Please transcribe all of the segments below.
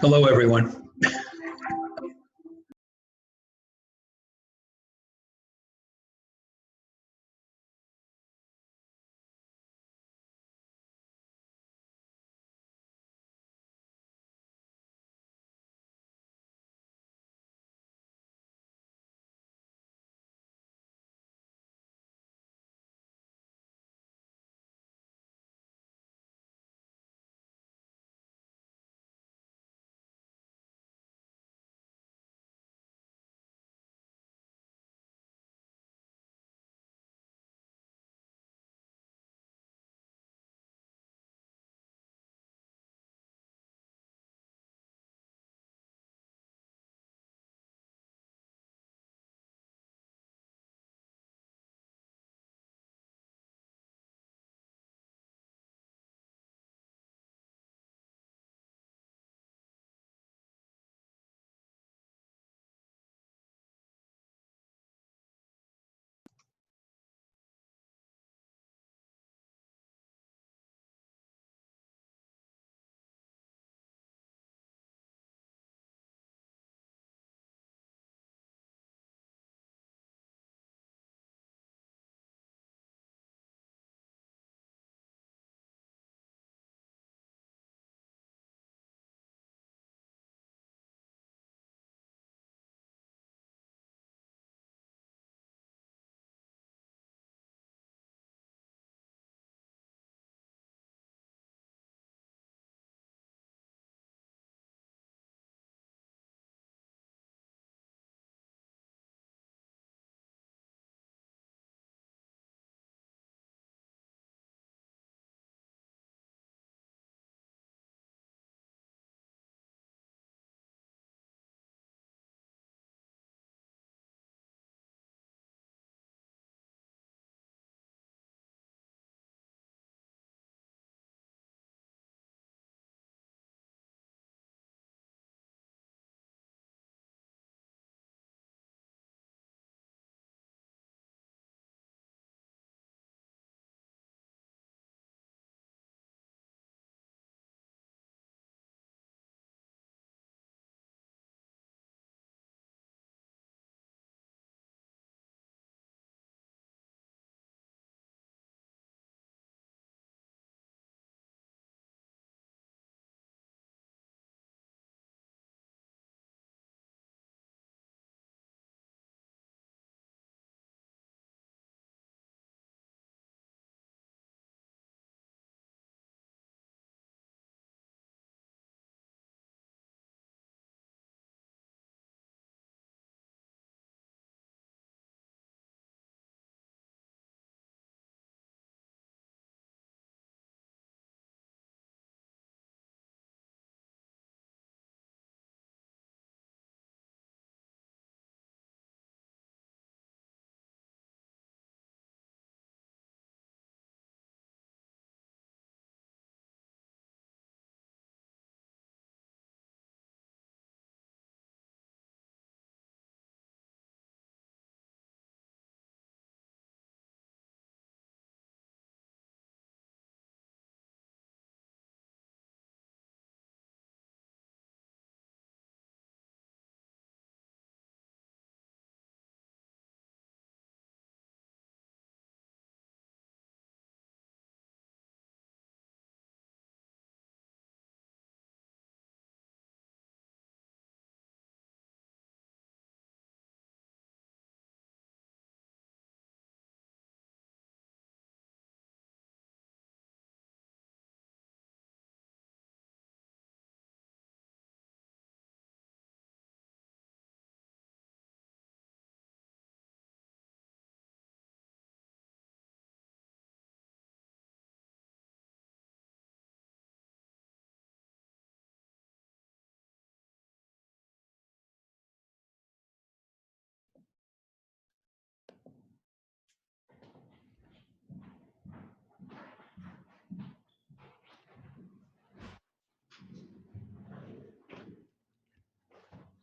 Hello, everyone.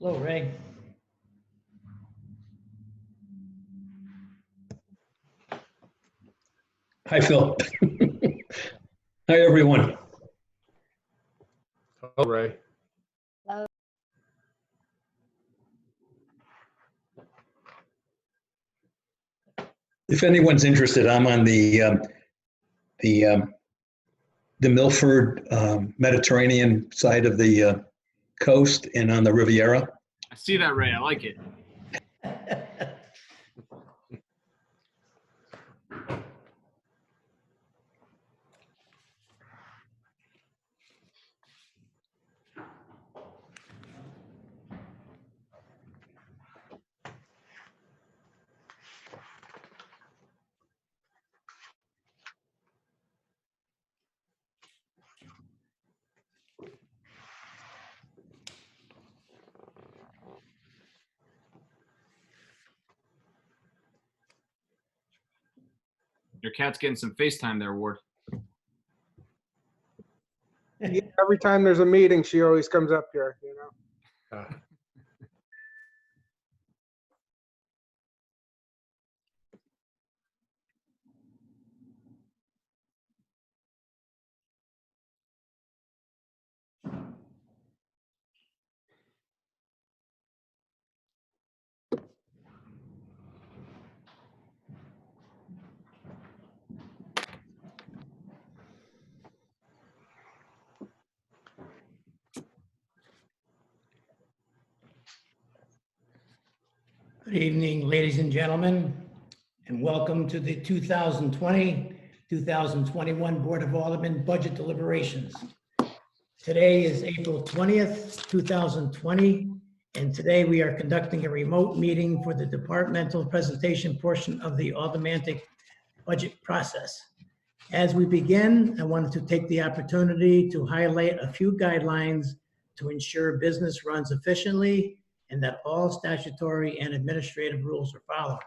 Hello, Ray. Hi, Phil. Hi, everyone. Hello, Ray. If anyone's interested, I'm on the Milford Mediterranean side of the coast and on the Riviera. I see that, Ray. I like it. Your cat's getting some FaceTime there, Ward. Yeah, every time there's a meeting, she always comes up here, you know. Good evening, ladies and gentlemen, and welcome to the 2020-2021 Board of Aldermen Budget Deliberations. Today is April 20th, 2020, and today we are conducting a remote meeting for the departmental presentation portion of the aldermanic budget process. As we begin, I wanted to take the opportunity to highlight a few guidelines to ensure business runs efficiently and that all statutory and administrative rules are followed.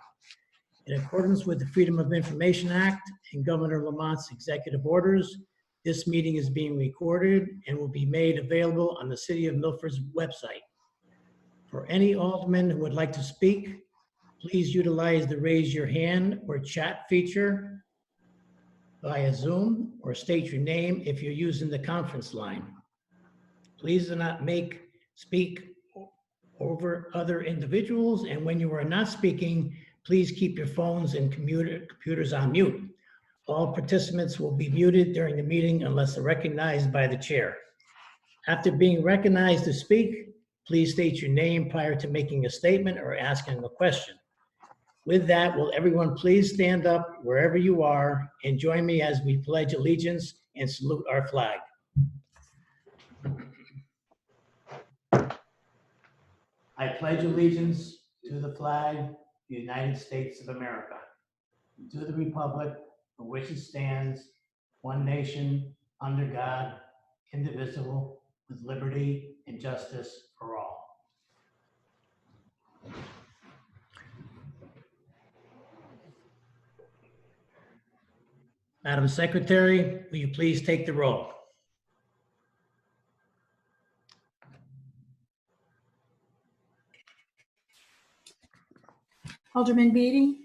In accordance with the Freedom of Information Act and Governor Lamont's executive orders, this meeting is being recorded and will be made available on the City of Milford's website. For any alderman who would like to speak, please utilize the raise your hand or chat feature via Zoom, or state your name if you're using the conference line. Please do not speak over other individuals, and when you are not speaking, please keep your phones and computers on mute. All participants will be muted during the meeting unless recognized by the chair. After being recognized to speak, please state your name prior to making a statement or asking a question. With that, will everyone please stand up wherever you are and join me as we pledge allegiance and salute our flag. I pledge allegiance to the flag of the United States of America, to the republic for which it stands, one nation, under God, indivisible, with liberty and justice for all. Madam Secretary, will you please take the roll? Alderman Beatty.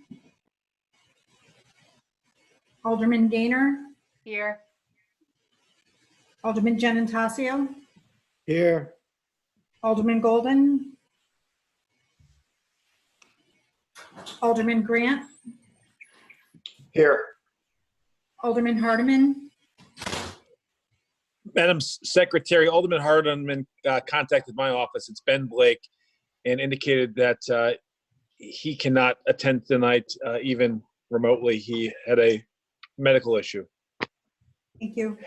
Alderman Gaynor. Here. Alderman Genentasio. Here. Alderman Golden. Alderman Grant. Here. Alderman Hardiman. Madam Secretary, Alderman Hardiman contacted my office. It's Ben Blake, and indicated that he cannot attend tonight, even remotely. He had a medical issue. Thank you.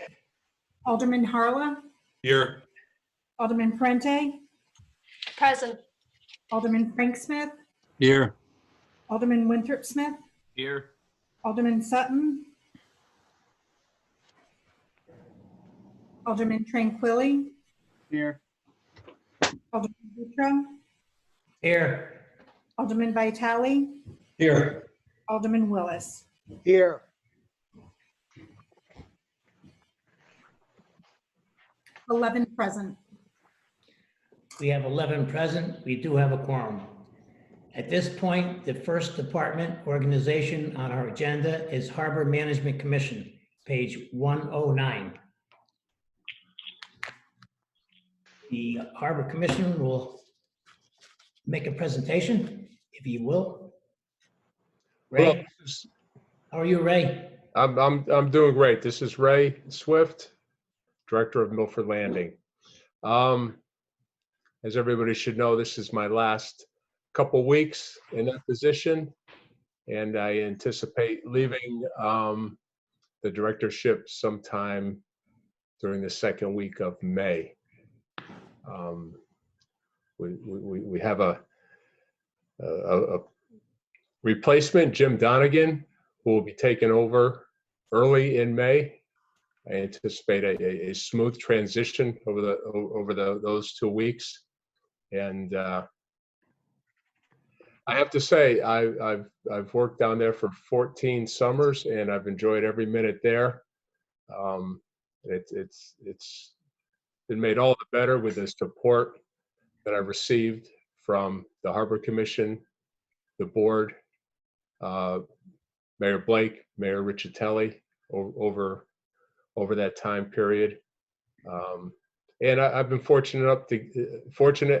Alderman Harla. Here. Alderman Prente. Present. Alderman Frank Smith. Here. Alderman Winthrop Smith. Here. Alderman Sutton. Alderman Tranquilli. Here. Alderman Boutro. Here. Alderman Vitale. Here. Alderman Willis. Here. (11) present. We have 11 present. We do have a quorum. At this point, the first department organization on our agenda is Harbor Management Commission, page 109. The Harbor Commission will make a presentation, if you will. Hello. Ray? How are you, Ray? I'm doing great. This is Ray Swift, Director of Milford Landing. As everybody should know, this is my last couple weeks in that position, and I anticipate leaving the directorship sometime during the second week of May. We have a replacement, Jim Donegan, who will be taking over early in May. I anticipate a smooth transition over those 2 weeks, and I have to say I've worked down there for 14 summers, and I've enjoyed every minute there. It's been made all the better with the support that I've received from the Harbor Commission, the board, Mayor Blake, Mayor Riccitelli over that time period. And I've been fortunate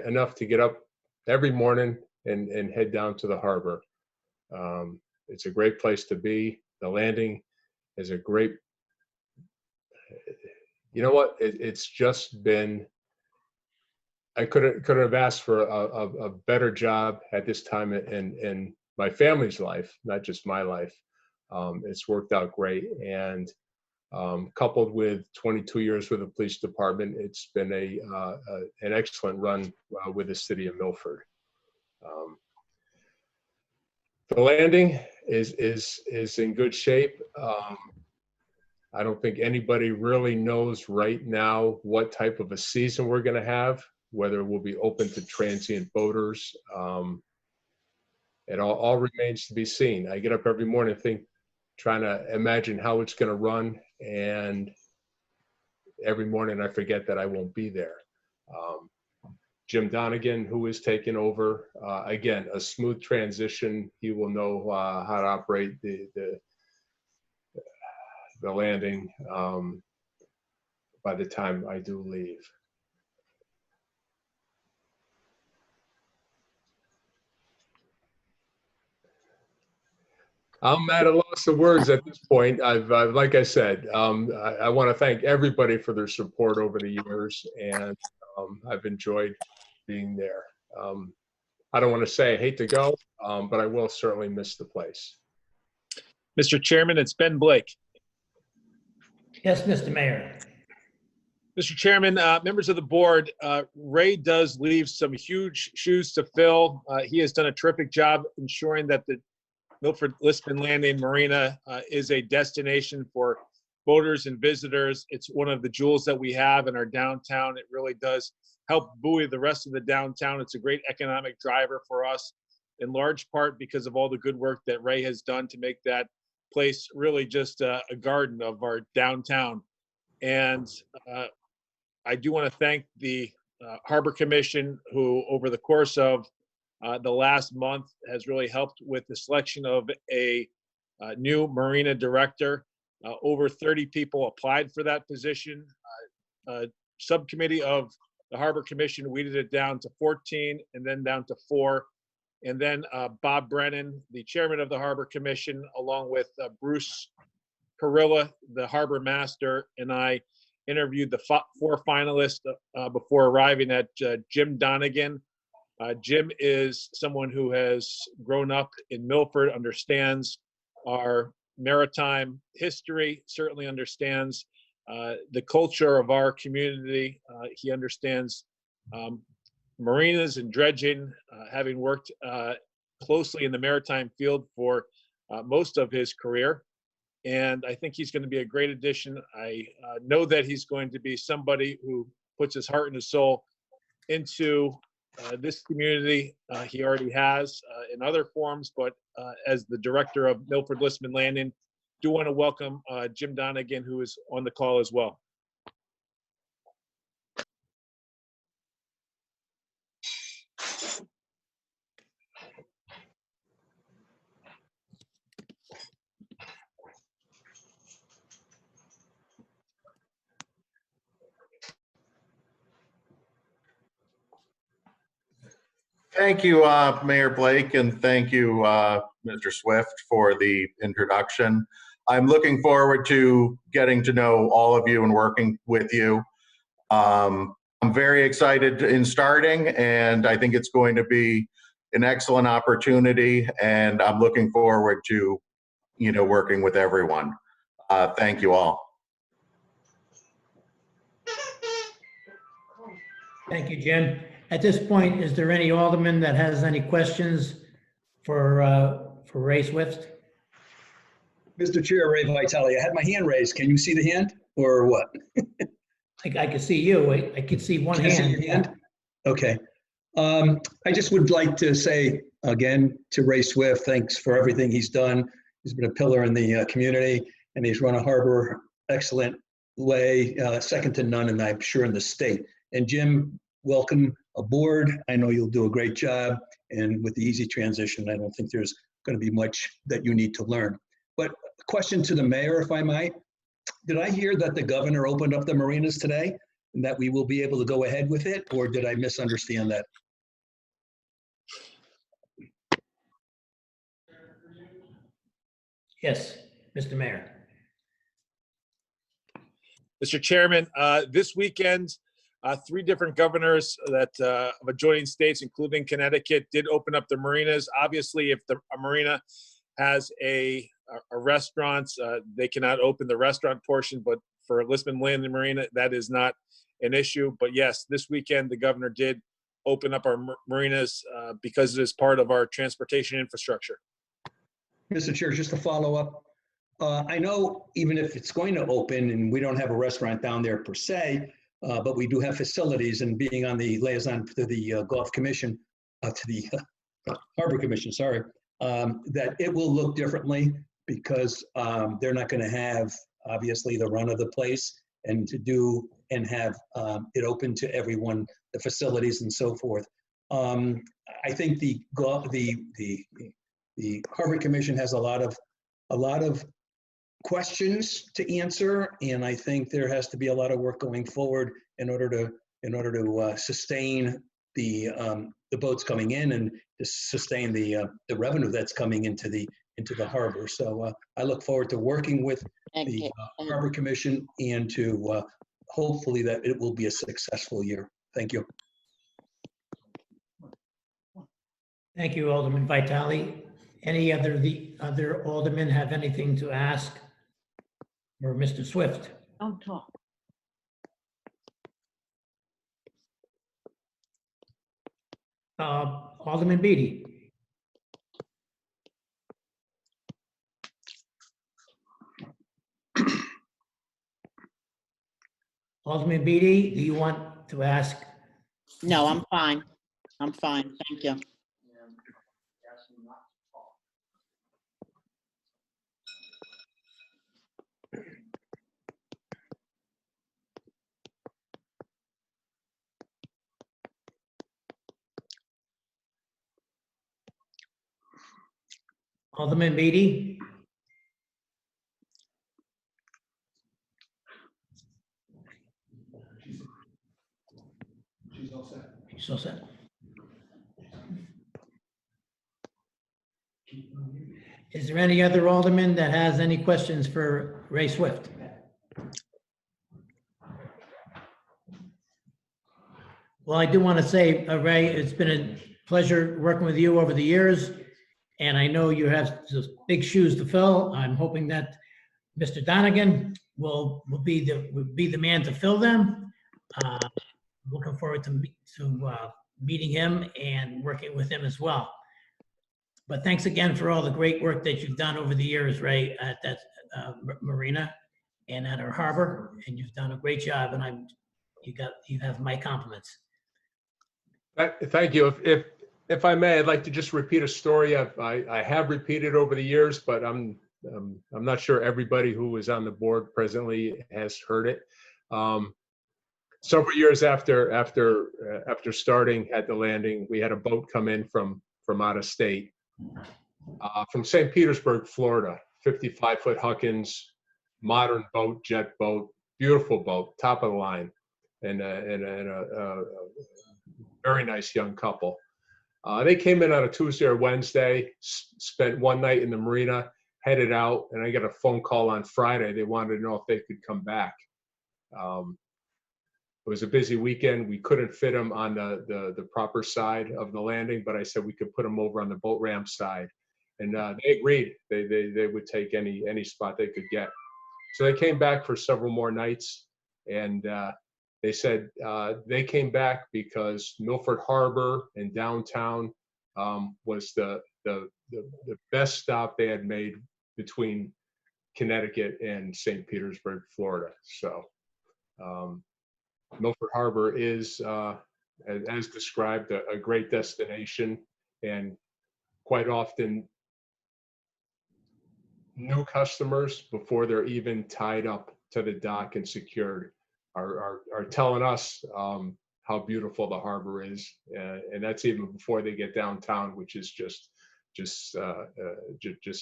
enough to get up every morning and head down to the harbor. It's a great place to be. The landing is a great, you know what, it's just been, I couldn't have asked for a better job at this time in my family's life, not just my life. It's worked out great, and coupled with 22 years with the police department, it's been an excellent run with the city of Milford. The landing is in good shape. I don't think anybody really knows right now what type of a season we're going to have, whether we'll be open to transient boaters. It all remains to be seen. I get up every morning trying to imagine how it's going to run, and every morning I forget that I won't be there. Jim Donegan, who is taking over, again, a smooth transition. He will know how to operate the landing by the time I do leave. I'm at a loss of words at this point. I've like I said, I want to thank everybody for their support over the years, and I've enjoyed being there. I don't want to say I hate to go, but I will certainly miss the place. Mr. Chairman, it's Ben Blake. Yes, Mr. Mayor. Mr. Chairman, members of the board, Ray does leave some huge shoes to fill. He has done a terrific job ensuring that the Milford Lisbon Landing Marina is a destination for boaters and visitors. It's one of the jewels that we have in our downtown. It really does help buoy the rest of the downtown. It's a great economic driver for us, in large part because of all the good work that Ray has done to make that place really just a garden of our downtown. And I do want to thank the Harbor Commission, who over the course of the last month has really helped with the selection of a new marina director. Over 30 people applied for that position. Subcommittee of the Harbor Commission weeded it down to 14 and then down to 4. And then Bob Brennan, the chairman of the Harbor Commission, along with Bruce Carilla, the harbor master, and I interviewed the 4 finalists before arriving at Jim Donegan. Jim is someone who has grown up in Milford, understands our maritime history, certainly understands the culture of our community. He understands marinas and dredging, having worked closely in the maritime field for most of his career. And I think he's going to be a great addition. I know that he's going to be somebody who puts his heart and his soul into this community. He already has in other forms, but as the director of Milford Lisbon Landing, do want to welcome Jim Donegan, who is on the call as well. Thank you, Mayor Blake, and thank you, Mr. Swift, for the introduction. I'm looking forward to getting to know all of you and working with you. I'm very excited in starting, and I think it's going to be an excellent opportunity, and I'm looking forward to, working with everyone. Thank you all. Thank you, Jim. At this point, is there any alderman that has any questions for Ray Swift? Mr. Chair, Ray Vitale, I had my hand raised. Can you see the hand or what? I can see you. I can see one Can you see hand. your hand? Okay. I just would like to say again to Ray Swift, thanks for everything he's done. He's been a pillar in the community, and he's run a harbor excellent way, second to none, and I'm sure in the state. And Jim, welcome aboard. I know you'll do a great job, and with the easy transition, I don't think there's going to be much that you need to learn. But a question to the mayor, if I might. Did I hear that the governor opened up the marinas today and that we will be able to go ahead with it, or did I misunderstand that? Yes, Mr. Mayor. Mr. Chairman, this weekend, 3 different governors that of adjoining states, including Connecticut, did open up the marinas. Obviously, if a marina has a restaurant, they cannot open the restaurant portion, but for Lisbon Landing Marina, that is not an issue. But yes, this weekend, the governor did open up our marinas because it is part of our transportation infrastructure. Mr. Chair, just to follow up, I know even if it's going to open and we don't have a restaurant down there per se, but we do have facilities, and being on the liaison to the Gulf Commission, to the Harbor Commission, sorry, that it will look differently because they're not going to have obviously the run of the place and to do and have it open to everyone, the facilities and so forth. I think the Harbor Commission has a lot of questions to answer, and I think there has to be a lot of work going forward in order to sustain the boats coming in and to sustain the revenue that's coming into the harbor. So I look forward to working with the Harbor Commission and to hopefully that it will be a successful year. Thank you. Thank you, Alderman Vitale. Any other aldermen have anything to ask for Mr. Swift? Don't talk. Alderman Beatty. Alderman Beatty, do you want to ask? No, I'm fine. I'm fine. Thank you. Alderman Beatty? She's all set. She's all set. Is there any other alderman that has any questions for Ray Swift? Well, I do want to say, Ray, it's been a pleasure working with you over the years, and I know you have just big shoes to fill. I'm hoping that Mr. Donegan will be the man to fill them. Looking forward to meeting him and working with him as well. But thanks again for all the great work that you've done over the years, Ray, at that marina and at our harbor, and you've done a great job, and you have my compliments. Thank you. If I may, I'd like to just repeat a story I have repeated over the years, but I'm not sure everybody who is on the board presently has heard it. Several years after starting at the landing, we had a boat come in from out of state, from St. Petersburg, Florida. 55-foot Huckins, modern boat, jet boat, beautiful boat, top of the line, and a very nice young couple. They came in on a Tuesday or Wednesday, spent one night in the marina, headed out, and I got a phone call on Friday. They wanted to know if they could come back. It was a busy weekend. We couldn't fit them on the proper side of the landing, but I said we could put them over on the boat ramp side. And they agreed. They would take any spot they could get. So they came back for several more nights, and they said they came back because Milford Harbor and downtown was the best stop they had made between Connecticut and St. Petersburg, Florida. So Milford Harbor is, as described, a great destination, and quite often new customers, before they're even tied up to the dock and secured, are telling us how beautiful the harbor is, and that's even before they get downtown, which is just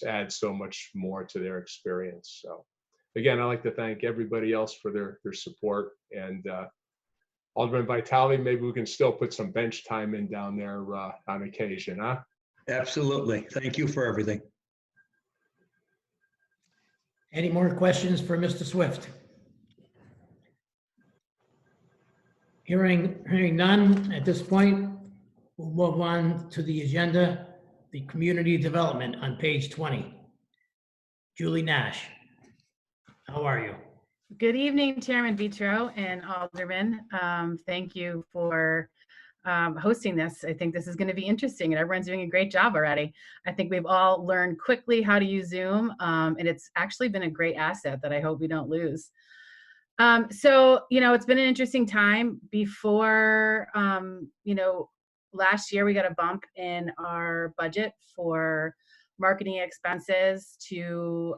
adds so much more to their experience. So again, I'd like to thank everybody else for their support, and Alderman Vitale, maybe we can still put some bench time in down there on occasion, huh? Absolutely. Thank you for everything. Any more questions for Mr. Swift? Hearing none at this point, we'll move on to the agenda, the community development on page 20. Julie Nash, how are you? Good evening, Chairman Vitro and Aldermen. Thank you for hosting this. I think this is going to be interesting, and everyone's doing a great job already. I think we've all learned quickly how to use Zoom, and it's actually been a great asset that I hope we don't lose. So, it's been an interesting time. Before, last year we got a bump in our budget for marketing expenses to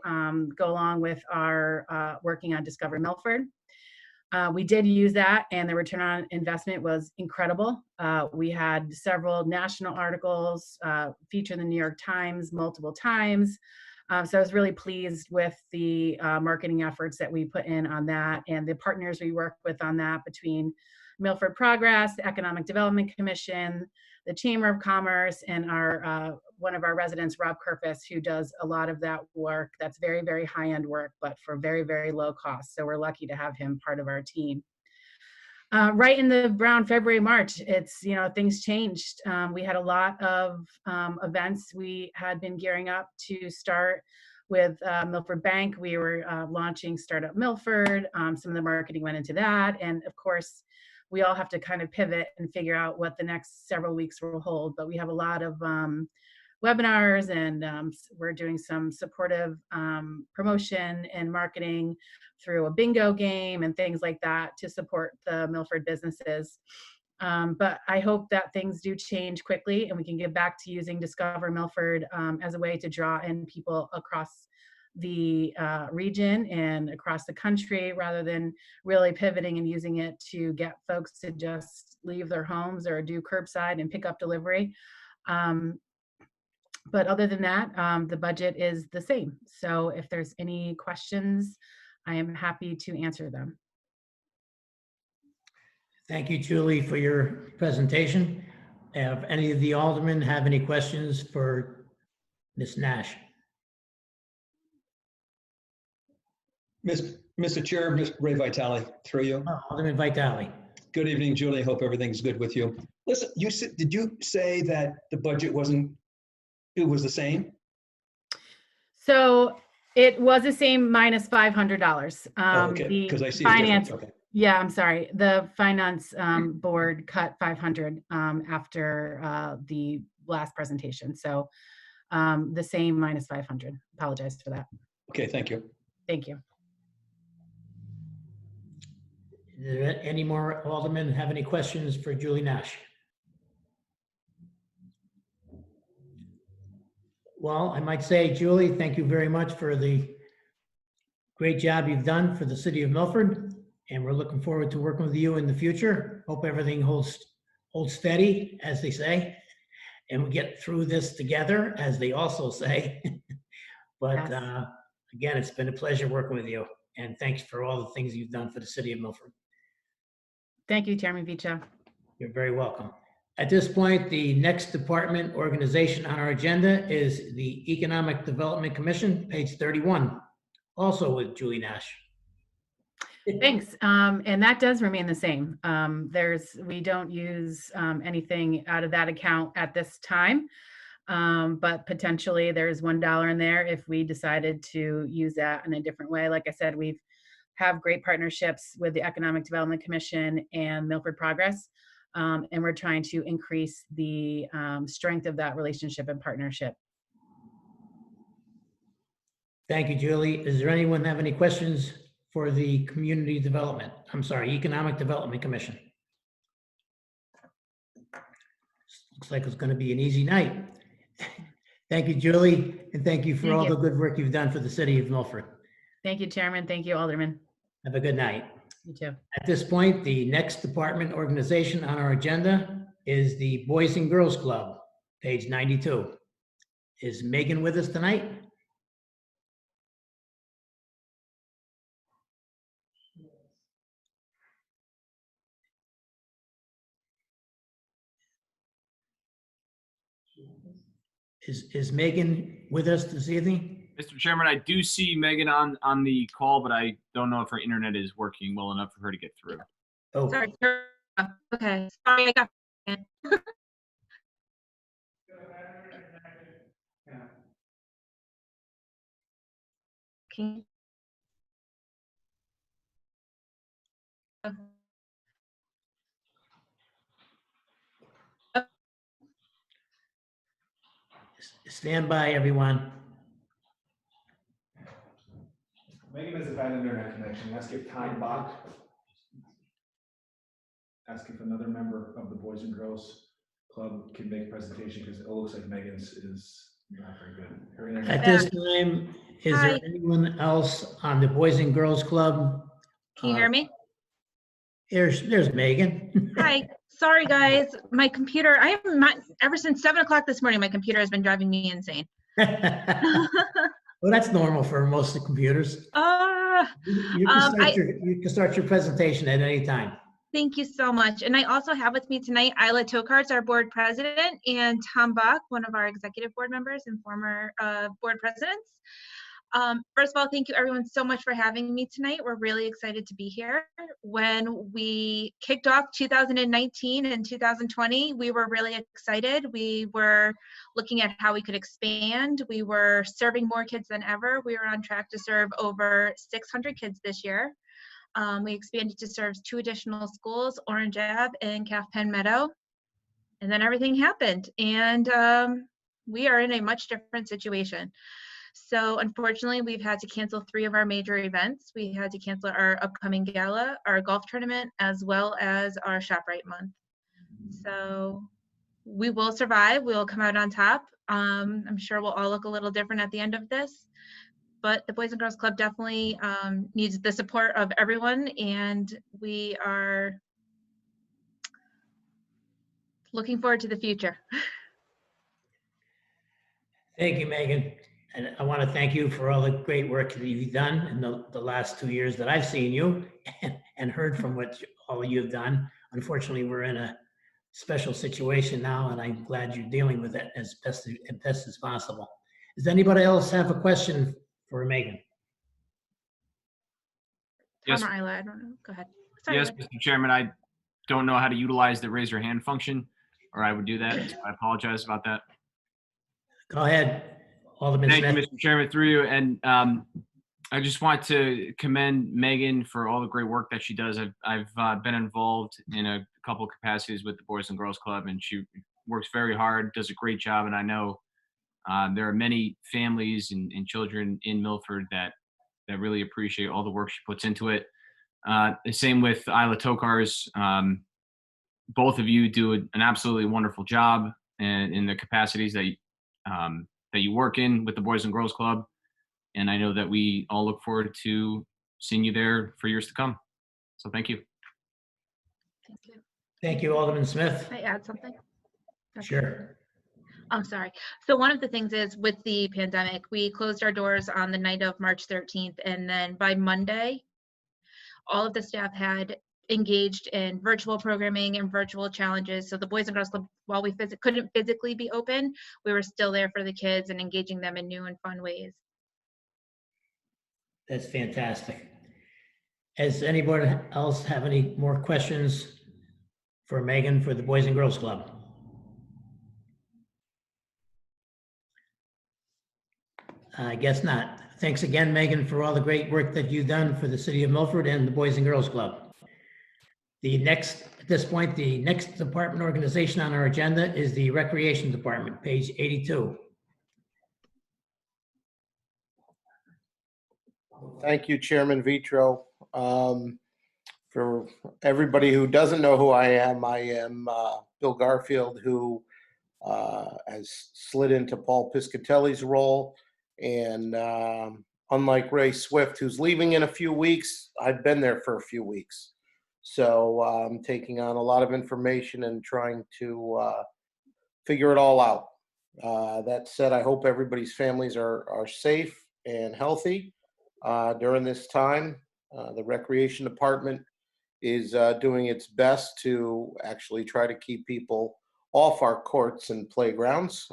go along with our working on Discover Milford. We did use that, and the return on investment was incredible. We had several national articles featured in the New York Times multiple times. So I was really pleased with the marketing efforts that we put in on that, and the partners we work with on that, between Milford Progress, the Economic Development Commission, the Chamber of Commerce, and our one of our residents, Rob Kerfis, who does a lot of that work. That's very, very high-end work, but for very, very low cost. So we're lucky to have him part of our team. Right in the around February, March, it's, things changed. We had a lot of events we had been gearing up to start with Milford Bank. We were launching Startup Milford. Some of the marketing went into that. And of course, we all have to kind of pivot and figure out what the next several weeks will hold. But we have a lot of webinars, and we're doing some supportive promotion and marketing through a bingo game and things like that to support the Milford businesses. But I hope that things do change quickly, and we can get back to using Discover Milford as a way to draw in people across the region and across the country, rather than really pivoting and using it to get folks to just leave their homes or do curbside and pick up delivery. But other than that, the budget is the same. So if there's any questions, I am happy to answer them. Thank you, Julie, for your presentation. Have any of the aldermen have any questions for Ms. Nash? Mr. Chair, Mr. Ray Vitale, through you. Alderman Vitale. Good evening, Julie. Hope everything's good with you. Listen, did you say that the budget it was the same? So it was the same minus $500. Okay, because I see finance. Okay. Yeah, I'm sorry. The finance board cut 500 after the last presentation. So the same minus 500. Apologize for that. Okay, thank you. Thank you. Is there any more aldermen have any questions for Julie Nash? Well, I might say, Julie, thank you very much for the great job you've done for the city of Milford, and we're looking forward to working with you in the future. Hope everything holds steady, as they say, and we get through this together, as they also say. But Yes. Again, it's been a pleasure working with you, and thanks for all the things you've done for the city of Milford. Thank you, Chairman Vicha. You're very welcome. At this point, the next department organization on our agenda is the Economic Development Commission, page 31, also with Julie Nash. Thanks. And that does remain the same. We don't use anything out of that account at this time. But potentially there's $1 in there if we decided to use that in a different way. Like I said, we have great partnerships with the Economic Development Commission and Milford Progress. And we're trying to increase the strength of that relationship and partnership. Thank you, Julie. Does there anyone have any questions for the Community Development? I'm sorry, Economic Development Commission? Looks like it's going to be an easy night. Thank you, Julie, and thank you for all the good work you've done for the city of Milford. Thank you, Chairman. Thank you, Alderman. Have a good night. You too. At this point, the next department organization on our agenda is the Boys and Girls Club, page 92. Is Megan with us tonight? Is Megan with us this evening? Mr. Chairman, I do see Megan on the call, but I don't know if her internet is working well enough for her to get through. Oh, Sorry. Okay. Sorry, I got. Okay. stand by, everyone. Megan has a bad internet connection. Ask if Tom Bach. Ask if another member of the Boys and Girls Club can make a presentation because it looks like Megan's is not very good. Her internet. At this time, is there anyone else on the Boys and Girls Club? Can you hear me? There's Megan. Hi. Sorry, guys. My computer, I have not, ever since 7 o'clock this morning, my computer has been driving me insane. Well, that's normal for most of the computers. You can start your presentation at any time. Thank you so much. And I also have with me tonight Isla Tokarz, our board president, and Tom Bach, one of our executive board members and former board presidents. First of all, thank you everyone so much for having me tonight. We're really excited to be here. When we kicked off 2019 and 2020, we were really excited. We were looking at how we could expand. We were serving more kids than ever. We were on track to serve over 600 kids this year. We expanded to serve 2 additional schools, Orange Ave and Calf Penn Meadow. And then everything happened. And we are in a much different situation. So unfortunately, we've had to cancel 3 of our major events. We had to cancel our upcoming gala, our golf tournament, as well as our ShopRite month. So we will survive. We will come out on top. I'm sure we'll all look a little different at the end of this. But the Boys and Girls Club definitely needs the support of everyone, and we are looking forward to the future. Thank you, Megan. And I want to thank you for all the great work that you've done in the last 2 years that I've seen you and heard from what all you've done. Unfortunately, we're in a special situation now, and I'm glad you're dealing with it as best as possible. Does anybody else have a question for Megan? Yes. Tom or Isla, I don't know. Go ahead. Sorry, Yes, Isla. Mr. Chairman, I don't know how to utilize the raise your hand function, or I would do that. So I apologize about that. Go ahead, Alderman Thank Smith. you, Mr. Chairman, through you. And I just want to commend Megan for all the great work that she does. I've been involved in a couple of capacities with the Boys and Girls Club, and she works very hard, does a great job. And I know there are many families and children in Milford that really appreciate all the work she puts into it. The same with Isla Tokarz. Both of you do an absolutely wonderful job and in the capacities that you work in with the Boys and Girls Club. And I know that we all look forward to seeing you there for years to come. So thank you. Thank you. Thank you, Alderman Smith. Can I add something? Okay. Sure. I'm sorry. So one of the things is with the pandemic, we closed our doors on the night of March 13th. And then by Monday, all of the staff had engaged in virtual programming and virtual challenges. So the Boys and Girls Club, while we couldn't physically be open, we were still there for the kids and engaging them in new and fun ways. That's fantastic. Does anybody else have any more questions for Megan for the Boys and Girls Club? I guess not. Thanks again, Megan, for all the great work that you've done for the city of Milford and the Boys and Girls Club. At this point, the next department organization on our agenda is the Recreation Department, page 82. Thank you, Chairman Vitro. For everybody who doesn't know who I am Bill Garfield, who has slid into Paul Piscatelli's role. And unlike Ray Swift, who's leaving in a few weeks, I've been there for a few weeks. So I'm taking on a lot of information and trying to figure it all out. That said, I hope everybody's families are safe and healthy during this time. The Recreation Department is doing its best to actually try to keep people off our courts and playgrounds.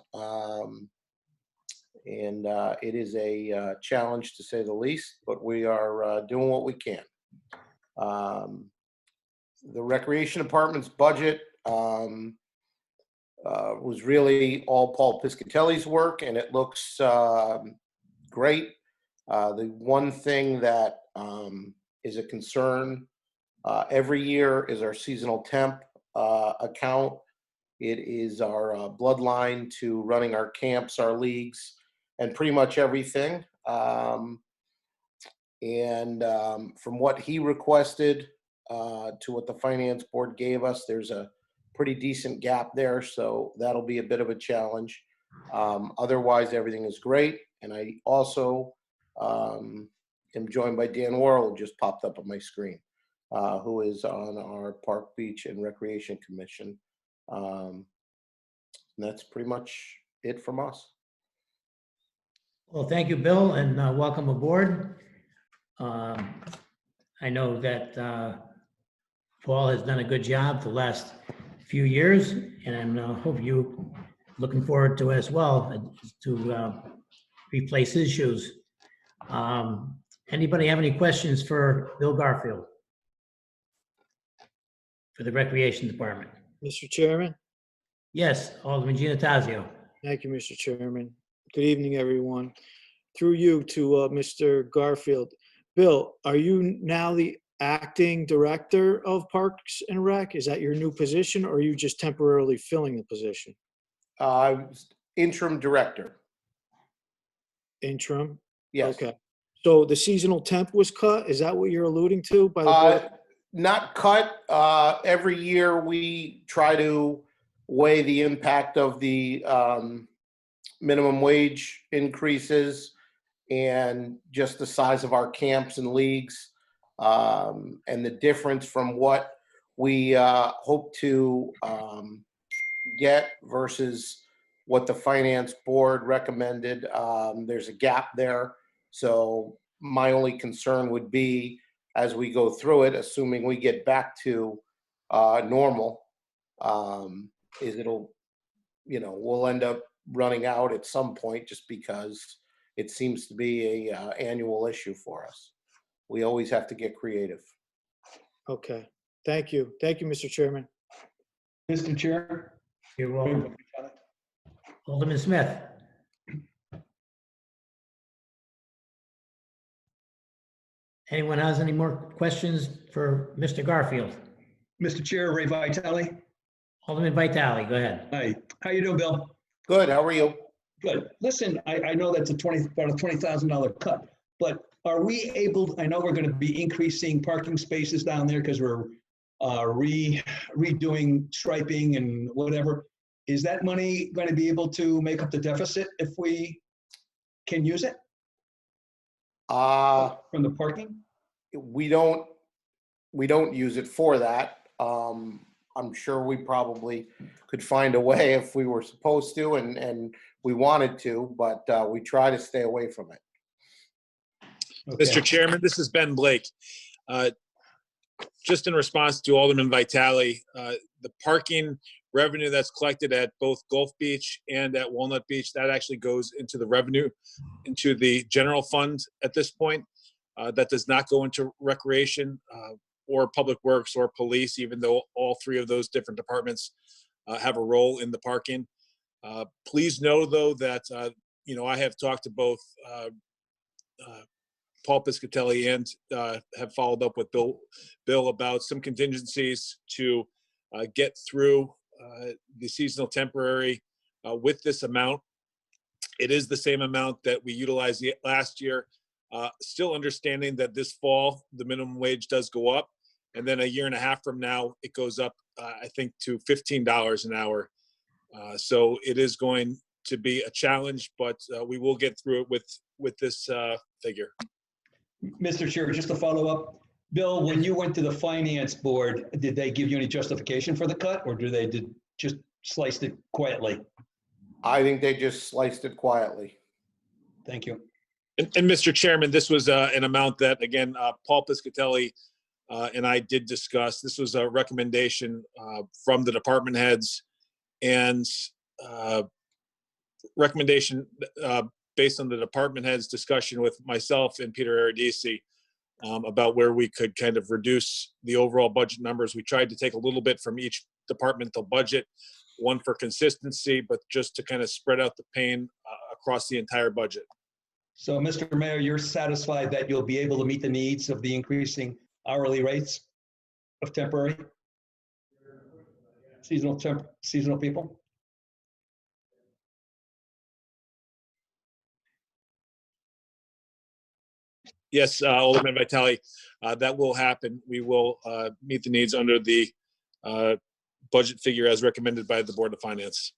And it is a challenge to say the least, but we are doing what we can. The Recreation Department's budget was really all Paul Piscatelli's work, and it looks great. The one thing that is a concern every year is our seasonal temp account. It is our bloodline to running our camps, our leagues, and pretty much everything. From what he requested to what the finance board gave us, there's a pretty decent gap there, so that'll be a bit of a challenge. Otherwise, everything is great. And I also am joined by Dan Worrell, who just popped up on my screen, who is on our Park, Beach, and Recreation Commission. And that's pretty much it from us. Well, thank you, Bill, and welcome aboard. I know that Paul has done a good job the last few years, and I hope you looking forward to it as well, to replace his shoes. Anybody have any questions for Bill Garfield for the Recreation Department? Mr. Chairman? Yes, Alderman Giannattasio. Thank you, Mr. Chairman. Good evening, everyone. Through you to Mr. Garfield. Bill, are you now the acting director of Parks and Rec? Is that your new position, or are you just temporarily filling the position? Interim director. Interim? Yes. Okay. So the seasonal temp was cut? Is that what you're alluding to by the board? Not cut. Every year we try to weigh the impact of the minimum wage increases and just the size of our camps and leagues, and the difference from what we hope to get versus what the finance board recommended. There's a gap there. So my only concern would be, as we go through it, assuming we get back to normal, is we'll end up running out at some point, just because it seems to be a annual issue for us. We always have to get creative. Okay. Thank you. Thank you, Mr. Chairman. Mr. Chair. You're welcome. Alderman Smith. Anyone has any more questions for Mr. Garfield? Mr. Chair, Ray Vitale. Alderman Vitale, go ahead. Hi, how you doing, Bill? Good, how are you? Good. Listen, I know that's about a $20,000 cut, but are we able, I know we're going to be increasing parking spaces down there because we're redoing striping and whatever. Is that money going to be able to make up the deficit if we can use it? From the parking? We don't use it for that. I'm sure we probably could find a way if we were supposed to and we wanted to, but we try to stay away from it. Okay. Mr. Chairman, this is Ben Blake. Just in response to Alderman Vitale, the parking revenue that's collected at both Gulf Beach and at Walnut Beach, that actually goes into the revenue, into the general fund at this point. That does not go into recreation or public works or police, even though all three of those different departments have a role in the parking. Please know, though, that I have talked to both Paul Piscatelli and have followed up with Bill about some contingencies to get through the seasonal temporary with this amount. It is the same amount that we utilized last year, still understanding that this fall the minimum wage does go up, and then a year and a half from now it goes up, I think, to $15 an hour. So it is going to be a challenge, but we will get through it with this figure. Mr. Chair, just to follow up, Bill, when you went to the finance board, did they give you any justification for the cut, or just sliced it quietly? I think they just sliced it quietly. Thank you. And Mr. Chairman, this was an amount that, again, Paul Piscatelli and I did discuss. This was a recommendation from the department heads, and recommendation based on the department heads' discussion with myself and Peter Aradisi about where we could kind of reduce the overall budget numbers. We tried to take a little bit from each departmental budget, one for consistency, but just to kind of spread out the pain across the entire budget. So, Mr. Mayor, you're satisfied that you'll be able to meet the needs of the increasing hourly rates of temporary seasonal people? Yes, Alderman Vitale, that will happen. We will meet the needs under the budget figure as recommended by the Board of Finance.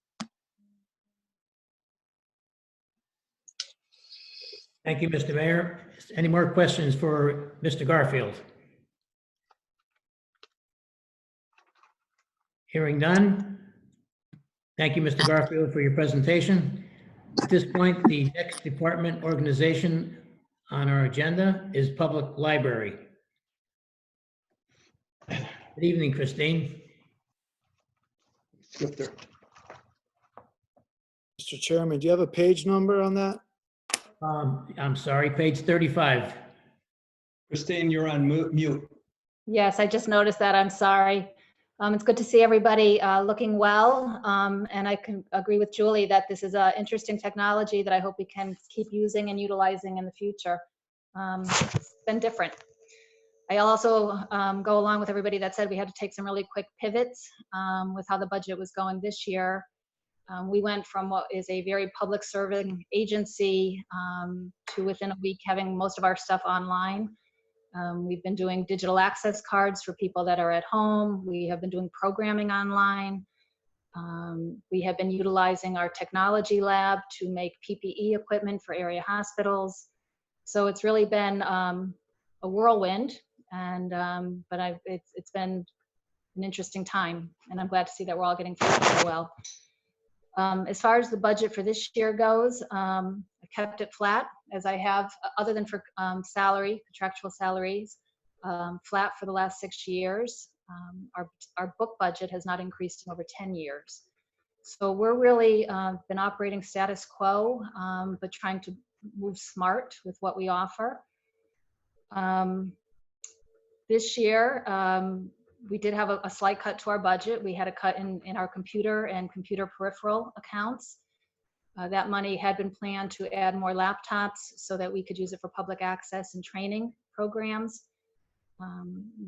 Thank you, Mr. Mayor. Any more questions for Mr. Garfield? Hearing none. Thank you, Mr. Garfield, for your presentation. At this point, the next department organization on our agenda is Public Library. Good evening, Christine. Skip there. Mr. Chairman, do you have a page number on that? I'm sorry, page 35. Christine, you're on mute. Yes, I just noticed that. I'm sorry. It's good to see everybody looking well. And I can agree with Julie that this is an interesting technology that I hope we can keep using and utilizing in the future. It's been different. I also go along with everybody that said we had to take some really quick pivots with how the budget was going this year. We went from what is a very public serving agency to within a week having most of our stuff online. We've been doing digital access cards for people that are at home. We have been doing programming online. We have been utilizing our technology lab to make PPE equipment for area hospitals. So it's really been a whirlwind, and it's been an interesting time, and I'm glad to see that we're all getting through it so well. As far as the budget for this year goes, I kept it flat as I have, other than for contractual salaries, flat for the last 6 years. Our book budget has not increased in over 10 years. So we're really been operating status quo, but trying to move smart with what we offer. This year, we did have a slight cut to our budget. We had a cut in our computer and computer peripheral accounts. That money had been planned to add more laptops so that we could use it for public access and training programs.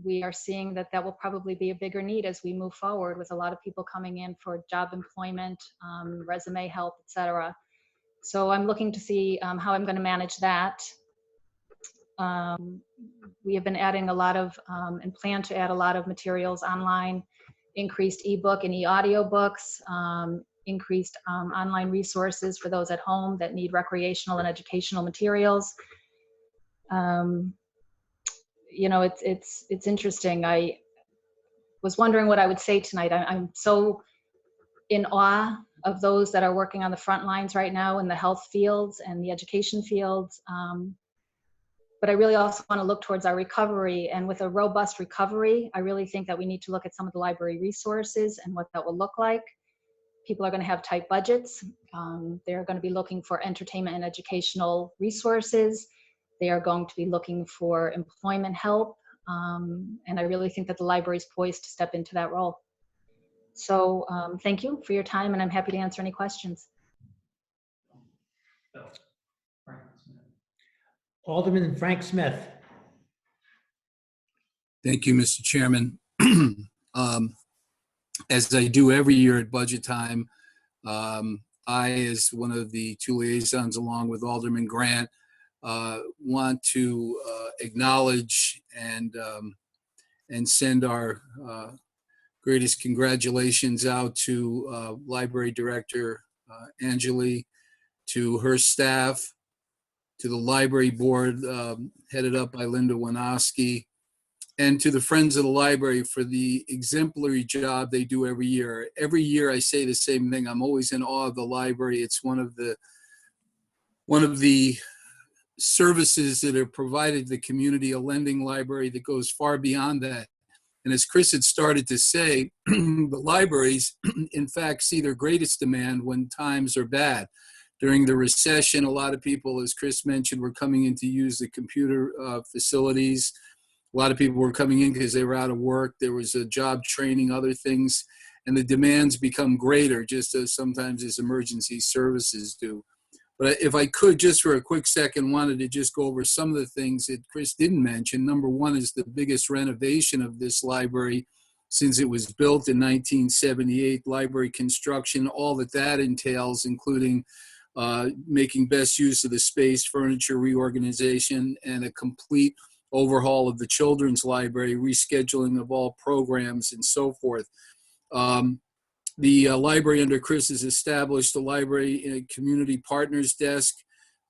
We are seeing that will probably be a bigger need as we move forward with a lot of people coming in for job employment, resume help, etc. So I'm looking to see how I'm going to manage that. We have been adding a lot of and plan to add a lot of materials online, increased ebook and e-audio books, increased online resources for those at home that need recreational and educational materials. You know, it's interesting. I was wondering what I would say tonight. I'm so in awe of those that are working on the front lines right now in the health fields and the education fields. But I really also want to look towards our recovery. And with a robust recovery, I really think that we need to look at some of the library resources and what that will look like. People are going to have tight budgets. They're going to be looking for entertainment and educational resources. They are going to be looking for employment help. And I really think that the library is poised to step into that role. So thank you for your time, and I'm happy to answer any questions. Alderman Frank Smith. Thank you, Mr. Chairman. As I do every year at budget time, I, as one of the two liaisons along with Alderman Grant, want to acknowledge and send our greatest congratulations out to Library Director Angeli, to her staff, to the library board headed up by Linda Winoski, and to the Friends of the Library for the exemplary job they do every year. Every year I say the same thing. I'm always in awe of the library. It's one of the services that are provided to the community, a lending library that goes far beyond that. And as Chris had started to say, the libraries, in fact, see their greatest demand when times are bad. During the recession, a lot of people, as Chris mentioned, were coming in to use the computer facilities. A lot of people were coming in because they were out of work. There was a job training, other things, and the demands become greater, just as sometimes as emergency services do. But if I could, just for a quick second, wanted to just go over some of the things that Chris didn't mention. Number one is the biggest renovation of this library since it was built in 1978, library construction, all that entails, including making best use of the space, furniture reorganization, and a complete overhaul of the children's library, rescheduling of all programs, and so forth. The library under Chris has established a library community partners desk,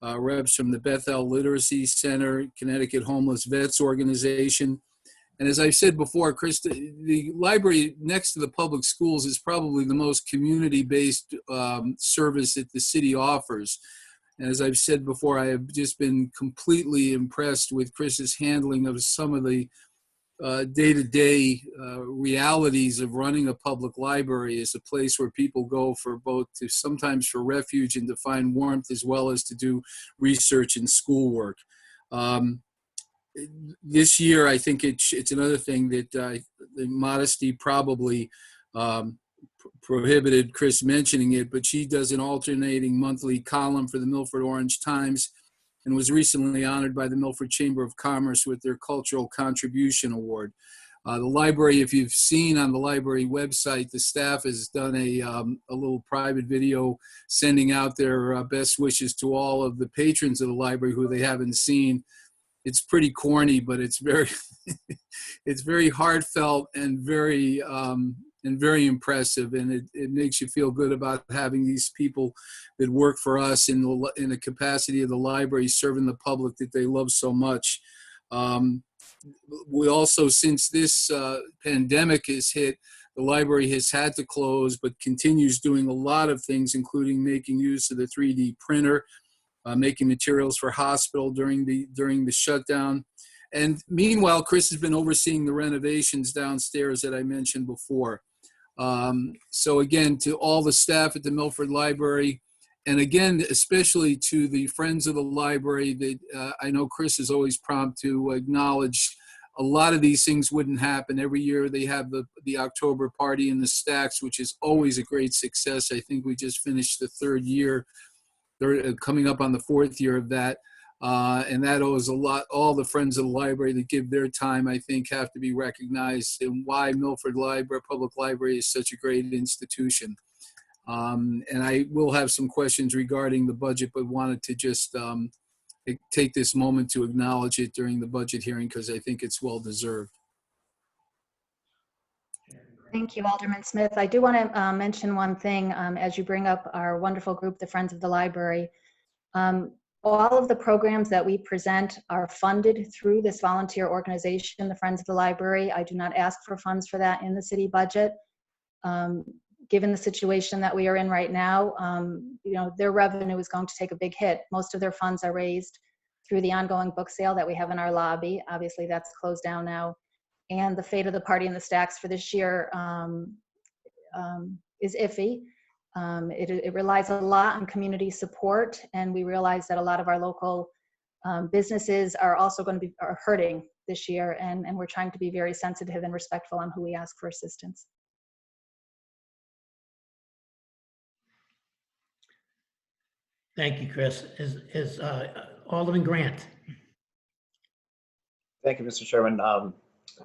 reps from the Bethel Literacy Center, Connecticut Homeless Vets Organization. And as I've said before, Chris, the library next to the public schools is probably the most community-based service that the city offers. And as I've said before, I have just been completely impressed with Chris's handling of some of the day-to-day realities of running a public library as a place where people go for both to sometimes for refuge and to find warmth, as well as to do research and schoolwork. This year, I think it's another thing that the modesty probably prohibited Chris mentioning it, but she does an alternating monthly column for the Milford Orange Times and was recently honored by the Milford Chamber of Commerce with their Cultural Contribution Award. The library, if you've seen on the library website, the staff has done a little private video sending out their best wishes to all of the patrons of the library who they haven't seen. It's pretty corny, but it's very, it's very heartfelt and very impressive, and it makes you feel good about having these people that work for us in the capacity of the library, serving the public that they love so much. We also, since this pandemic has hit, the library has had to close, but continues doing a lot of things, including making use of the 3D printer, making materials for hospital during the shutdown. And meanwhile, Chris has been overseeing the renovations downstairs that I mentioned before. So again, to all the staff at the Milford Library, and again, especially to the Friends of the Library that I know Chris is always prompt to acknowledge. A lot of these things wouldn't happen. Every year they have the October party in the stacks, which is always a great success. I think we just finished the third year. They're coming up on the fourth year of that. And that owes a lot. All the Friends of the Library that give their time, I think, have to be recognized, and why Milford Library, Public Library, is such a great institution. And I will have some questions regarding the budget, but wanted to just take this moment to acknowledge it during the budget hearing, because I think it's well deserved. Thank you, Alderman Smith. I do want to mention one thing as you bring up our wonderful group, the Friends of the Library. All of the programs that we present are funded through this volunteer organization, the Friends of the Library. I do not ask for funds for that in the city budget. Given the situation that we are in right now, their revenue is going to take a big hit. Most of their funds are raised through the ongoing book sale that we have in our lobby. Obviously, that's closed down now. And the fate of the Party in the Stacks for this year is iffy. It relies a lot on community support, and we realize that a lot of our local businesses are also going to be hurting this year, and we're trying to be very sensitive and respectful on who we ask for assistance. Thank you, Chris. Is Alderman Grant? Thank you, Mr. Chairman.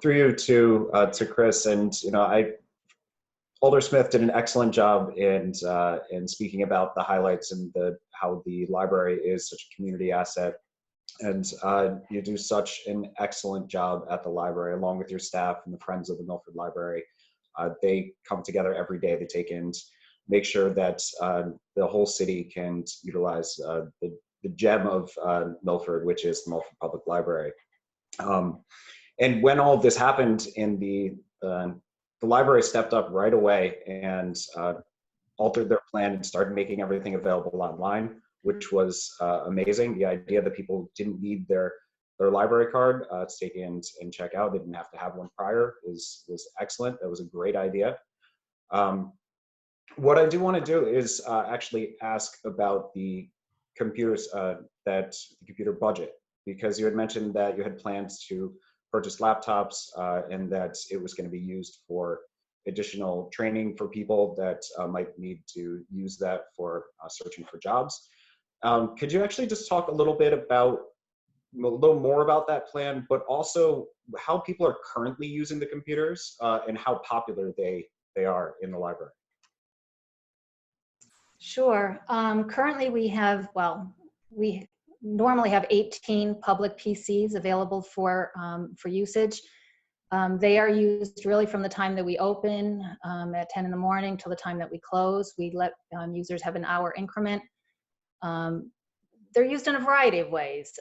Through you to Chris, and Alder Smith did an excellent job in speaking about the highlights and how the library is such a community asset. And you do such an excellent job at the library, along with your staff and the Friends of the Milford Library. They come together every day. They take in, make sure that the whole city can utilize the gem of Milford, which is the Milford Public Library. And when all of this happened, the library stepped up right away and altered their plan and started making everything available online, which was amazing. The idea that people didn't need their library card to take in and check out, they didn't have to have one prior, was excellent. That was a great idea. What I do want to do is actually ask about the computers, the computer budget, because you had mentioned that you had plans to purchase laptops and that it was going to be used for additional training for people that might need to use that for searching for jobs. Could you actually just talk a little more about that plan, but also how people are currently using the computers and how popular they are in the library? Sure. Currently we normally have 18 public PCs available for usage. They are used really from the time that we open at 10 in the morning till the time that we close. We let users have an hour increment. They're used in a variety of ways,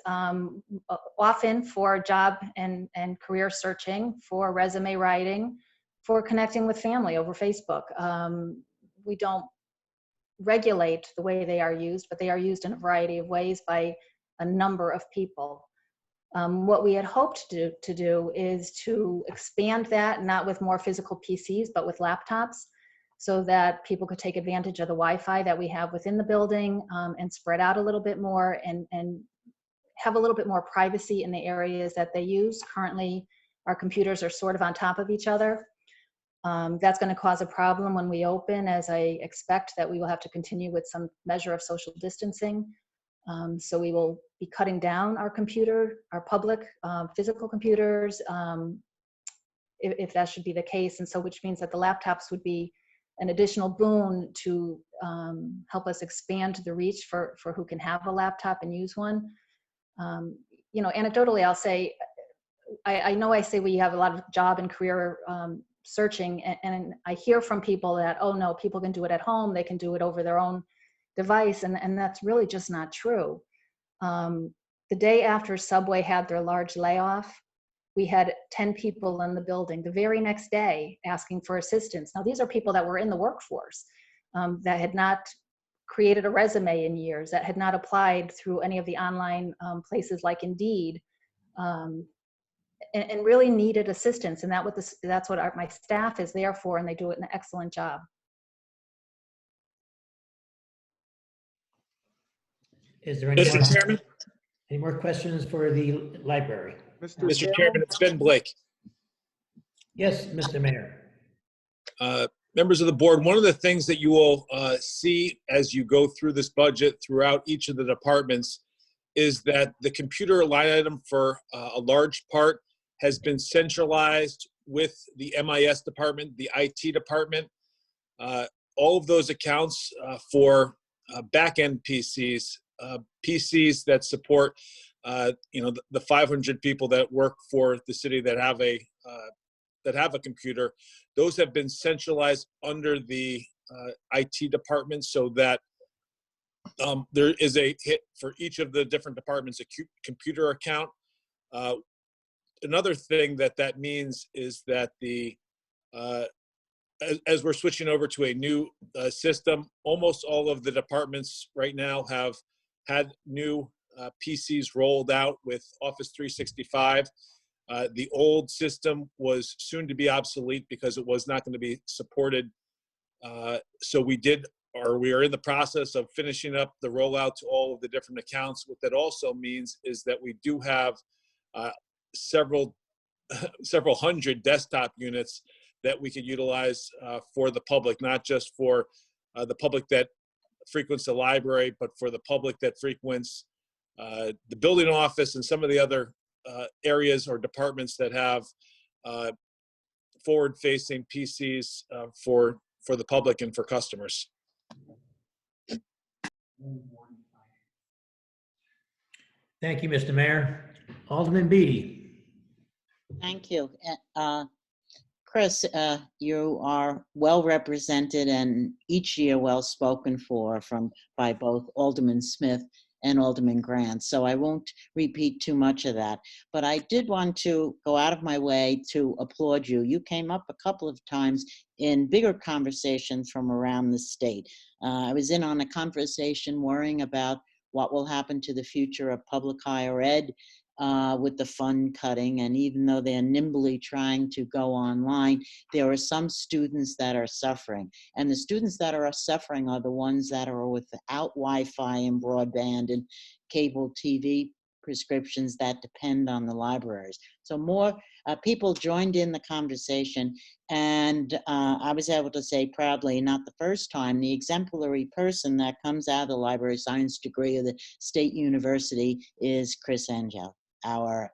often for job and career searching, for resume writing, for connecting with family over Facebook. We don't regulate the way they are used, but they are used in a variety of ways by a number of people. What we had hoped to do is to expand that, not with more physical PCs, but with laptops, so that people could take advantage of the Wi-Fi that we have within the building and spread out a little bit more and have a little bit more privacy in the areas that they use. Currently, our computers are sort of on top of each other. That's going to cause a problem when we open, as I expect that we will have to continue with some measure of social distancing. So we will be cutting down our public physical computers, if that should be the case. And so, which means that the laptops would be an additional boon to help us expand the reach for who can have a laptop and use one. Anecdotally, I'll say, I know I say we have a lot of job and career searching, and I hear from people that, oh no, people can do it at home, they can do it over their own device, and that's really just not true. The day after Subway had their large layoff, we had 10 people in the building the very next day asking for assistance. Now, these are people that were in the workforce, that had not created a resume in years, that had not applied through any of the online places like Indeed, and really needed assistance. And that's what my staff is there for, and they do an excellent job. Is there any Mr. Chairman? Any more questions for the library? Mr. Chairman, it's Ben Blake. Yes, Mr. Mayor. Members of the board, one of the things that you will see as you go through this budget throughout each of the departments is that the computer line item for a large part has been centralized with the MIS department, the IT department. All of those accounts for back-end PCs, PCs that support the 500 people that work for the city that have a computer, those have been centralized under the IT department, so that there is a hit for each of the different departments, a computer account. Another thing that means is that as we're switching over to a new system, almost all of the departments right now have had new PCs rolled out with Office 365. The old system was soon to be obsolete because it was not going to be supported. So we are in the process of finishing up the rollout to all of the different accounts. What that also means is that we do have several hundred desktop units that we could utilize for the public, not just for the public that frequents the library, but for the public that frequents the building office and some of the other areas or departments that have forward-facing PCs for the public and for customers. Thank you, Mr. Mayor. Alderman Beatty. Thank you. Chris, you are well represented and each year well spoken for by both Alderman Smith and Alderman Grant. So I won't repeat too much of that, but I did want to go out of my way to applaud you. You came up a couple of times in bigger conversations from around the state. I was in on a conversation worrying about what will happen to the future of public higher ed with the fund cutting. And even though they're nimbly trying to go online, there are some students that are suffering. And the students that are suffering are the ones that are without Wi-Fi and broadband and cable TV prescriptions that depend on the libraries. So more people joined in the conversation, and I was able to say proudly, not the first time, the exemplary person that comes out of the library science degree of the State University is Chris Angel, our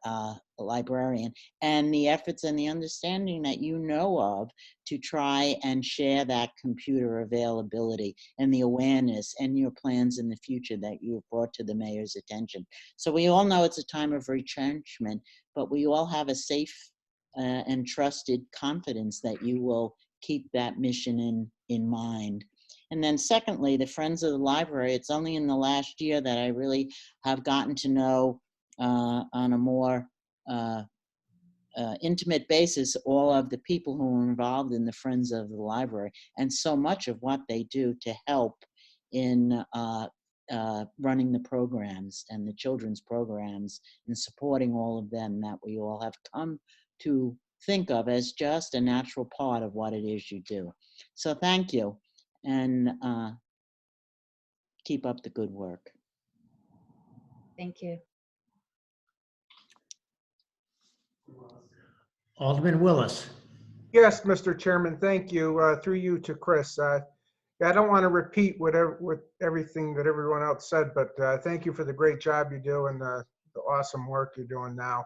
librarian, and the efforts and the understanding that you know of to try and share that computer availability and the awareness and your plans in the future that you have brought to the mayor's attention. So we all know it's a time of retrenchment, but we all have a safe and trusted confidence that you will keep that mission in mind. And then secondly, the Friends of the Library, it's only in the last year that I really have gotten to know on a more intimate basis all of the people who are involved in the Friends of the Library, and so much of what they do to help in running the programs and the children's programs and supporting all of them that we all have come to think of as just a natural part of what it is you do. So thank you, and keep up the good work. Thank you. Alderman Willis. Yes, Mr. Chairman, thank you. Through you to Chris. I don't want to repeat with everything that everyone else said, but thank you for the great job you do and the awesome work you're doing now.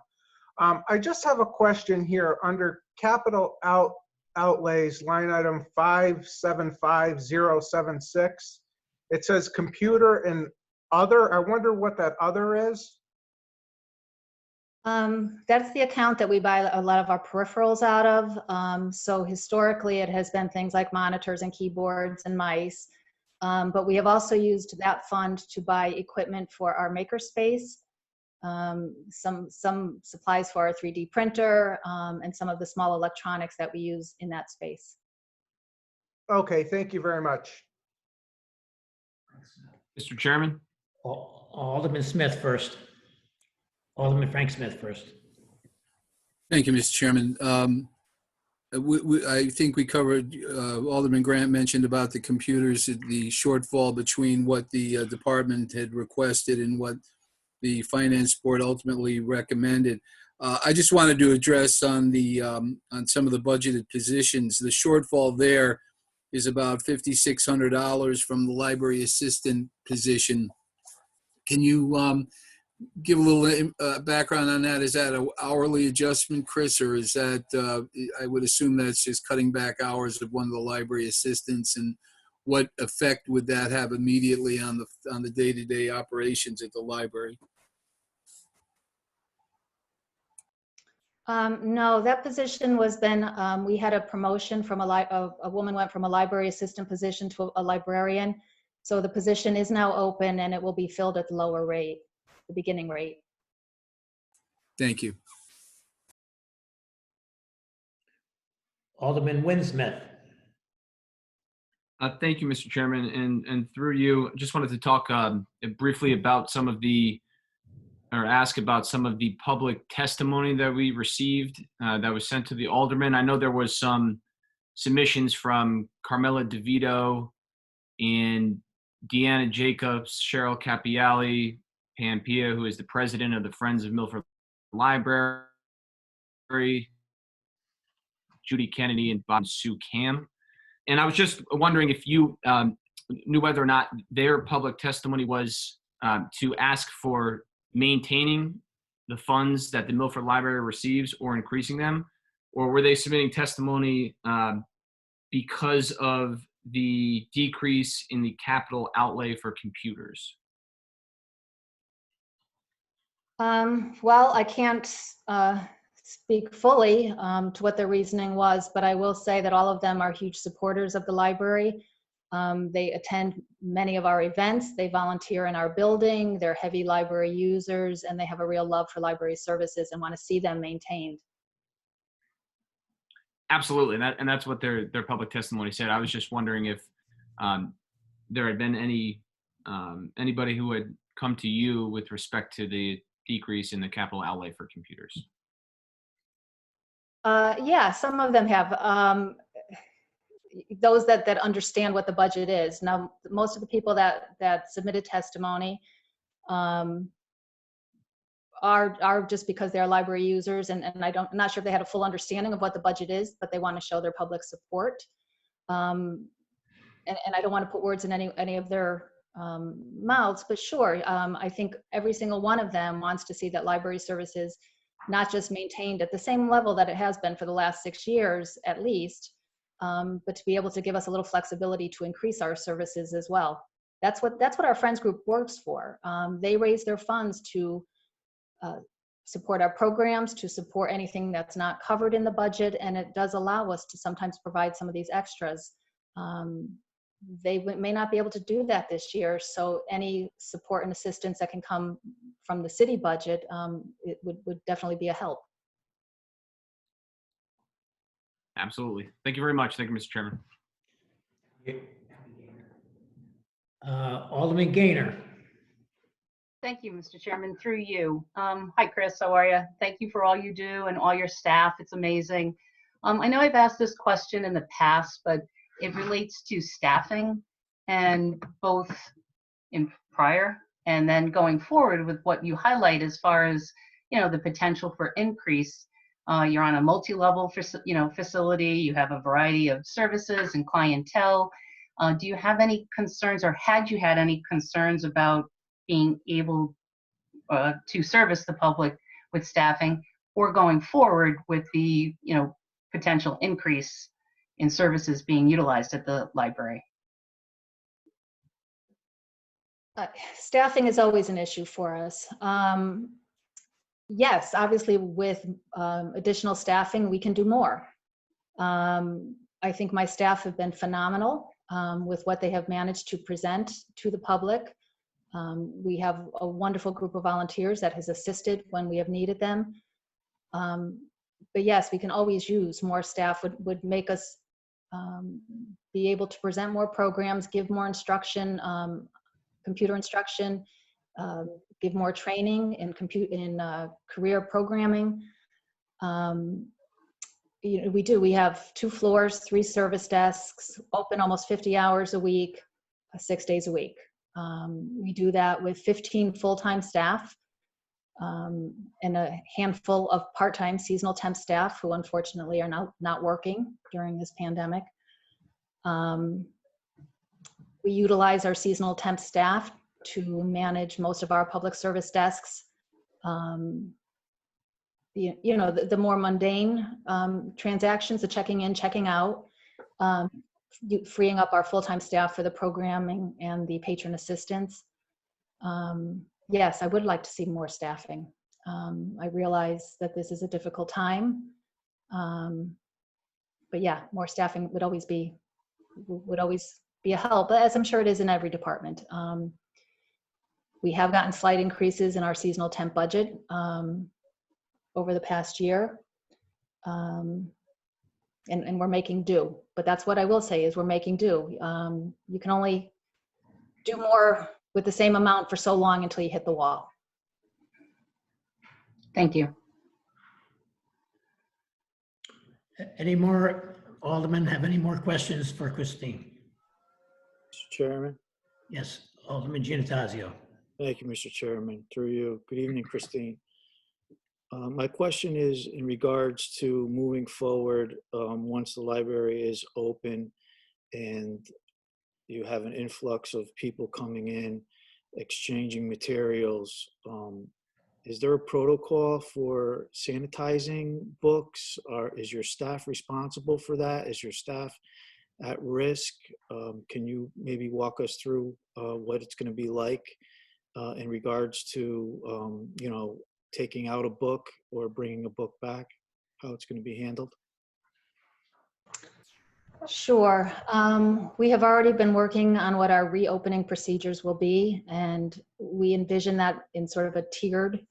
I just have a question here under capital outlays, line item 575076. It says computer and other. I wonder what that other is. That's the account that we buy a lot of our peripherals out of. So historically, it has been things like monitors and keyboards and mice. But we have also used that fund to buy equipment for our makerspace, some supplies for our 3D printer, and some of the small electronics that we use in that space. Okay, thank you very much. Mr. Chairman? Alderman Smith first. Alderman Frank Smith first. Thank you, Mr. Chairman. I think we covered, Alderman Grant mentioned about the computers, the shortfall between what the department had requested and what the Finance Board ultimately recommended. I just wanted to address on some of the budgeted positions. The shortfall there is about $5,600 from the library assistant position. Can you give a little background on that? Is that an hourly adjustment, Chris, or is that, I would assume that's just cutting back hours of one of the library assistants, and what effect would that have immediately on the day-to-day operations at the library? No, that position was then, we had a promotion from a woman went from a library assistant position to a librarian. So the position is now open and it will be filled at the lower rate, the beginning rate. Thank you. Alderman Winsmith. Thank you, Mr. Chairman. And through you, just wanted to talk briefly about some of the or ask about some of the public testimony that we received that was sent to the aldermen. I know there was some submissions from Carmela DeVito and Deanna Jacobs, Cheryl Capiali, Pam Pia, who is the president of the Friends of Milford Library, Judy Kennedy, and Bob Sue Cam. And I was just wondering if you knew whether or not their public testimony was to ask for maintaining the funds that the Milford Library receives or increasing them, or were they submitting testimony because of the decrease in the capital outlay for computers? Well, I can't speak fully to what their reasoning was, but I will say that all of them are huge supporters of the library. They attend many of our events, they volunteer in our building, they're heavy library users, and they have a real love for library services and want to see them maintained. Absolutely, and that's what their public testimony said. I was just wondering if there had been anybody who had come to you with respect to the decrease in the capital outlay for computers. Yeah, some of them have. Those that understand what the budget is. Now, most of the people that submitted testimony are just because they're library users, and I'm not sure if they had a full understanding of what the budget is, but they want to show their public support. And I don't want to put words in any of their mouths, but sure, I think every single one of them wants to see that library services not just maintained at the same level that it has been for the last 6 years at least, but to be able to give us a little flexibility to increase our services as well. That's what our Friends group works for. They raise their funds to support our programs, to support anything that's not covered in the budget, and it does allow us to sometimes provide some of these extras. They may not be able to do that this year, so any support and assistance that can come from the city budget, it would definitely be a help. Absolutely. Thank you very much. Thank you, Mr. Chairman. Alderman Gaynor. Thank you, Mr. Chairman, through you. Hi, Chris, how are you? Thank you for all you do and all your staff. It's amazing. I know I've asked this question in the past, but it relates to staffing, and both in prior and then going forward with what you highlight as far as, the potential for increase. You're on a multi-level, facility. You have a variety of services and clientele. Do you have any concerns, or had you had any concerns about being able to service the public with staffing, or going forward with the potential increase in services being utilized at the library? Staffing is always an issue for us. Yes, obviously with additional staffing, we can do more. I think my staff have been phenomenal with what they have managed to present to the public. We have a wonderful group of volunteers that has assisted when we have needed them. But yes, we can always use more staff. Would make us be able to present more programs, give more instruction, computer instruction, give more training in career programming. We have 2 floors, 3 service desks, open almost 50 hours a week, 6 days a week. We do that with 15 full-time staff and a handful of part-time seasonal temp staff who unfortunately are not working during this pandemic. We utilize our seasonal temp staff to manage most of our public service desks. The more mundane transactions, the checking in, checking out, freeing up our full-time staff for the programming and the patron assistance. Yes, I would like to see more staffing. I realize that this is a difficult time, but yeah, more staffing would always be a help, as I'm sure it is in every department. We have gotten slight increases in our seasonal temp budget over the past year, and we're making do. But that's what I will say is we're making do. You can only do more with the same amount for so long until you hit the wall. Thank you. Any more, Aldermen, have any more questions for Christine? Mr. Chairman. Yes, Alderman Giannatasio. Thank you, Mr. Chairman. Through you. Good evening, Christine. My question is in regards to moving forward once the library is open and you have an influx of people coming in, exchanging materials. Is there a protocol for sanitizing books? Or is your staff responsible for that? Is your staff at risk? Can you maybe walk us through what it's going to be like in regards to, you know, taking out a book or bringing a book back, how it's going to be handled? Sure. We have already been working on what our reopening procedures will be, and we envision that in sort of a tiered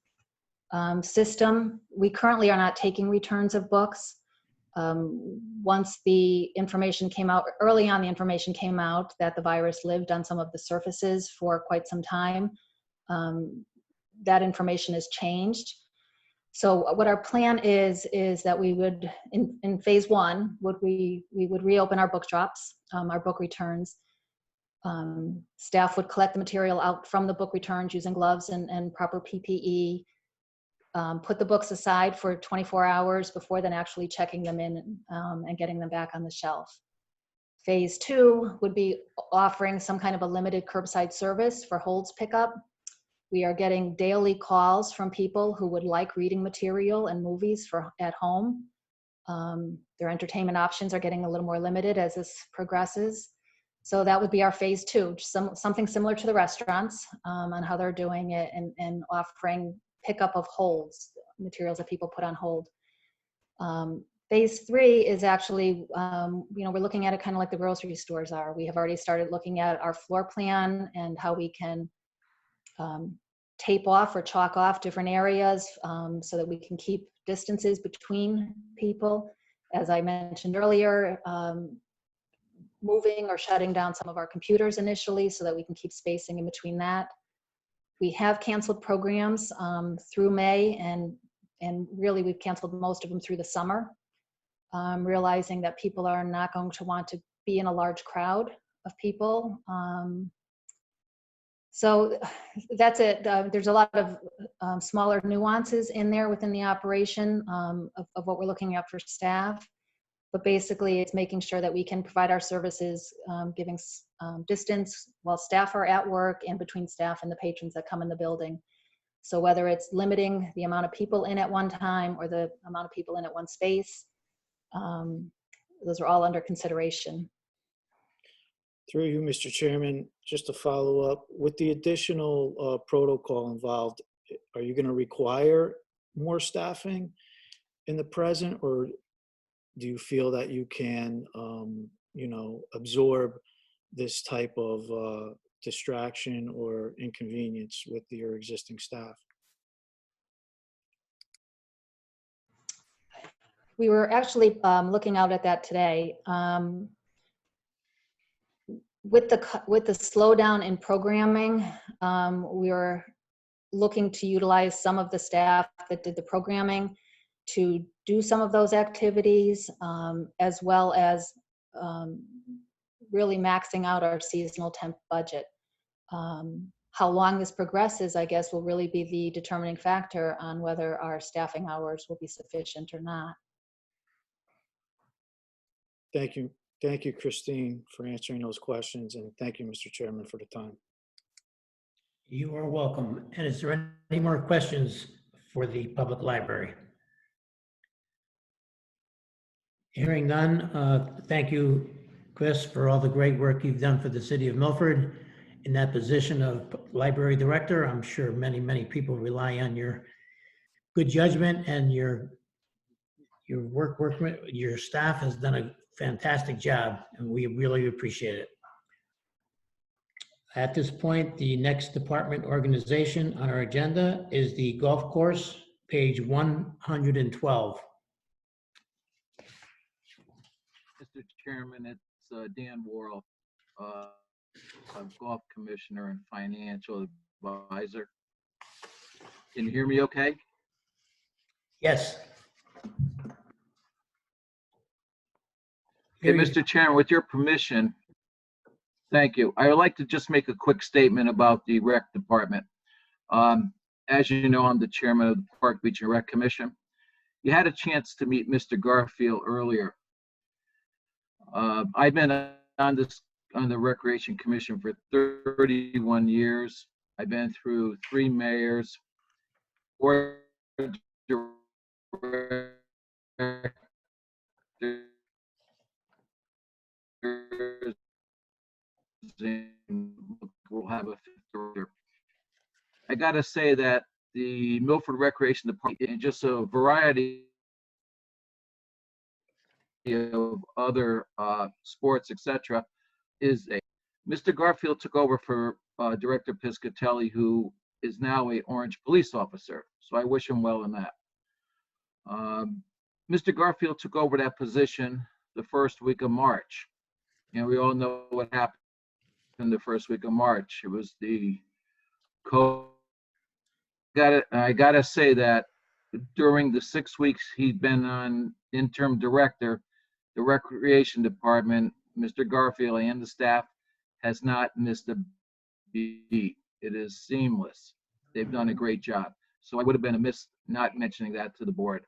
system. We currently are not taking returns of books. Once the information came out, early on the information came out that the virus lived on some of the surfaces for quite some time, that information has changed. So what our plan is that we would, in phase one, we would reopen our book drops, our book returns. Staff would collect the material out from the book returns using gloves and proper PPE, put the books aside for 24 hours before then actually checking them in and getting them back on the shelf. Phase two would be offering some kind of a limited curbside service for holds pickup. We are getting daily calls from people who would like reading material and movies for at home. Their entertainment options are getting a little more limited as this progresses. So that would be our phase two, something similar to the restaurants on how they're doing it and offering pickup of holds, materials that people put on hold. Phase three is actually, you know, we're looking at it kind of like the grocery stores are. We have already started looking at our floor plan and how we can tape off or chalk off different areas so that we can keep distances between people. As I mentioned earlier, moving or shutting down some of our computers initially so that we can keep spacing in between that. We have canceled programs through May and really we've canceled most of them through the summer, realizing that people are not going to want to be in a large crowd of people. So that's it. There's a lot of smaller nuances in there within the operation of what we're looking at for staff. But basically, it's making sure that we can provide our services, giving distance while staff are at work and between staff and the patrons that come in the building. So whether it's limiting the amount of people in at one time or the amount of people in at one space, those are all under consideration. Through you, Mr. Chairman, just to follow up, with the additional protocol involved, are you going to require more staffing in the present, or do you feel that you can, you know, absorb this type of distraction or inconvenience with your existing staff? We were actually looking out at that today. With the slowdown in programming, we are looking to utilize some of the staff that did the programming to do some of those activities, as well as really maxing out our seasonal temp budget. How long this progresses, I guess, will really be the determining factor on whether our staffing hours will be sufficient or not. Thank you. Thank you, Christine, for answering those questions. And thank you, Mr. Chairman, for the time. You are welcome. And is there any more questions for the public library? Hearing none, thank you, Chris, for all the great work you've done for the city of Milford. In that position of library director, I'm sure many, many people rely on your good judgment and your work. Your staff has done a fantastic job, and we really appreciate it. At this point, the next department organization on our agenda is the golf course, page 112. Mr. Chairman, it's Dan Worrell, golf commissioner and financial advisor. Can you hear me okay? Yes. Okay, Mr. Chairman, with your permission, thank you. I would like to just make a quick statement about the rec department. As you know, I'm the chairman of the Park Beach and Rec Commission. You had a chance to meet Mr. Garfield earlier. I've been on the Recreation Commission for 31 years. I've been through 3 mayors, 4 directors, and we'll have a 5th director. I gotta say that the Milford Recreation Department, and just a variety of other sports, etc., is a. Mr. Garfield took over for Director Piscatelli, who is now a Orange police officer. So I wish him well in that. Mr. Garfield took over that position the first week of March. And we all know what happened the first week of March. It was the COVID. I gotta say that during the 6 weeks he'd been on interim director, the Recreation Department, Mr. Garfield and the staff has not missed a beat. It is seamless. They've done a great job. So I would have been amiss not mentioning that to the board.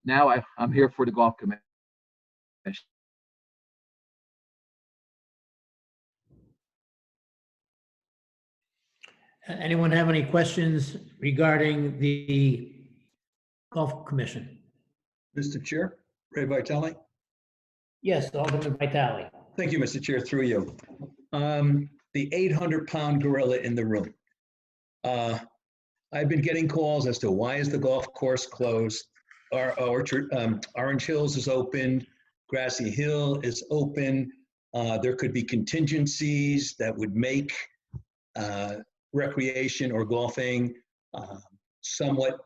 Now I'm here for the golf commission. Anyone have any questions regarding the Golf Commission? Mr. Chair, Ray Vitale. Yes, Alderman Vitale. Thank you, Mr. Chair, through you. The 800-pound gorilla in the room. I've been getting calls as to why is the golf course closed. Our orchard, Orange Hills is open, Grassy Hill is open. There could be contingencies that would make recreation or golfing somewhat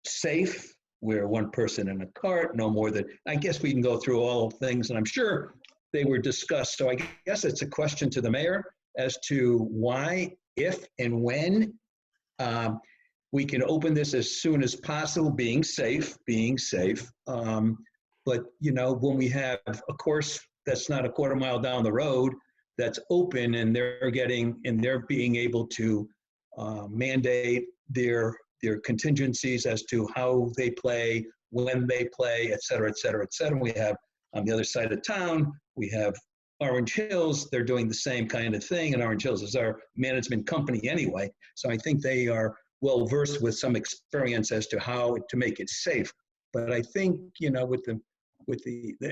safe, where one person in a cart, no more than, I guess we can go through all things, and I'm sure they were discussed. So I guess it's a question to the mayor as to why, if, and when we can open this as soon as possible, being safe. But, you know, when we have a course that's not a quarter mile down the road that's open, and they're being able to mandate their contingencies as to how they play, when they play, et cetera, et cetera, et cetera. We have on the other side of town, we have Orange Hills. They're doing the same kind of thing, and Orange Hills is our management company anyway. So I think they are well versed with some experience as to how to make it safe. But I think, you know, with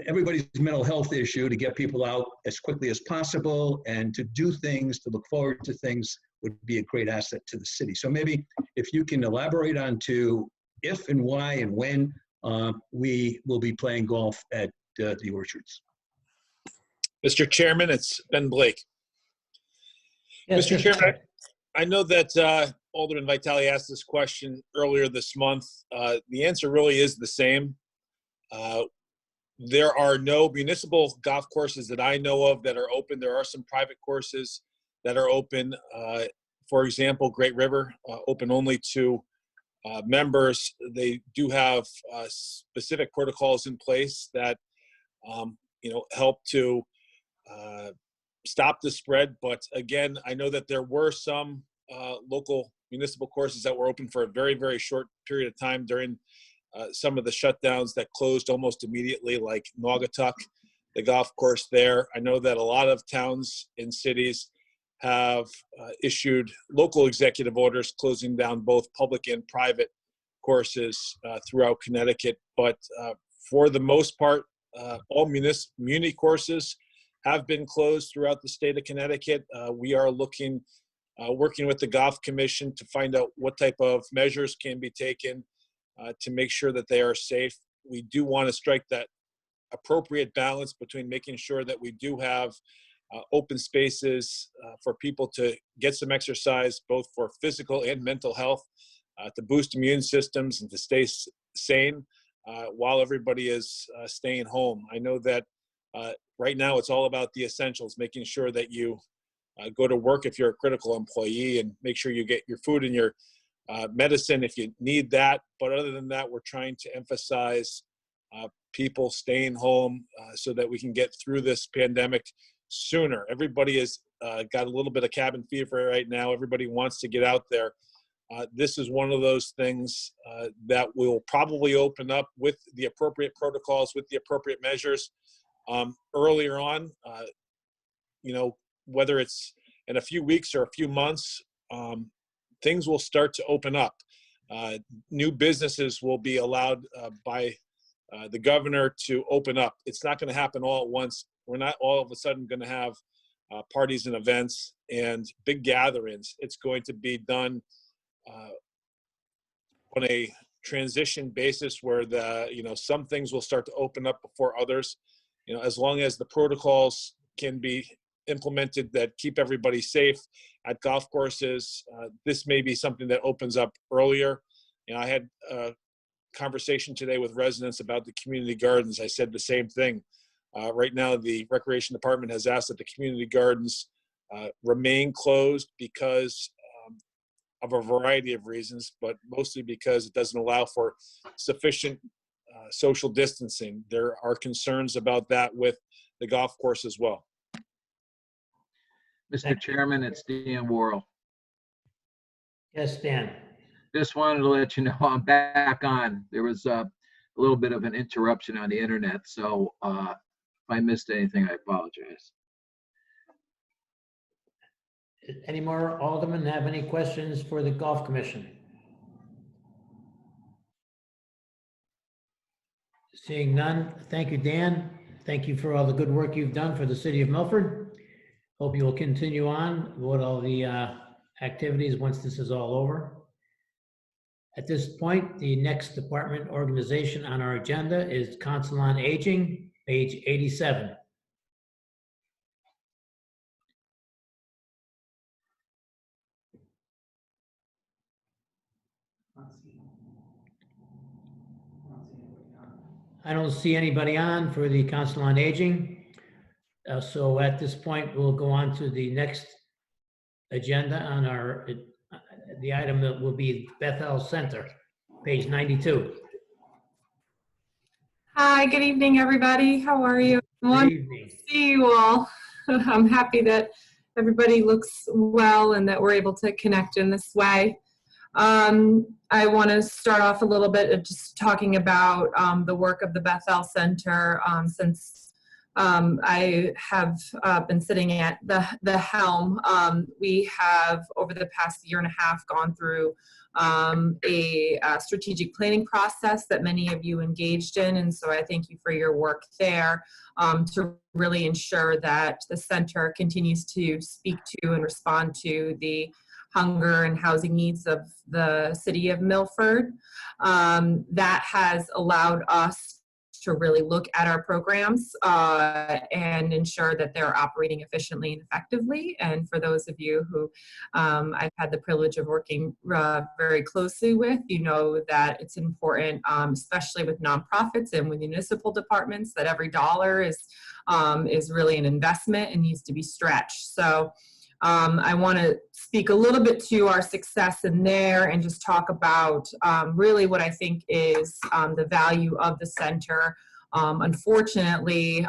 everybody's mental health issue, to get people out as quickly as possible and to do things, to look forward to things, would be a great asset to the city. So maybe if you can elaborate on to if and why and when we will be playing golf at the Orchards. Mr. Chairman, it's Ben Blake. Yes, Mr. Chairman, I know that Alderman Vitale asked this question earlier this month. The answer really is the same. There are no municipal golf courses that I know of that are open. There are some private courses that are open. For example, Great River, open only to members. They do have specific protocols in place that help to stop the spread. But again, I know that there were some local municipal courses that were open for a very, very short period of time during some of the shutdowns that closed almost immediately, like Naugatuck, the golf course there. I know that a lot of towns and cities have issued local executive orders closing down both public and private courses throughout Connecticut. But for the most part, all muni courses have been closed throughout the state of Connecticut. We are working with the Golf Commission to find out what type of measures can be taken to make sure that they are safe. We do want to strike that appropriate balance between making sure that we do have open spaces for people to get some exercise, both for physical and mental health, to boost immune systems and to stay sane while everybody is staying home. I know that right now it's all about the essentials, making sure that you go to work if you're a critical employee, and make sure you get your food and your medicine if you need that. But other than that, we're trying to emphasize people staying home so that we can get through this pandemic sooner. Everybody has got a little bit of cabin fever right now. Everybody wants to get out there. This is one of those things that will probably open up with the appropriate protocols, with the appropriate measures earlier on. Whether it's in a few weeks or a few months, things will start to open up. New businesses will be allowed by the governor to open up. It's not going to happen all at once. We're not all of a sudden going to have parties and events and big gatherings. It's going to be done on a transition basis where some things will start to open up before others. As long as the protocols can be implemented that keep everybody safe at golf courses, this may be something that opens up earlier. I had a conversation today with residents about the community gardens. I said the same thing. Right now, the Recreation Department has asked that the community gardens remain closed because of a variety of reasons, but mostly because it doesn't allow for sufficient social distancing. There are concerns about that with the golf course as well. Mr. Chairman, it's Dan Worrell. Yes, Dan. Just wanted to let you know I'm back on. There was a little bit of an interruption on the internet, so if I missed anything, I apologize. Any more aldermen have any questions for the Golf Commission? Seeing none, thank you, Dan. Thank you for all the good work you've done for the city of Milford. Hope you will continue on with all the activities once this is all over. At this point, the next department organization on our agenda is Council on Aging, page 87. I don't see anybody on for the Council on Aging. So at this point, we'll go on to the next agenda on the item that will be Bethel Center, page 92. Hi, good evening, everybody. How are you? Good evening. See you all. I'm happy that everybody looks well and that we're able to connect in this way. I want to start off a little bit of just talking about the work of the Bethel Center since I have been sitting at the helm. We have, over the past year and a half, gone through a strategic planning process that many of you engaged in, and so I thank you for your work there to really ensure that the center continues to speak to and respond to the hunger and housing needs of the city of Milford. That has allowed us to really look at our programs and ensure that they're operating efficiently and effectively. And for those of you who I've had the privilege of working very closely with, you know that it's important, especially with nonprofits and with municipal departments, that every dollar is really an investment and needs to be stretched. So I want to speak a little bit to our success in there and just talk about really what I think is the value of the center. Unfortunately,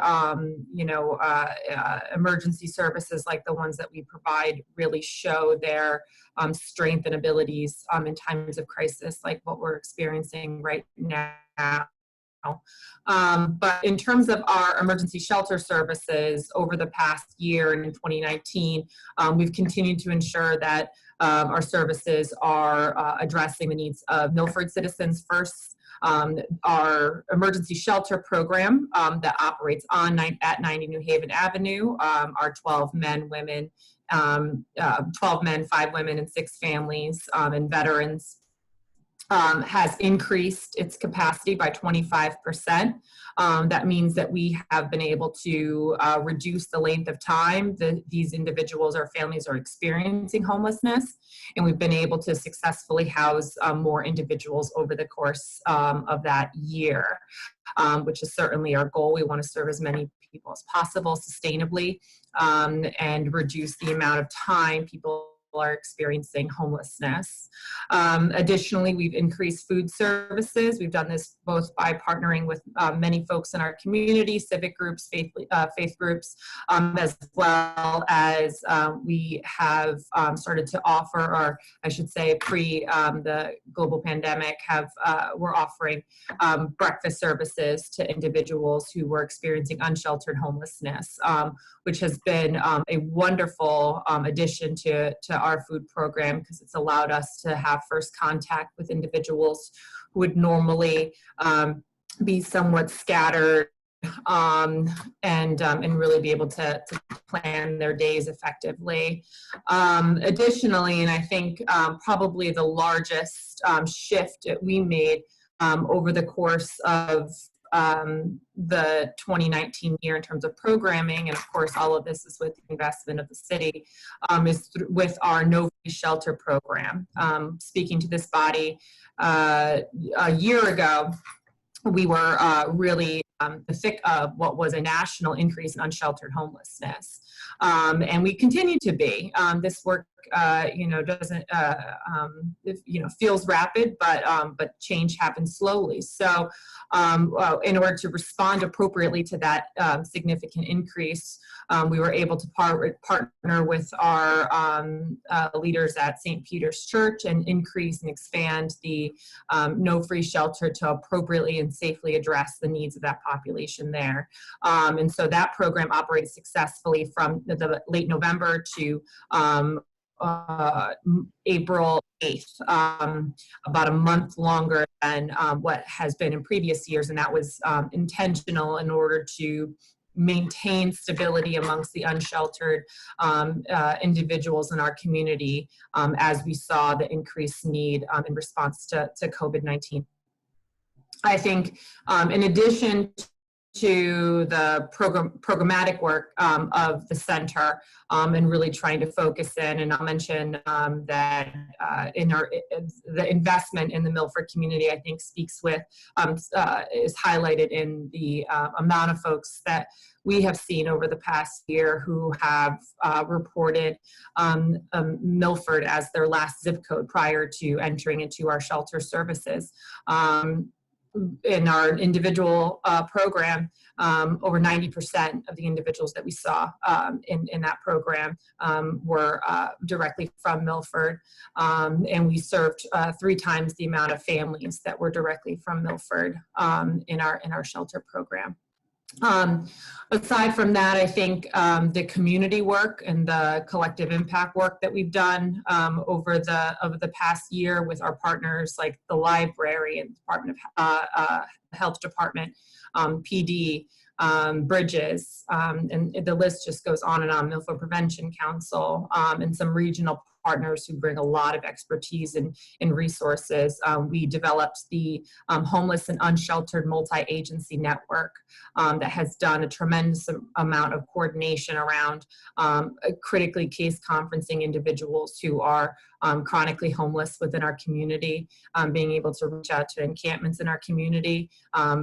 emergency services like the ones that we provide really show their strength and abilities in times of crisis like what we're experiencing right now. But in terms of our emergency shelter services over the past year and in 2019, we've continued to ensure that our services are addressing the needs of Milford citizens first. Our emergency shelter program that operates at 90 New Haven Avenue, our 12 men, 5 women, and 6 families and veterans has increased its capacity by 25%. That means that we have been able to reduce the length of time that these individuals or families are experiencing homelessness, and we've been able to successfully house more individuals over the course of that year, which is certainly our goal. We want to serve as many people as possible sustainably and reduce the amount of time people are experiencing homelessness. Additionally, we've increased food services. We've done this both by partnering with many folks in our community, civic groups, faith groups, as well as we have started to offer, or I should say pre the global pandemic, we're offering breakfast services to individuals who were experiencing unsheltered homelessness, which has been a wonderful addition to our food program, because it's allowed us to have first contact with individuals who would normally be somewhat scattered, and really be able to plan their days effectively. Additionally, and I think probably the largest shift that we made over the course of the 2019 year in terms of programming, and of course all of this is with the investment of the city, is with our No Free Shelter program. Speaking to this body a year ago, we were really the thick of what was a national increase in unsheltered homelessness. And we continue to be. This work, doesn't, feels rapid, but change happens slowly. So in order to respond appropriately to that significant increase, we were able to partner with our leaders at St. Peter's Church and increase and expand the No Free Shelter to appropriately and safely address the needs of that population there. And so that program operated successfully from the late November to April 8th, about a month longer than what has been in previous years, and that was intentional in order to maintain stability amongst the unsheltered individuals in our community as we saw the increased need in response to COVID-19. I think in addition to the programmatic work of the center and really trying to focus in, and I'll mention that the investment in the Milford community, I think speaks with, is highlighted in the amount of folks that we have seen over the past year who have reported Milford as their last zip code prior to entering into our shelter services. In our individual program, over 90% of the individuals that we saw in that program were directly from Milford, and we served 3 times the amount of families that were directly from Milford in our shelter program. Aside from that, I think the community work and the collective impact work that we've done over the past year with our partners like the library and Department of Health Department, PD, Bridges, and the list just goes on and on, Milford Prevention Council, and some regional partners who bring a lot of expertise and resources. We developed the Homeless and Unsheltered Multi-Agency Network that has done a tremendous amount of coordination around critically case conferencing individuals who are chronically homeless within our community, being able to reach out to encampments in our community,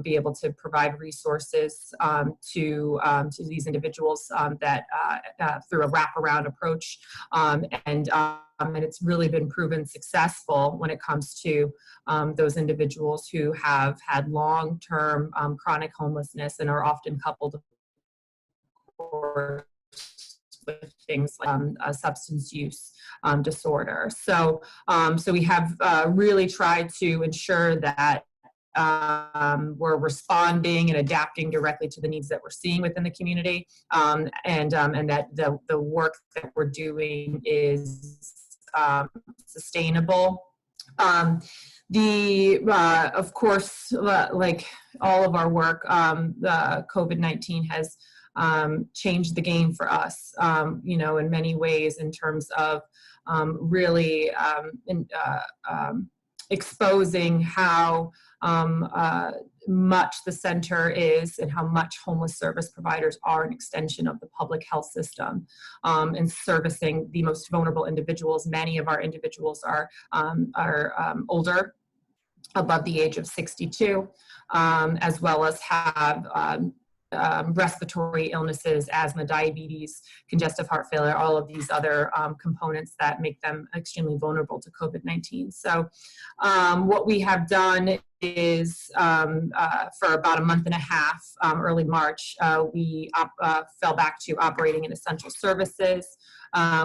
be able to provide resources to these individuals that through a wraparound approach, and it's really been proven successful when it comes to those individuals who have had long-term chronic homelessness and are often coupled with things like substance use disorder. So we have really tried to ensure that we're responding and adapting directly to the needs that we're seeing within the community, and that the work that we're doing is sustainable. Of course, like all of our work, the COVID-19 has changed the game for us, in many ways in terms of really exposing how much the center is and how much homeless service providers are an extension of the public health system and servicing the most vulnerable individuals. Many of our individuals are older, above the age of 62, as well as have respiratory illnesses, asthma, diabetes, congestive heart failure, all of these other components that make them extremely vulnerable to COVID-19. So what we have done is for about a month and a half, early March, we fell back to operating in essential services.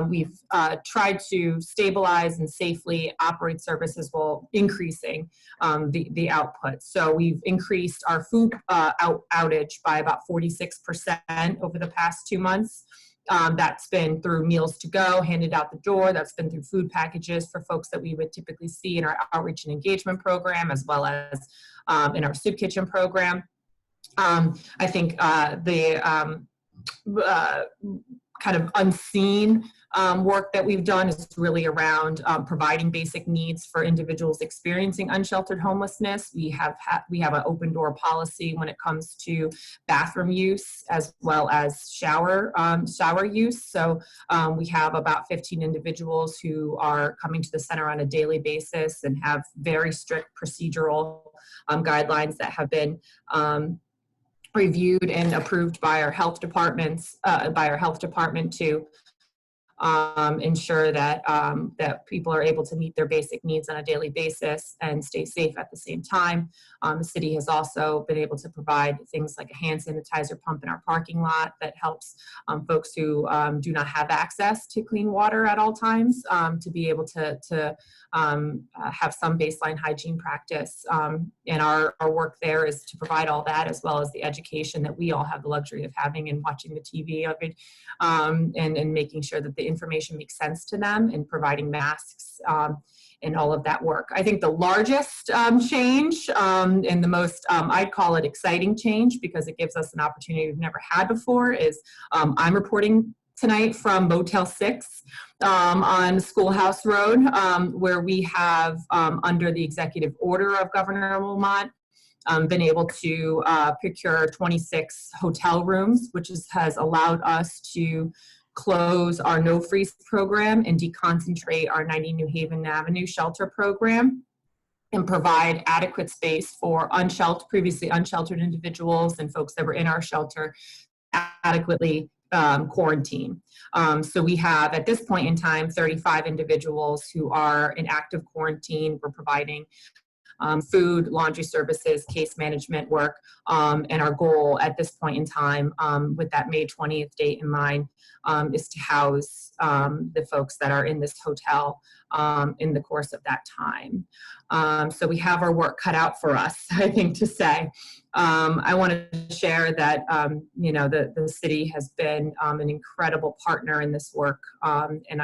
We've tried to stabilize and safely operate services while increasing the output. So we've increased our food outage by about 46% over the past 2 months. That's been through meals to go, handed out the door. That's been through food packages for folks that we would typically see in our outreach and engagement program, as well as in our soup kitchen program. I think the kind of unseen work that we've done is really around providing basic needs for individuals experiencing unsheltered homelessness. We have an open door policy when it comes to bathroom use as well as shower use. So we have about 15 individuals who are coming to the center on a daily basis and have very strict procedural guidelines that have been reviewed and approved by our health department to ensure that that people are able to meet their basic needs on a daily basis and stay safe at the same time. The city has also been able to provide things like a hand sanitizer pump in our parking lot that helps folks who do not have access to clean water at all times to be able to have some baseline hygiene practice. And our work there is to provide all that, as well as the education that we all have the luxury of having and watching the TV of it, and making sure that the information makes sense to them, and providing masks and all of that work. I think the largest change and the most, I'd call it exciting change, because it gives us an opportunity we've never had before, is I'm reporting tonight from Motel 6 on Schoolhouse Road, where we have, under the executive order of Governor Lamont, been able to procure 26 hotel rooms, which has allowed us to close our No Freeze program and deconcentrate our 90 New Haven Avenue shelter program, and provide adequate space for previously unsheltered individuals and folks that were in our shelter adequately quarantine. So we have, at this point in time, 35 individuals who are in active quarantine. We're providing food, laundry services, case management work, and our goal at this point in time, with that May 20th date in mind, is to house the folks that are in this hotel in the course of that time. So we have our work cut out for us, I think, to say. I want to share that the city has been an incredible partner in this work, and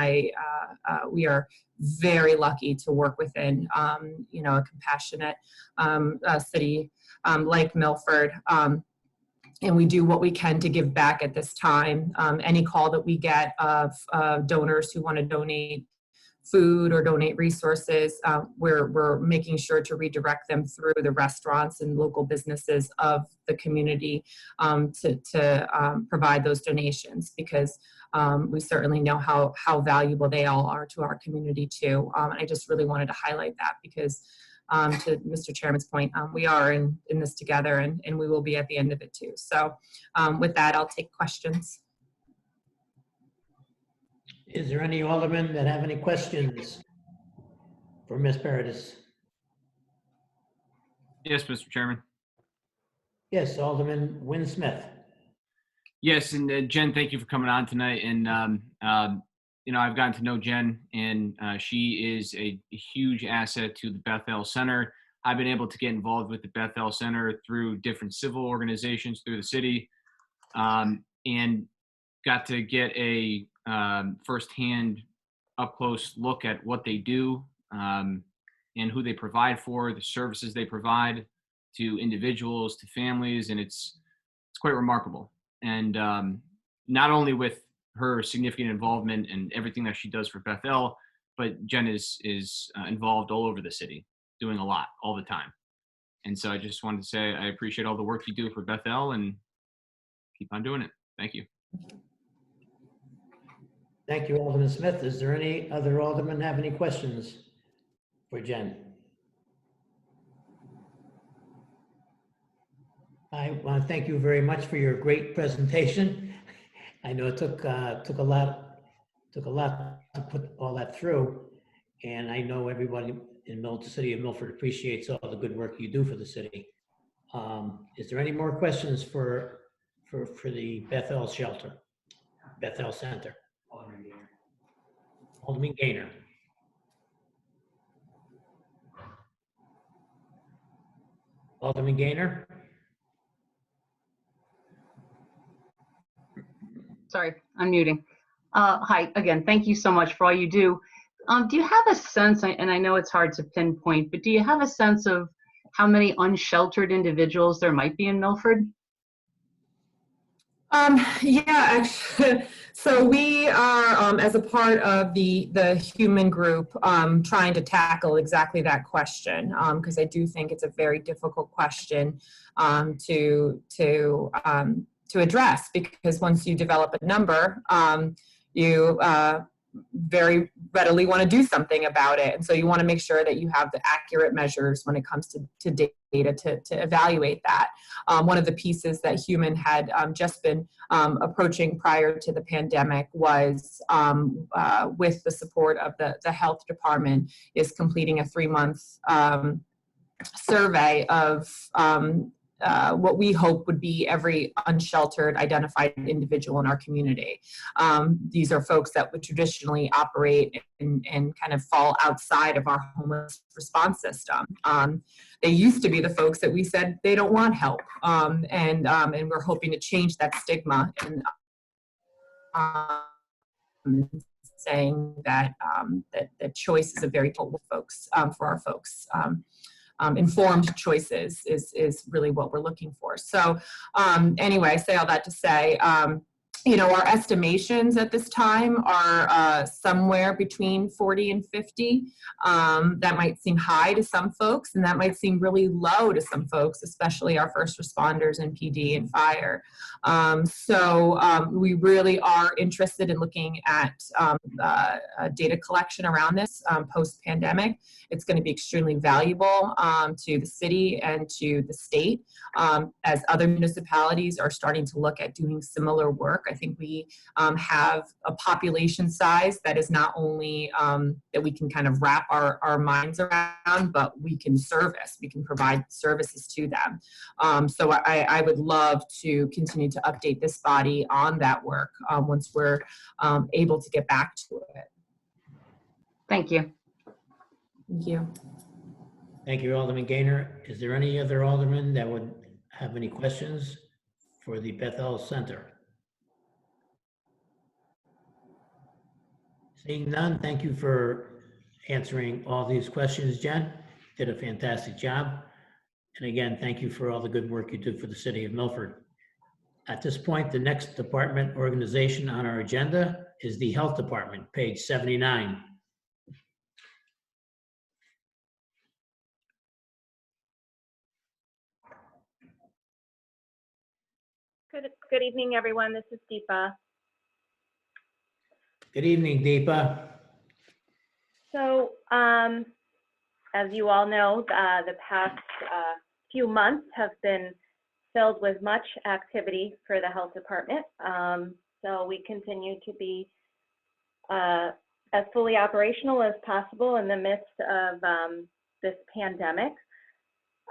we are very lucky to work within a compassionate city like Milford. And we do what we can to give back at this time. Any call that we get of donors who want to donate food or donate resources, we're making sure to redirect them through the restaurants and local businesses of the community to provide those donations, because we certainly know how valuable they all are to our community too. I just really wanted to highlight that, because to Mr. Chairman's point, we are in this together, and we will be at the end of it too. So with that, I'll take questions. Is there any aldermen that have any questions for Ms. Paradis? Yes, Mr. Chairman. Yes, Alderman Wynn Smith. Yes, and Jen, thank you for coming on tonight. And I've gotten to know Jen, and she is a huge asset to the Bethel Center. I've been able to get involved with the Bethel Center through different civil organizations through the city, and got to get a firsthand, up-close look at what they do, and who they provide for, the services they provide to individuals, to families, and it's quite remarkable. And not only with her significant involvement and everything that she does for Bethel, but Jen is involved all over the city, doing a lot all the time. And so I just wanted to say I appreciate all the work you do for Bethel, and keep on doing it. Thank you. Thank you, Alderman Smith. Is there any other alderman have any questions for Jen? I want to thank you very much for your great presentation. I know it took a lot to put all that through, and I know everybody in the city of Milford appreciates all the good work you do for the city. Is there any more questions for the Bethel shelter, Bethel Center? Alderman Gaynor. Alderman Gaynor? Sorry, unmuting. Hi, again, thank you so much for all you do. Do you have a sense, and I know it's hard to pinpoint, but do you have a sense of how many unsheltered individuals there might be in Milford? Yeah, actually, so we are, as a part of the human group, trying to tackle exactly that question, because I do think it's a very difficult question to address, because once you develop a number, you very readily want to do something about it. And so you want to make sure that you have the accurate measures when it comes to data to evaluate that. One of the pieces that Human had just been approaching prior to the pandemic was, with the support of the health department, is completing a 3-month survey of what we hope would be every unsheltered identified individual in our community. These are folks that would traditionally operate and kind of fall outside of our homeless response system. They used to be the folks that we said they don't want help, and we're hoping to change that stigma and saying that that choice is a very important folks for our folks. Informed choices is really what we're looking for. So anyway, I say all that to say, our estimations at this time are somewhere between 40 and 50. That might seem high to some folks, and that might seem really low to some folks, especially our first responders and PD and fire. So we really are interested in looking at data collection around this post-pandemic. It's going to be extremely valuable to the city and to the state, as other municipalities are starting to look at doing similar work. I think we have a population size that is not only that we can kind of wrap our minds around, but we can provide services to them. So I would love to continue to update this body on that work once we're able to get back to it. Thank you. Thank you. Thank you, Alderman Gaynor. Is there any other alderman that would have any questions for the Bethel Center? Seeing none, thank you for answering all these questions, Jen. Did a fantastic job. And again, thank you for all the good work you do for the city of Milford. At this point, the next department organization on our agenda is the Health Department, page 79. Good evening, everyone. This is Deepa. Good evening, Deepa. So, as you all know, the past few months have been filled with much activity for the health department. So we continue to be as fully operational as possible in the midst of this pandemic.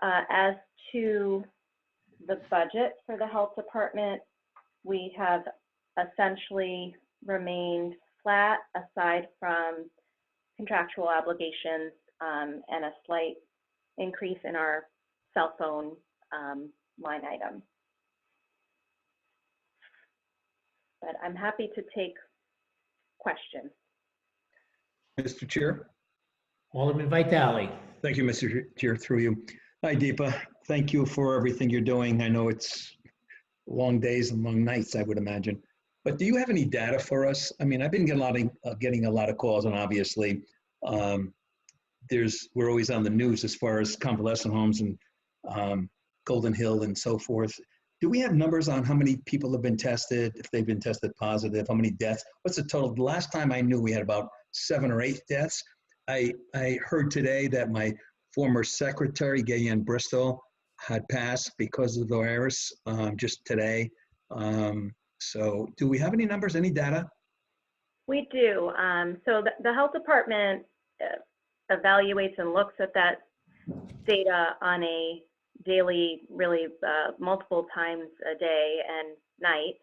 As to the budget for the health department, we have essentially remained flat aside from contractual obligations and a slight increase in our cell phone line item. But I'm happy to take questions. Mr. Chair. Alderman Vitale. Thank you, Mr. Chair, through you. Hi, Deepa. Thank you for everything you're doing. I know it's long days and long nights, I would imagine. But do you have any data for us? I mean, I've been getting a lot of calls, and obviously we're always on the news as far as convalescent homes and Golden Hill and so forth. Do we have numbers on how many people have been tested, if they've been tested positive, how many deaths? What's the total? The last time I knew we had about 7 or 8 deaths. I heard today that my former secretary, Gayanne Bristol, had passed because of the virus just today. So do we have any numbers, any data? We do. So the health department evaluates and looks at that data on a daily, really multiple times a day and night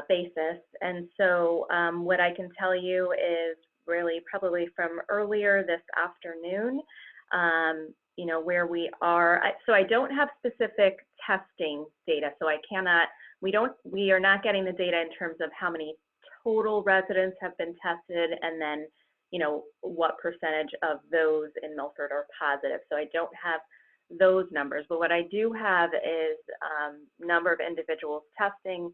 basis. And so what I can tell you is really probably from earlier this afternoon, you know, where we are. So I don't have specific testing data, so I cannot, we are not getting the data in terms of how many total residents have been tested and then, you know, what percentage of those in Milford are positive. So I don't have those numbers, but what I do have is number of individuals testing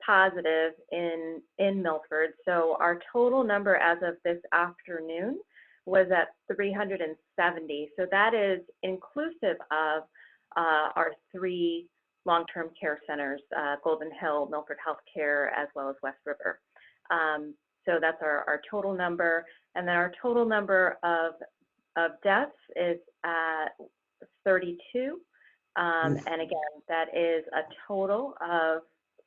positive in Milford. So our total number as of this afternoon was at 370. So that is inclusive of our 3 long-term care centers, Golden Hill, Milford Healthcare, as well as West River. So that's our total number. And then our total number of deaths is at 32. And again, that is a total of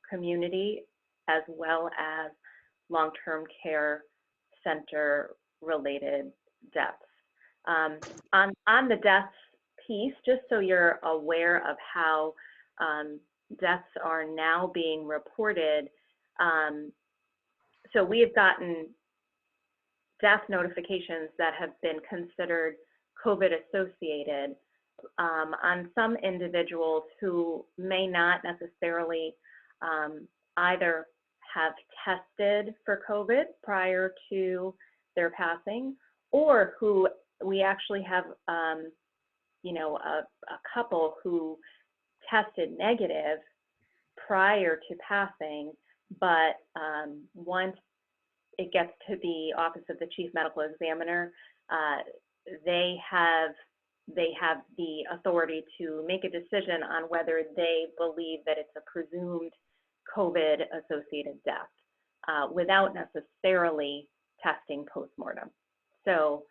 community as well as long-term care center related deaths. On the deaths piece, just so you're aware of how deaths are now being reported, so we have gotten death notifications that have been considered COVID associated on some individuals who may not necessarily either have tested for COVID prior to their passing, or who we actually have, you know, a couple who tested negative prior to passing, but once it gets to the Office of the Chief Medical Examiner, they have the authority to make a decision on whether they believe that it's a presumed COVID-associated death without necessarily testing postmortem. So,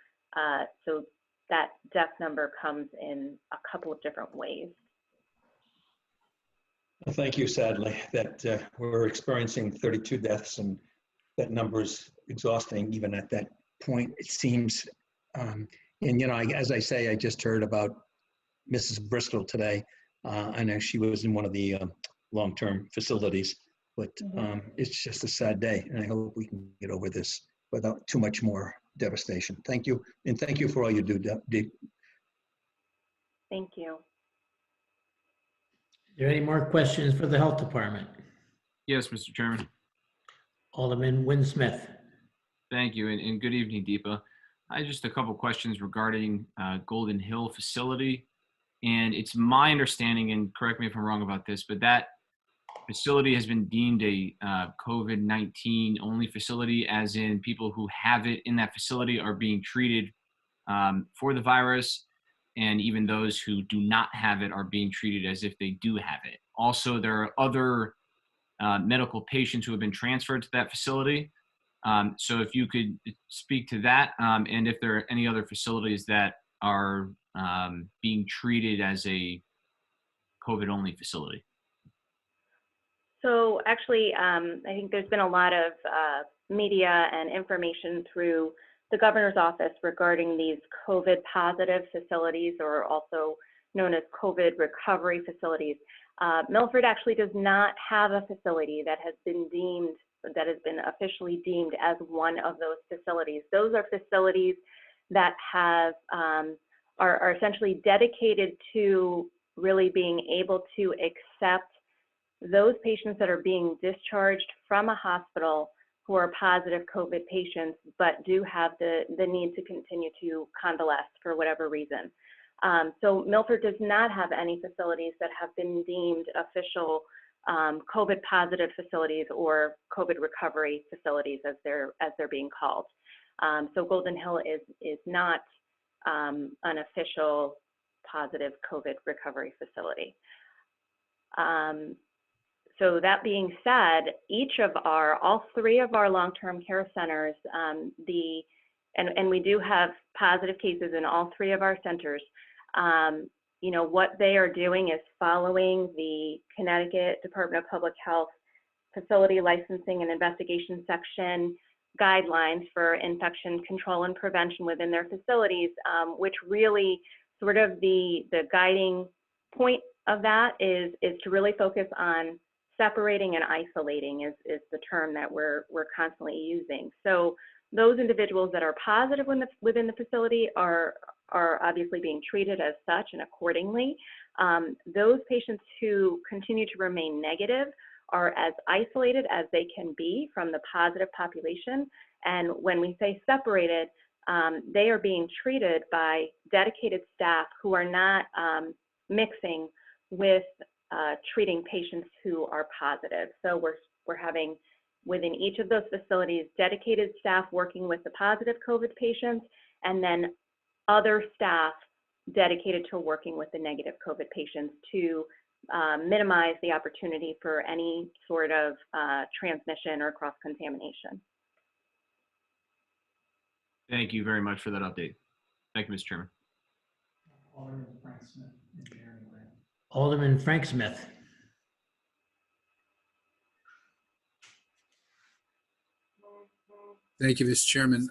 so that death number comes in a couple of different ways. Well, thank you. Sadly, that we're experiencing 32 deaths, and that number is exhausting even at that point, it seems. And, you know, as I say, I just heard about Mrs. Bristol today. I know she was in one of the long-term facilities, but it's just a sad day, and I hope we can get over this without too much more devastation. Thank you, and thank you for all you do, Dee. Thank you. Are there any more questions for the health department? Yes, Mr. Chairman. Alderman Winsmith. Thank you, and good evening, Deepa. I had just a couple questions regarding Golden Hill facility. And it's my understanding, and correct me if I'm wrong about this, but that facility has been deemed a COVID-19 only facility, as in people who have it in that facility are being treated for the virus, and even those who do not have it are being treated as if they do have it. Also, there are other medical patients who have been transferred to that facility. So if you could speak to that, and if there are any other facilities that are being treated as a COVID-only facility. So actually, I think there's been a lot of media and information through the governor's office regarding these COVID positive facilities, or also known as COVID recovery facilities. Milford actually does not have a facility that has been officially deemed as one of those facilities. Those are facilities that have are essentially dedicated to really being able to accept those patients that are being discharged from a hospital who are positive COVID patients, but do have the need to continue to convalesce for whatever reason. So Milford does not have any facilities that have been deemed official COVID positive facilities or COVID recovery facilities, as they're being called. So Golden Hill is not an official positive COVID recovery facility. So that being said, all 3 of our long-term care centers, and we do have positive cases in all 3 of our centers. what they are doing is following the Connecticut Department of Public Health Facility Licensing and Investigation Section guidelines for infection control and prevention within their facilities, which really sort of the guiding point of that is to really focus on separating and isolating is the term that we're constantly using. So those individuals that are positive within the facility are obviously being treated as such and accordingly. Those patients who continue to remain negative are as isolated as they can be from the positive population. And when we say separated, they are being treated by dedicated staff who are not mixing with treating patients who are positive. So we're having within each of those facilities dedicated staff working with the positive COVID patients, and then other staff dedicated to working with the negative COVID patients to minimize the opportunity for any sort of transmission or cross-contamination. Thank you very much for that update. Thank you, Mr. Chairman. Alderman Frank Smith. Thank you, Mr. Chairman.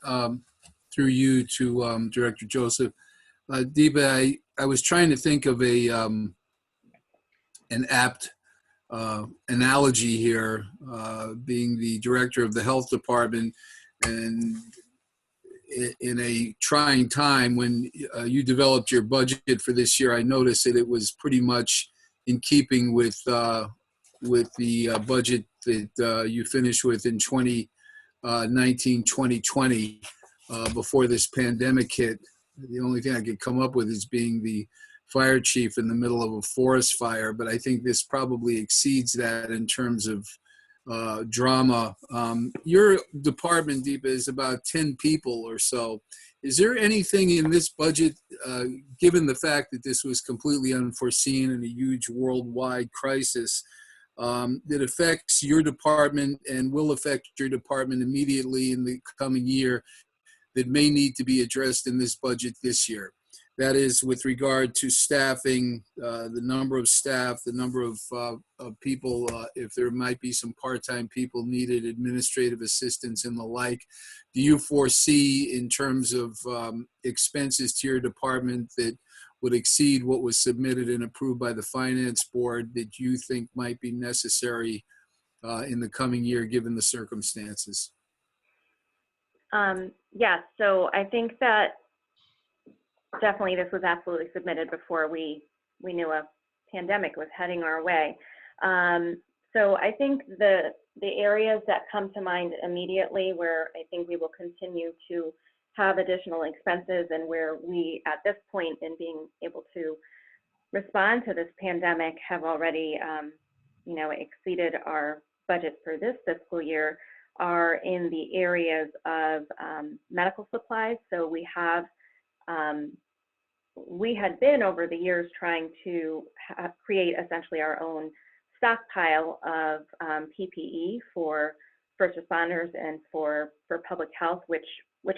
Through you to Director Joseph. Deepa, I was trying to think of an apt analogy here, being the director of the health department, and in a trying time when you developed your budget for this year, I noticed that it was pretty much in keeping with the budget that you finished with in 2019, 2020, before this pandemic hit. The only thing I could come up with is being the fire chief in the middle of a forest fire, but I think this probably exceeds that in terms of drama. Your department, Deepa, is about 10 people or so. Is there anything in this budget, given the fact that this was completely unforeseen and a huge worldwide crisis, that affects your department and will affect your department immediately in the coming year, that may need to be addressed in this budget this year? That is with regard to staffing, the number of staff, the number of people, if there might be some part-time people needed, administrative assistants and the like. Do you foresee in terms of expenses to your department that would exceed what was submitted and approved by the Finance Board that you think might be necessary in the coming year given the circumstances? Yes, so I think that definitely this was absolutely submitted before we knew a pandemic was heading our way. So I think the areas that come to mind immediately where I think we will continue to have additional expenses and where we at this point in being able to respond to this pandemic have already exceeded our budget for this fiscal year are in the areas of medical supplies. So we had been over the years trying to create essentially our own stockpile of PPE for first responders and for public health, which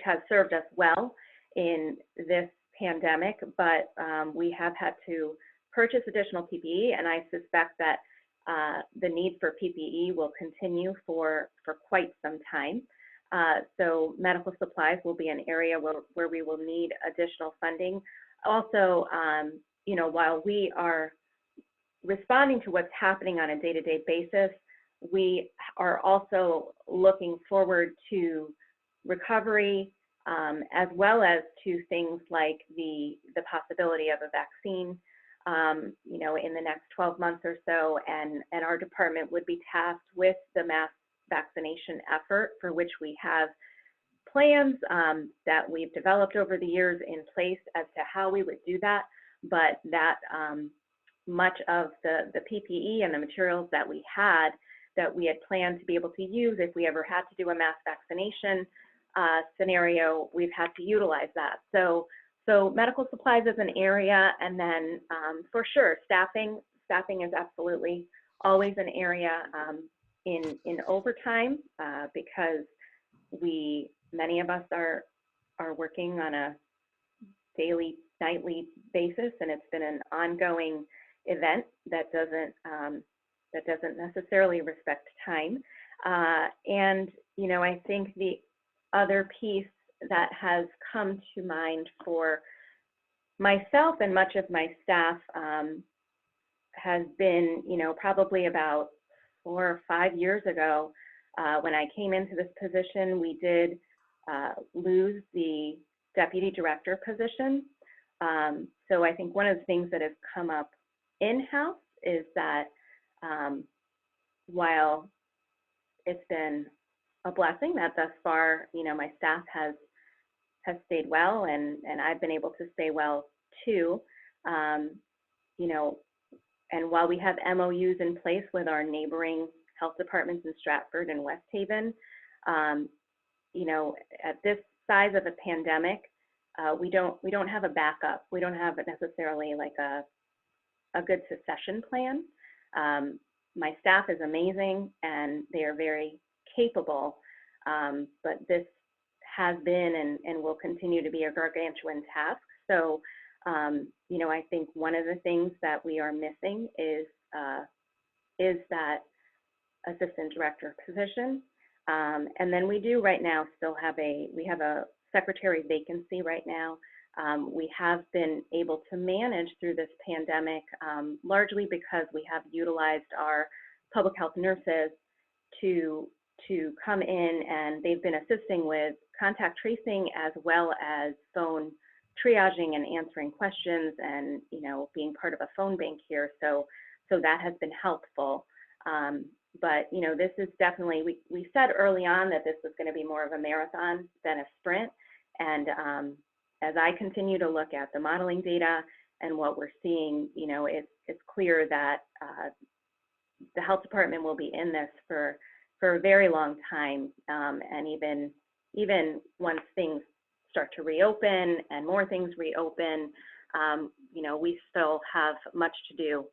has served us well in this pandemic, but we have had to purchase additional PPE, and I suspect that the need for PPE will continue for quite some time. So medical supplies will be an area where we will need additional funding. Also, while we are responding to what's happening on a day-to-day basis, we are also looking forward to recovery, as well as to things like the possibility of a vaccine, in the next 12 months or so, and our department would be tasked with the mass vaccination effort, for which we have plans that we've developed over the years in place as to how we would do that, but that much of the PPE and the materials that we had planned to be able to use if we ever had to do a mass vaccination scenario, we've had to utilize that. So medical supplies is an area, and then for sure, staffing is absolutely always an area in overtime because many of us are working on a daily nightly basis, and it's been an ongoing event that doesn't necessarily respect time. And I think the other piece that has come to mind for myself and much of my staff has been, probably about 4 or 5 years ago, when I came into this position, we did lose the deputy director position. So I think one of the things that has come up in-house is that while it's been a blessing that thus far, my staff has stayed well, and I've been able to stay well too. And while we have MOUs in place with our neighboring health departments in Stratford and West Haven, at this size of a pandemic, we don't have a backup. We don't have necessarily like a good succession plan. My staff is amazing and they are very capable, but this has been and will continue to be a gargantuan task. So, I think one of the things that we are missing is that assistant director position. And then we do right now still have a secretary vacancy right now. We have been able to manage through this pandemic largely because we have utilized our public health nurses to come in, and they've been assisting with contact tracing as well as phone triaging and answering questions, and being part of a phone bank here. So that has been helpful. But this is definitely, we said early on that this was going to be more of a marathon than a sprint. And as I continue to look at the modeling data and what we're seeing, it's clear that the health department will be in this for a very long time. And even once things start to reopen and more things reopen, we still have much to do,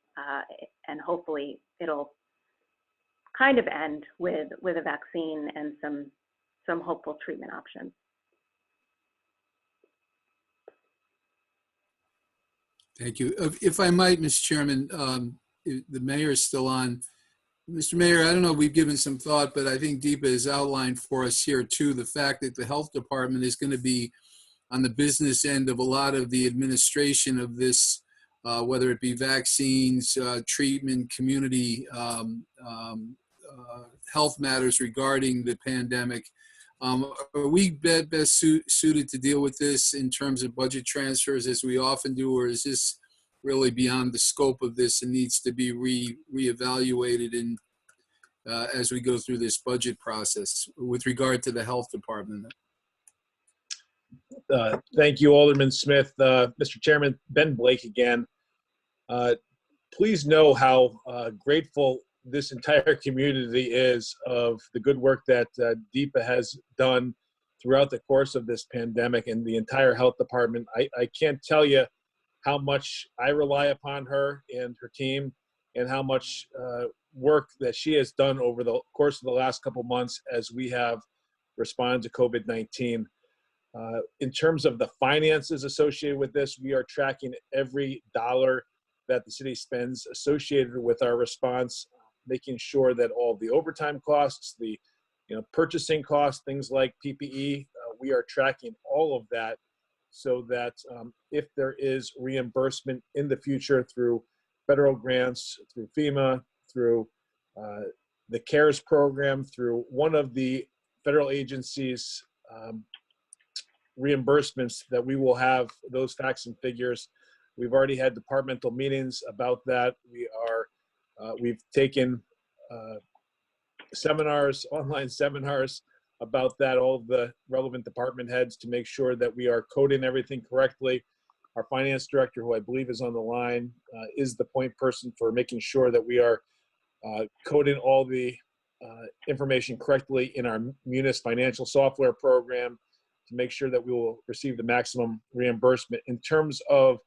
and hopefully it'll kind of end with a vaccine and some hopeful treatment options. Thank you. If I might, Mr. Chairman, the mayor is still on. Mr. Mayor, I don't know if we've given some thought, but I think Deepa has outlined for us here too the fact that the health department is going to be on the business end of a lot of the administration of this, whether it be vaccines, treatment, community health matters regarding the pandemic. Are we best suited to deal with this in terms of budget transfers as we often do, or is this really beyond the scope of this and needs to be reevaluated in as we go through this budget process with regard to the health department? Thank you, Alderman Smith. Mr. Chairman, Ben Blake again. Please know how grateful this entire community is of the good work that Deepa has done throughout the course of this pandemic and the entire health department. I can't tell you how much I rely upon her and her team, and how much work that she has done over the course of the last couple months as we have responded to COVID-19. In terms of the finances associated with this, we are tracking every dollar that the city spends associated with our response, making sure that all the overtime costs, the purchasing costs, things like PPE, we are tracking all of that so that if there is reimbursement in the future through federal grants, through FEMA, through the CARES program, through one of the federal agencies' reimbursements, that we will have those facts and figures. We've already had departmental meetings about that. We've taken seminars, online seminars about that, all of the relevant department heads, to make sure that we are coding everything correctly. Our finance director, who I believe is on the line, is the point person for making sure that we are coding all the information correctly in our Munis financial software program to make sure that we will receive the maximum reimbursement. In terms of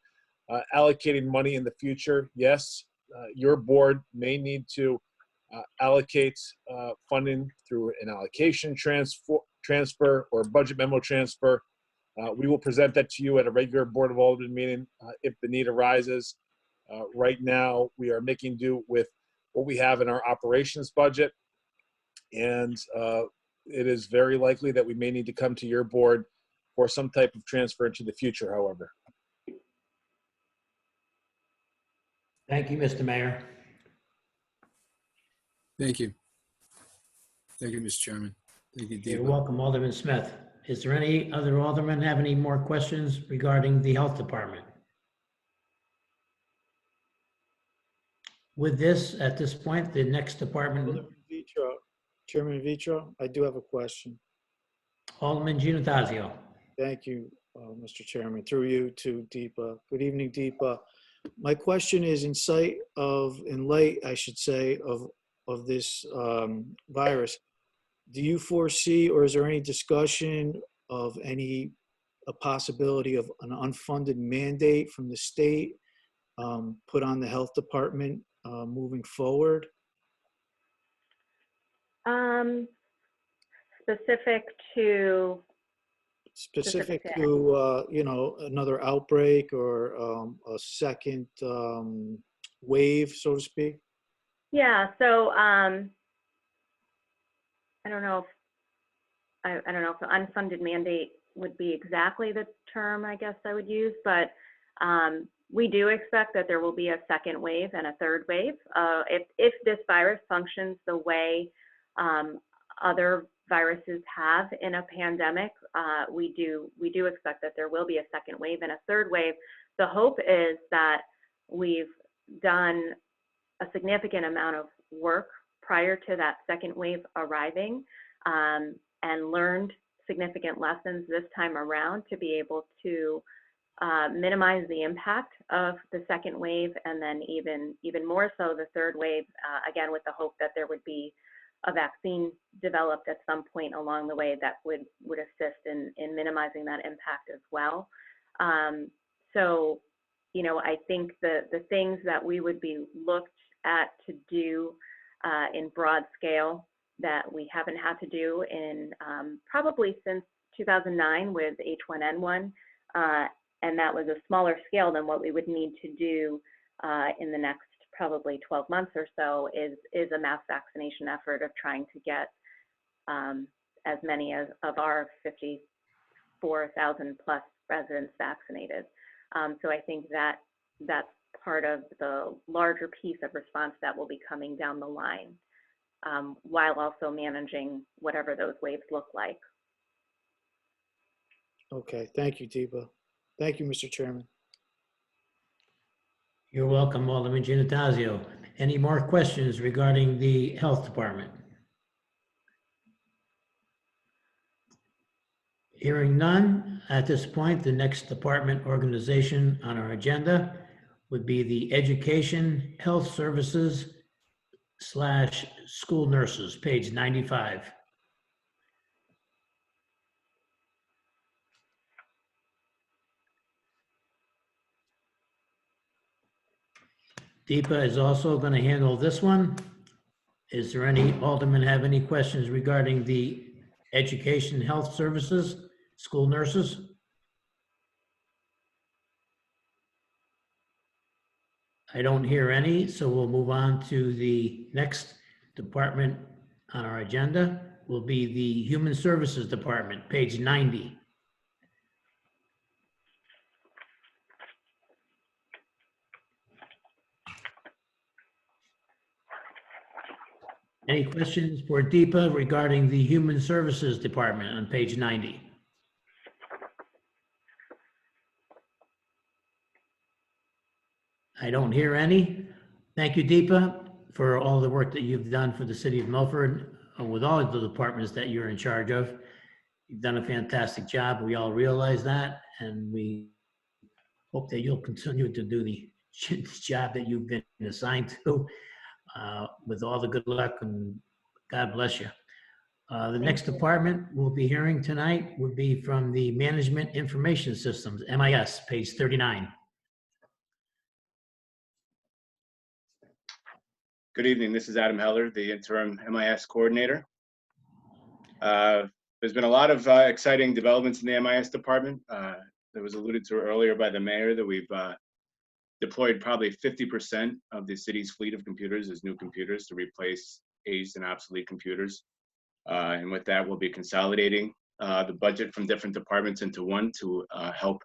allocating money in the future, yes, your board may need to allocate funding through an allocation transfer or budget memo transfer. We will present that to you at a regular Board of Aldermen meeting if the need arises. Right now, we are making do with what we have in our operations budget. And it is very likely that we may need to come to your board for some type of transfer into the future, however. Thank you, Mr. Mayor. Thank you. Thank you, Mr. Chairman. Thank you, You're Deepa. welcome, Alderman Smith. Is there any other alderman have any more questions regarding the health department? With this, at this point, the next department, Alderman Vitro, Chairman Vitro, I do have a question. Alderman Giannattasio. Thank you, Mr. Chairman. Through you to Deepa. Good evening, Deepa. My question is in light, I should say, of this virus. Do you foresee, or is there any discussion of a possibility of an unfunded mandate from the state put on the health department moving forward? Specific to another outbreak or a second wave, so to speak? Yeah, so I don't know if the unfunded mandate would be exactly the term I guess I would use, but we do expect that there will be a second wave and a third wave. If this virus functions the way other viruses have in a pandemic, we do expect that there will be a second wave and a third wave. The hope is that we've done a significant amount of work prior to that second wave arriving and learned significant lessons this time around to be able to minimize the impact of the second wave, and then even more so the third wave, again with the hope that there would be a vaccine developed at some point along the way that would assist in minimizing that impact as well. So, I think the things that we would be looked at to do in broad scale that we haven't had to do in probably since 2009 with H1N1, and that was a smaller scale than what we would need to do in the next probably 12 months or so is a mass vaccination effort of trying to get as many of our 54,000 plus residents vaccinated. So I think that's part of the larger piece of response that will be coming down the line, while also managing whatever those waves look like. Okay, thank you, Deepa. Thank you, Mr. Chairman. You're welcome, Alderman Giannattasio. Any more questions regarding the health department? Hearing none, at this point, the next department organization on our agenda would be the Education, Health Services / School Nurses, page 95. Deepa is also going to handle this one. Is there any alderman have any questions regarding the Education, Health Services, School Nurses? I don't hear any, so we'll move on to the next department on our agenda. Will be the Human Services Department, page 90. Any questions for Deepa regarding the Human Services Department on page 90? I don't hear any. Thank you, Deepa, for all the work that you've done for the city of Milford with all of the departments that you're in charge of. You've done a fantastic job. We all realize that, and we hope that you'll continue to do the job that you've been assigned to. With all the good luck, and God bless you. The next department we'll be hearing tonight would be from the Management Information Systems, MIS, page 39. Good evening. This is Adam Heller, the interim MIS coordinator. There's been a lot of exciting developments in the MIS department. That was alluded to earlier by the mayor that we've deployed probably 50% of the city's fleet of computers as new computers to replace aged and obsolete computers. And with that, we'll be consolidating the budget from different departments into one to help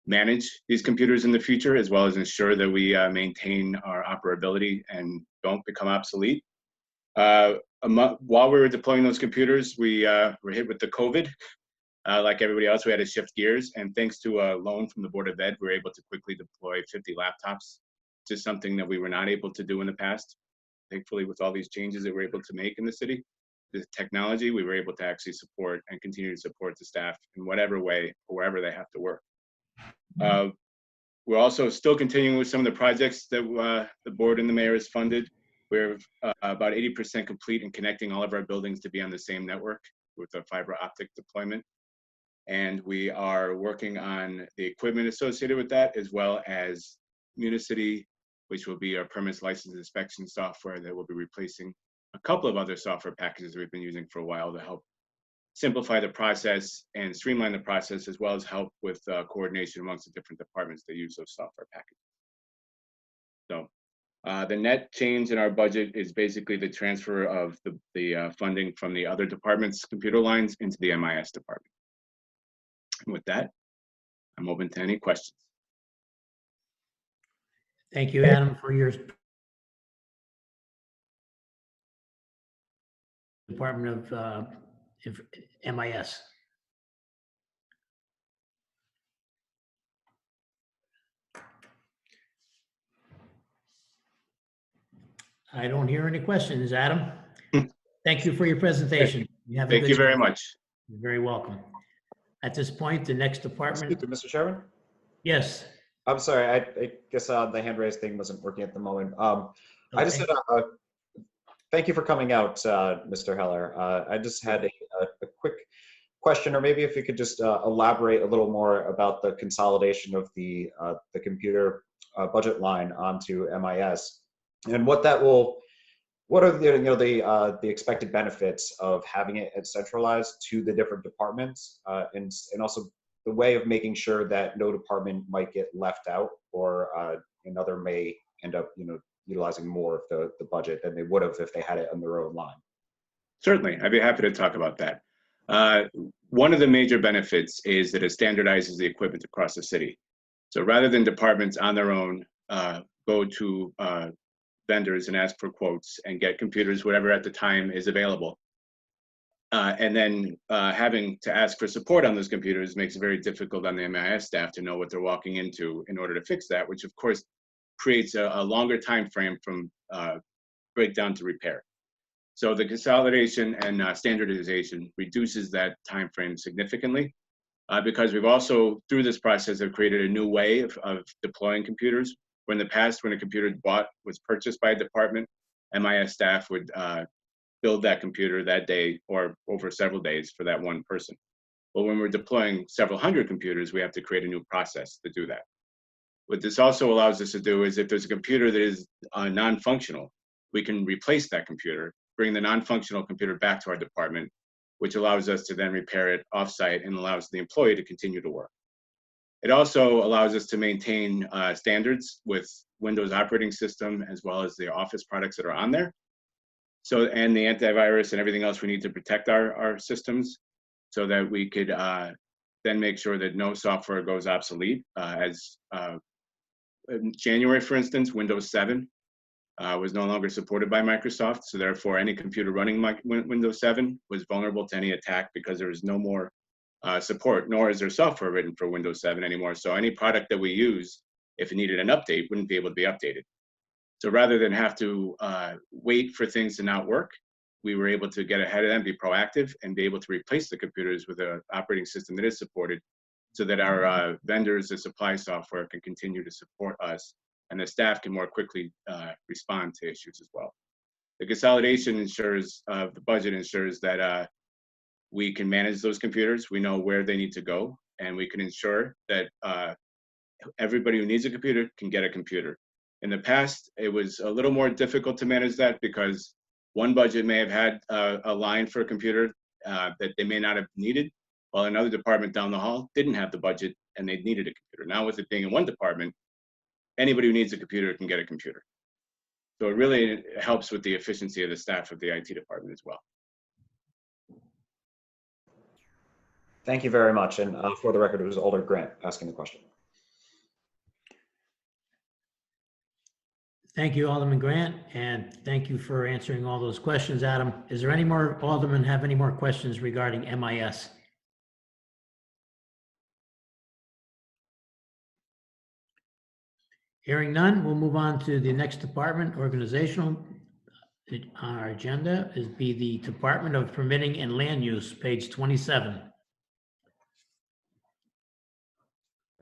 manage these computers in the future, as well as ensure that we maintain our operability and don't become obsolete. While we were deploying those computers, we were hit with the COVID. Like everybody else, we had to shift gears, and thanks to a loan from the Board of Ed, we were able to quickly deploy 50 laptops, just something that we were not able to do in the past. Thankfully, with all these changes that we're able to make in the city, the technology, we were able to actually support and continue to support the staff in whatever way, or wherever they have to work. We're also still continuing with some of the projects that the board and the mayor has funded. We're about 80% complete in connecting all of our buildings to be on the same network with a fiber optic deployment. And we are working on the equipment associated with that, as well as Municity, which will be our permits license inspection software that will be replacing a couple of other software packages we've been using for a while to help simplify the process and streamline the process, as well as help with coordination amongst the different departments that use those software packages. So the net change in our budget is basically the transfer of the funding from the other departments' computer lines into the MIS department. And with that, I'm open to any questions. Thank you, Adam, for your Department of MIS. I don't hear any questions, Adam. Thank you for your presentation. Thank you very much. You're very welcome. At this point, the next department. Excuse me, Mr. Chairman? Yes. I'm sorry, I guess the hand raise thing wasn't working at the moment. I just had thank you for coming out, Mr. Heller. I just had a quick question, or maybe if you could just elaborate a little more about the consolidation of the computer budget line onto MIS, and what are the expected benefits of having it centralized to the different departments, and also the way of making sure that no department might get left out, or another may end up utilizing more of the budget than they would have if they had it on their own line. Certainly, I'd be happy to talk about that. One of the major benefits is that it standardizes the equipment across the city. So rather than departments on their own go to vendors and ask for quotes and get computers, whatever at the time is available, and then having to ask for support on those computers makes it very difficult on the MIS staff to know what they're walking into in order to fix that, which of course creates a longer time frame from breakdown to repair. So the consolidation and standardization reduces that time frame significantly, because we've also, through this process, have created a new way of deploying computers. Where in the past, when a computer was purchased by a department, MIS staff would build that computer that day or over several days for that one person. But when we're deploying several hundred computers, we have to create a new process to do that. What this also allows us to do is, if there's a computer that is non-functional, we can replace that computer, bring the non-functional computer back to our department, which allows us to then repair it offsite and allows the employee to continue to work. It also allows us to maintain standards with Windows operating system, as well as the Office products that are on there. So, and the antivirus and everything else we need to protect our systems, so that we could then make sure that no software goes obsolete. In January, for instance, Windows 7 was no longer supported by Microsoft. So therefore, any computer running Windows 7 was vulnerable to any attack, because there was no more support, nor is there software written for Windows 7 anymore. So any product that we use, if it needed an update, wouldn't be able to be updated. So rather than have to wait for things to not work, we were able to get ahead of them, be proactive, and be able to replace the computers with an operating system that is supported, so that our vendors that supply software can continue to support us, and the staff can more quickly respond to issues as well. The consolidation ensures, the budget ensures that we can manage those computers. We know where they need to go, and we can ensure that everybody who needs a computer can get a computer. In the past, it was a little more difficult to manage that, because one budget may have had a line for a computer, that they may not have needed, while another department down the hall didn't have the budget and they needed a computer. Now with it being in one department, anybody who needs a computer can get a computer. So it really helps with the efficiency of the staff of the IT department as well. Thank you very much. And for the record, it was Alder Grant asking the question. Thank you, Alderman Grant, and thank you for answering all those questions, Adam. Is there any more aldermen have any more questions regarding MIS? Hearing none, we'll move on to the next department, organizational. On our agenda is the Department of Permitting and Land Use, page 27.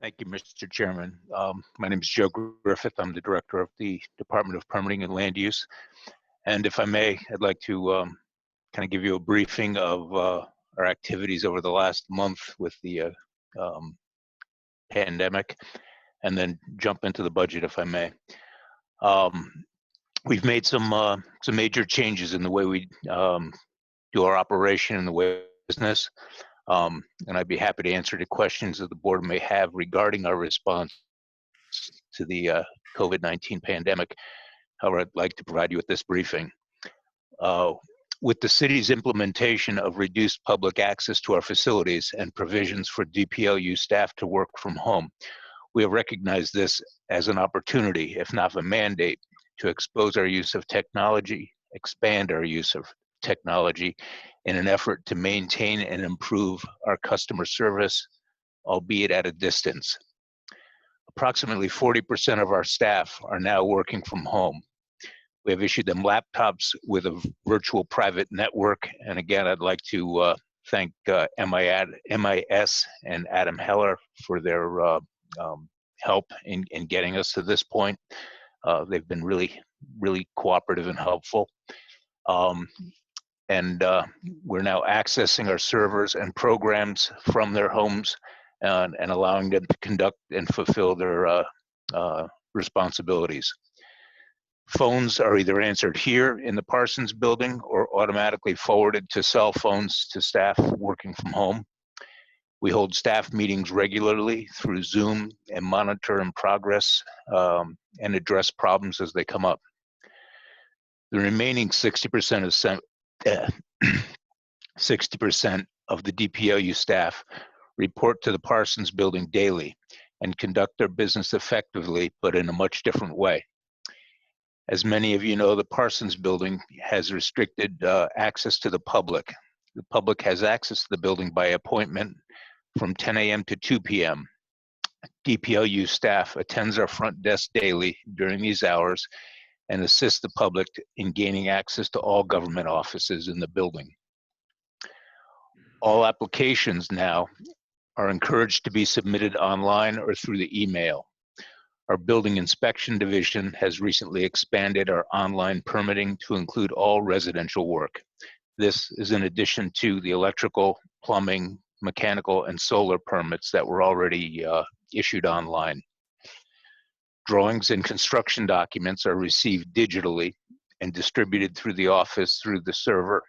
Thank you, Mr. Chairman. My name is Joe Griffith. I'm the Director of the Department of Permitting and Land Use. And if I may, I'd like to kind of give you a briefing of our activities over the last month with the pandemic, and then jump into the budget if I may. We've made some major changes in the way we do our operation and the way business. And I'd be happy to answer the questions that the board may have regarding our response to the COVID-19 pandemic. However, I'd like to provide you with this briefing. With the city's implementation of reduced public access to our facilities and provisions for DPLU staff to work from home, we have recognized this as an opportunity, if not a mandate, to expose our use of technology, expand our use of technology in an effort to maintain and improve our customer service, albeit at a distance. Approximately 40% of our staff are now working from home. We have issued them laptops with a virtual private network. And again, I'd like to thank MIS and Adam Heller for their help in getting us to this point. They've been really, really cooperative and helpful. And we're now accessing our servers and programs from their homes and allowing them to conduct and fulfill their responsibilities. Phones are either answered here in the Parsons building or automatically forwarded to cell phones to staff working from home. We hold staff meetings regularly through Zoom and monitor in progress and address problems as they come up. The remaining 60% of the DPLU staff report to the Parsons building daily and conduct their business effectively, but in a much different way. As many of you know, the Parsons building has restricted access to the public. The public has access to the building by appointment from 10 a.m. to 2 p.m. DPLU staff attends our front desk daily during these hours and assists the public in gaining access to all government offices in the building. All applications now are encouraged to be submitted online or through the email. Our building inspection division has recently expanded our online permitting to include all residential work. This is in addition to the electrical, plumbing, mechanical, and solar permits that were already issued online. Drawings and construction documents are received digitally and distributed through the office through the server.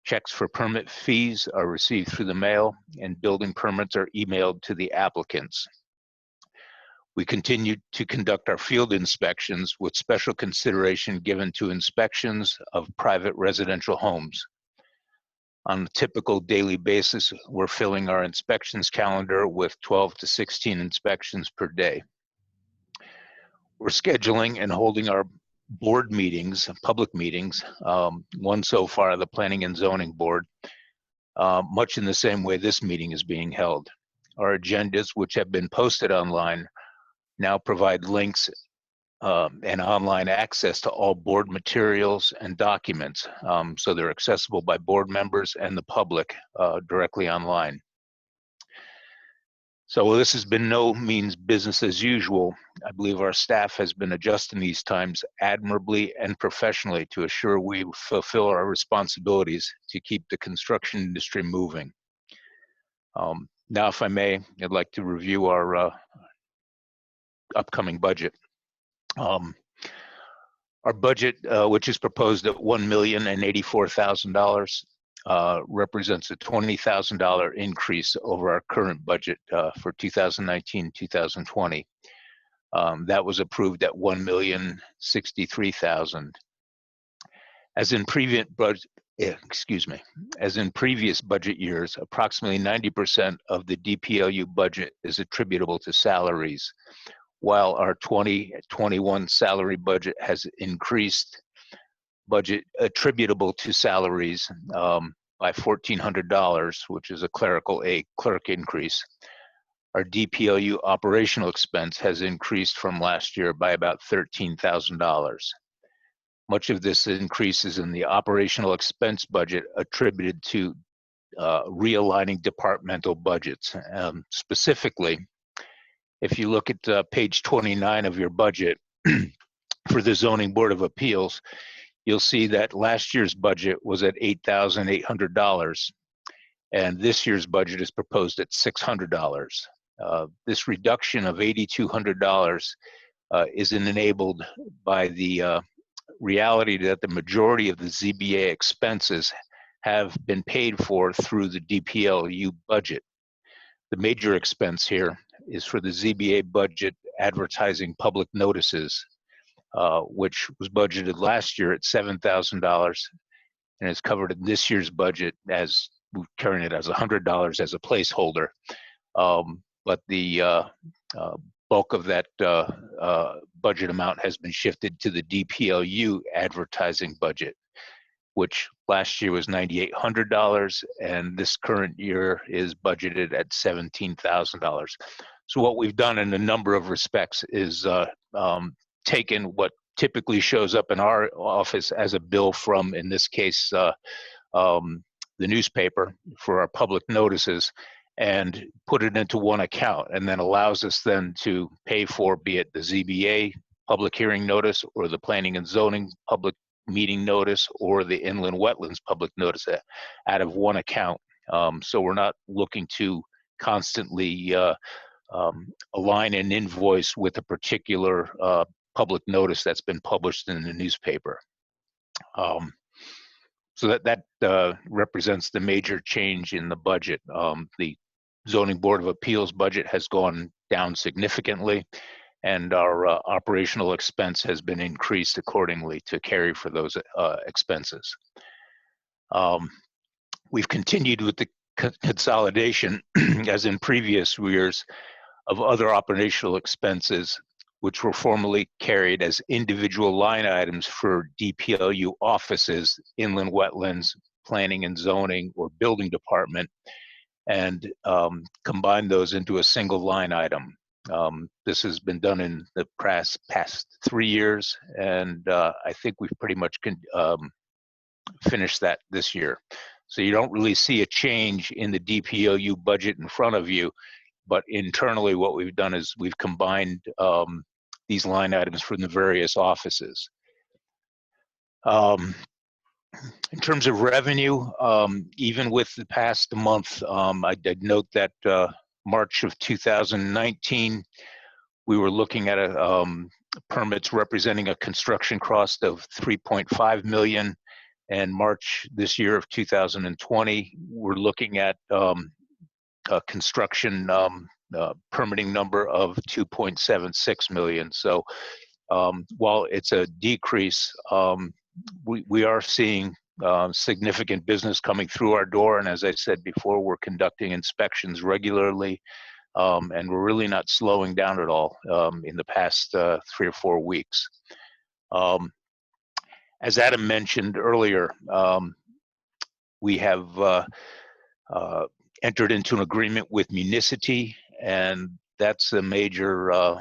Checks for permit fees are received through the mail, and building permits are emailed to the applicants. We continue to conduct our field inspections with special consideration given to inspections of private residential homes. On a typical daily basis, we're filling our inspections calendar with 12 to 16 inspections per day. We're scheduling and holding our board meetings, public meetings, one so far, the Planning and Zoning Board, much in the same way this meeting is being held. Our agendas, which have been posted online, now provide links and online access to all board materials and documents, so they're accessible by board members and the public directly online. So while this has been no means business as usual, I believe our staff has been adjusting these times admirably and professionally to assure we fulfill our responsibilities to keep the construction industry moving. Now, if I may, I'd like to review our upcoming budget. Our budget, which is proposed at $1,084,000, represents a $20,000 increase over our current budget for 2019-2020. That was approved at $1,063,000. As in previous budget years, approximately 90% of the DPLU budget is attributable to salaries, while our 2021 salary budget has increased budget attributable to salaries by $1,400, which is a clerk increase. Our DPLU operational expense has increased from last year by about $13,000. Much of this increase is in the operational expense budget attributed to realigning departmental budgets. Specifically, if you look at page 29 of your budget for the Zoning Board of Appeals, you'll see that last year's budget was at $8,800, and this year's budget is proposed at $600. This reduction of $8,200 is enabled by the reality that the majority of the ZBA expenses have been paid for through the DPLU budget. The major expense here is for the ZBA budget advertising public notices, which was budgeted last year at $7,000 and is covered in this year's budget as we're carrying it as $100 as a placeholder. But the bulk of that budget amount has been shifted to the DPLU advertising budget, which last year was $9,800 and this current year is budgeted at $17,000. So what we've done in a number of respects is taken what typically shows up in our office as a bill from, in this case, the newspaper for our public notices, and put it into one account, and then allows us then to pay for, be it the ZBA public hearing notice or the planning and zoning public meeting notice or the inland wetlands public notice out of one account. So we're not looking to constantly align an invoice with a particular public notice that's been published in the newspaper. So that represents the major change in the budget. The Zoning Board of Appeals budget has gone down significantly, and our operational expense has been increased accordingly to carry for those expenses. We've continued with the consolidation, as in previous years, of other operational expenses, which were formerly carried as individual line items for DPLU offices, inland wetlands, planning and zoning, or building department, and combine those into a single line item. This has been done in the past 3 years, and I think we've pretty much finished that this year. So you don't really see a change in the DPLU budget in front of you, but internally what we've done is we've combined these line items from the various offices. In terms of revenue, even with the past month, I'd note that March of 2019, we were looking at permits representing a construction cost of $3.5 million, and March this year of 2020, we're looking at a construction permitting number of $2.76 million. So while it's a decrease, we are seeing significant business coming through our door, and as I said before, we're conducting inspections regularly, and we're really not slowing down at all in the past 3 or 4 weeks. As Adam mentioned earlier, we have entered into an agreement with Municity, and that's a major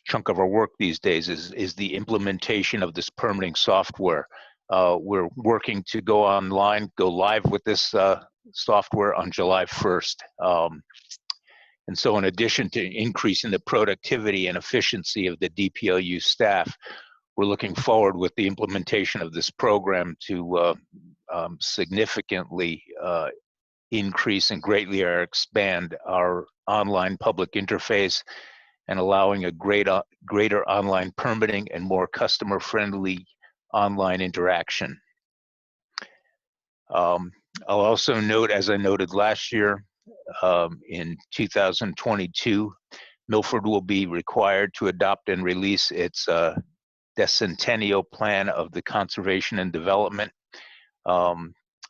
chunk of our work these days is the implementation of this permitting software. We're working to go live with this software on July 1st. And so in addition to increasing the productivity and efficiency of the DPLU staff, we're looking forward with the implementation of this program to significantly increase and greatly expand our online public interface and allowing a greater online permitting and more customer-friendly online interaction. I'll also note, as I noted last year, in 2022, Milford will be required to adopt and release its decennial plan of the conservation and development.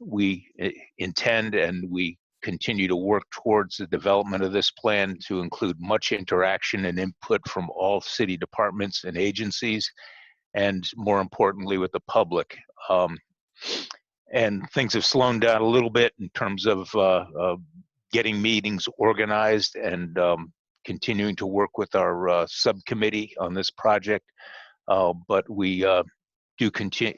We intend and we continue to work towards the development of this plan to include much interaction and input from all city departments and agencies, and more importantly with the public. And things have slowed down a little bit in terms of getting meetings organized and continuing to work with our subcommittee on this project. But we do continue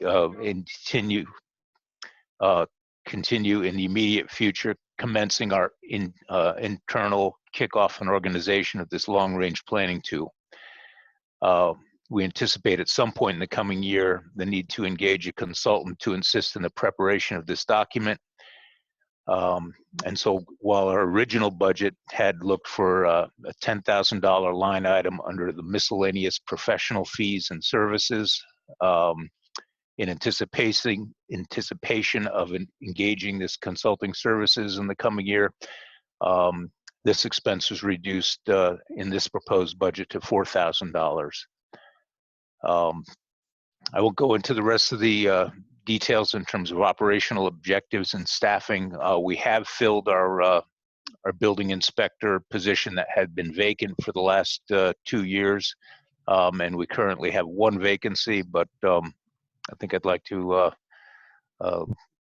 in the immediate future, commencing our internal kickoff and organization of this long-range planning tool. We anticipate at some point in the coming year the need to engage a consultant to assist in the preparation of this document. And so while our original budget had looked for a $10,000 line item under the miscellaneous professional fees and services, in anticipation of engaging this consulting services in the coming year, this expense was reduced in this proposed budget to $4,000. I will go into the rest of the details in terms of operational objectives and staffing. We have filled our building inspector position that had been vacant for the last 2 years, and we currently have 1 vacancy, but I think I'd like to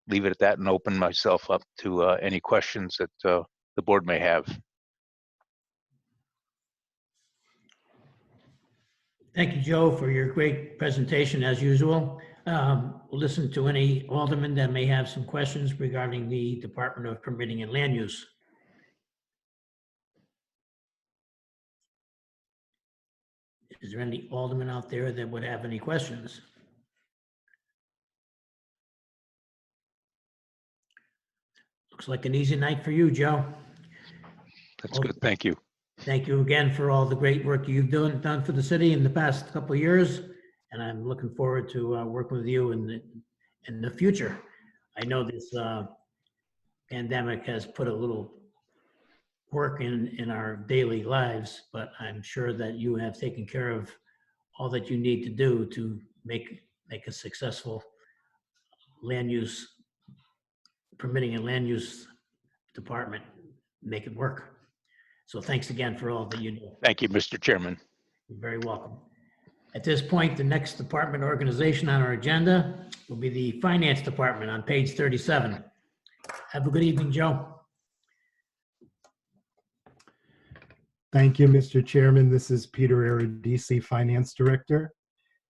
leave it at that and open myself up to any questions that the board may have. Thank you, Joe, for your great presentation as usual. We'll listen to any alderman that may have some questions regarding the Department of Permitting and Land Use. Is there any alderman out there that would have any questions? Looks like an easy night for you, Joe. That's good. Thank you. Thank you again for all the great work you've done for the city in the past couple of years, and I'm looking forward to working with you in the future. I know this pandemic has put a little work in our daily lives, but I'm sure that you have taken care of all that you need to do to make a successful land use, permitting and land use department, make it work. So thanks again for all that you do. Thank you, Mr. Chairman. You're very welcome. At this point, the next department organization on our agenda will be the Finance Department on page 37. Have a good evening, Joe. Thank you, Mr. Chairman. This is Peter Eridisi, Finance Director.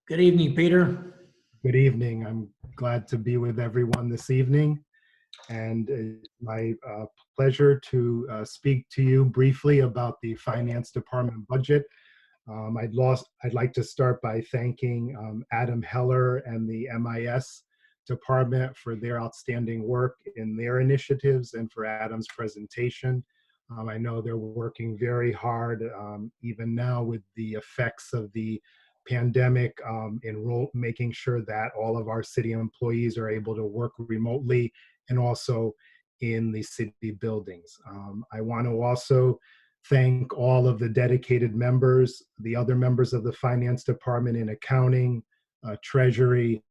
Good evening, Peter. Good evening. I'm glad to be with everyone this evening. And it's my pleasure to speak to you briefly about the Finance Department budget. I'd like to start by thanking Adam Heller and the MIS department for their outstanding work in their initiatives and for Adam's presentation. I know they're working very hard, even now with the effects of the pandemic, making sure that all of our city employees are able to work remotely and also in the city buildings. I want to also thank all of the dedicated members, the other members of the Finance Department in accounting, treasury,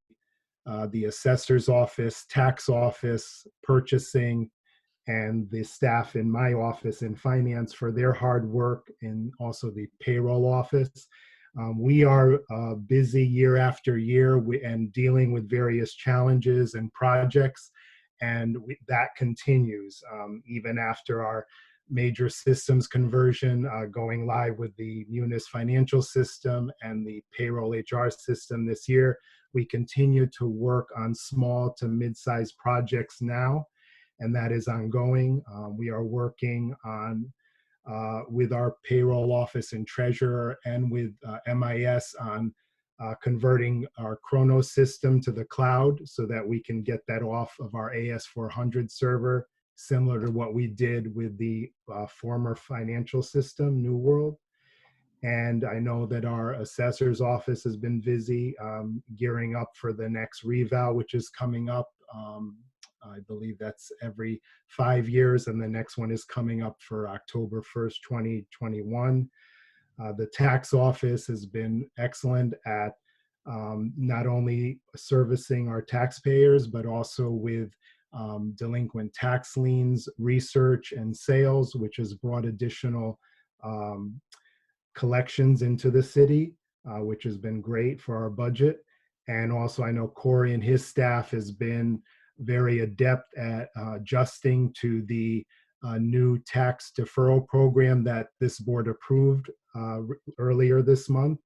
the assessor's office, tax office, purchasing, and the staff in my office in finance for their hard work, and also the payroll office. We are busy year after year and dealing with various challenges and projects, and that continues even after our major systems conversion, going live with the Munis financial system and the payroll HR system this year. We continue to work on small to mid-sized projects now, and that is ongoing. We are working on with our payroll office and treasurer and with MIS on converting our Chronos system to the cloud so that we can get that off of our AS400 server, similar to what we did with the former financial system, New World. And I know that our assessor's office has been busy gearing up for the next reval, which is coming up I believe that's every 5 years, and the next one is coming up for October 1st, 2021. The tax office has been excellent at not only servicing our taxpayers, but also with delinquent tax liens, research, and sales, which has brought additional collections into the city, which has been great for our budget. And also, I know Corey and his staff has been very adept at adjusting to the new tax deferral program that this board approved earlier this month.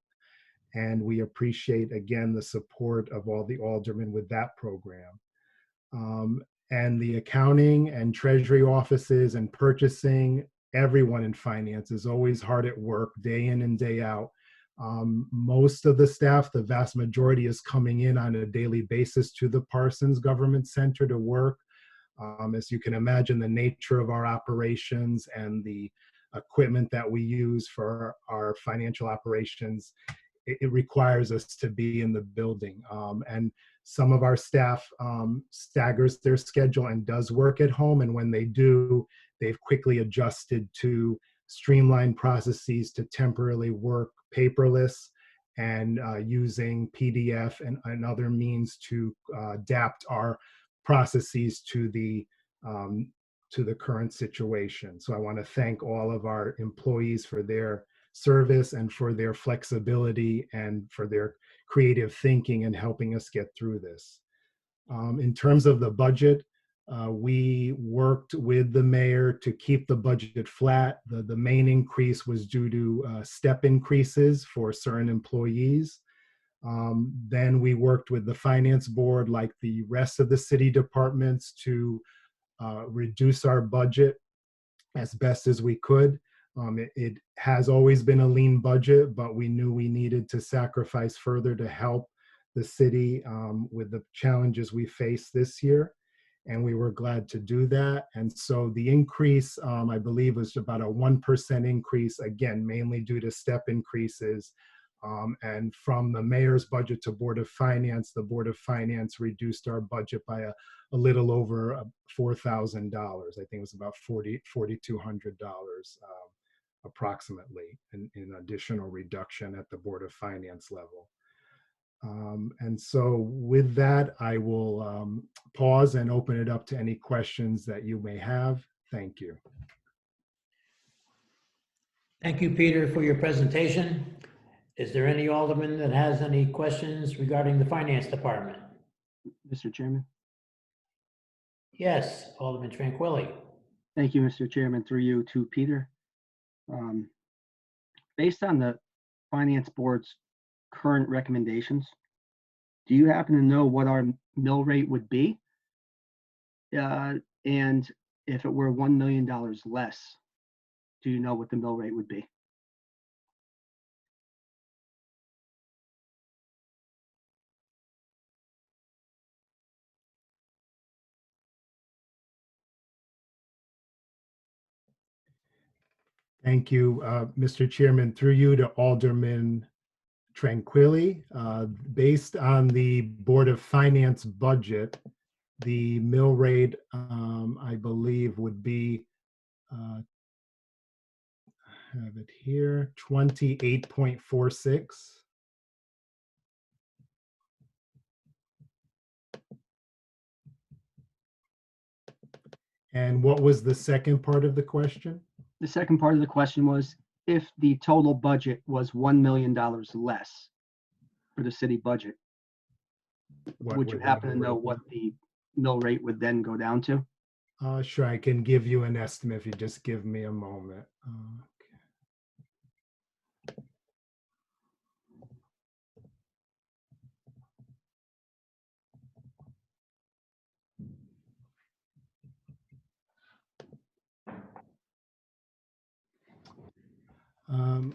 And we appreciate, again, the support of all the aldermen with that program. And the accounting and treasury offices and purchasing, everyone in finance is always hard at work, day in and day out. Most of the staff, the vast majority, is coming in on a daily basis to the Parsons Government Center to work. As you can imagine, the nature of our operations and the equipment that we use for our financial operations, it requires us to be in the building. And some of our staff staggers their schedule and does work at home. And when they do, they've quickly adjusted to streamline processes to temporarily work paperless and using PDF and other means to adapt our processes to the current situation. So I want to thank all of our employees for their service and for their flexibility and for their creative thinking and helping us get through this. In terms of the budget, we worked with the mayor to keep the budget flat. The main increase was due to step increases for certain employees. Then we worked with the finance board, like the rest of the city departments, to reduce our budget as best as we could. It has always been a lean budget, but we knew we needed to sacrifice further to help the city with the challenges we face this year. And we were glad to do that. And so the increase, I believe, was about a 1% increase, again, mainly due to step increases. And from the mayor's budget to Board of Finance, the Board of Finance reduced our budget by a little over $4,000. I think it was about $4,200 approximately in additional reduction at the Board of Finance level. And so with that, I will pause and open it up to any questions that you may have. Thank you. Thank you, Peter, for your presentation. Is there any alderman that has any questions regarding the finance department? Mr. Chairman. Yes, Alderman Tranquilli. Thank you, Mr. Chairman, through you to Peter. Based on the Finance Board's current recommendations, do you happen to know what our mill rate would be? And if it were $1 million less, do you know what the mill rate would be? Thank you, Mr. Chairman. Through you to Alderman Tranquilli. Based on the Board of Finance budget, the mill rate, I believe, would be, I have it here, 28.46. And what was the second part of the question? The second part of the question was, if the total budget was $1 million less for the city budget, would you happen to know what the mill rate would then go down to? Sure, I can give you an estimate if you just give me a moment.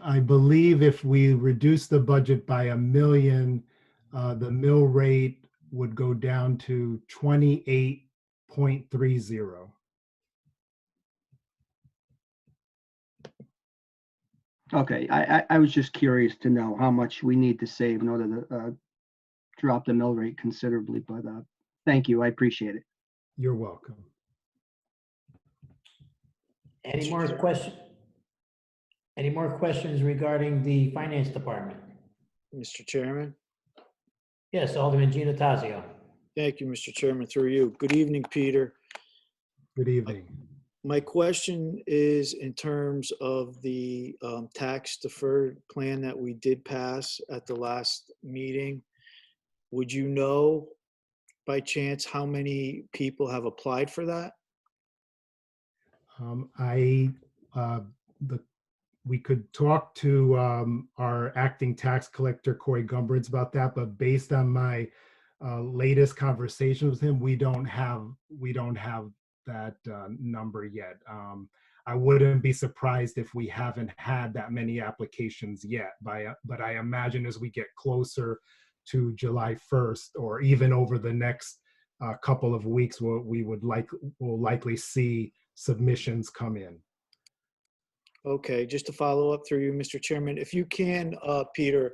I believe if we reduce the budget by $1 million, the mill rate would go down to 28.30. Okay, I was just curious to know how much we need to save in order to drop the mill rate considerably, but thank you, I appreciate it. You're welcome. Any more questions? Any more questions regarding the finance department? Mr. Chairman? Yes, Alderman Giannatasio. Thank you, Mr. Chairman, through you. Good evening, Peter. Good evening. My question is in terms of the tax deferred plan that we did pass at the last meeting. Would you know by chance how many people have applied for that? We could talk to our acting tax collector, Corey Gumbrance, about that, but based on my latest conversation with him, we don't have that number yet. I wouldn't be surprised if we haven't had that many applications yet, but I imagine as we get closer to July 1st, or even over the next couple of weeks, we'll likely see submissions come in. Okay, just to follow up through you, Mr. Chairman, if you can, Peter,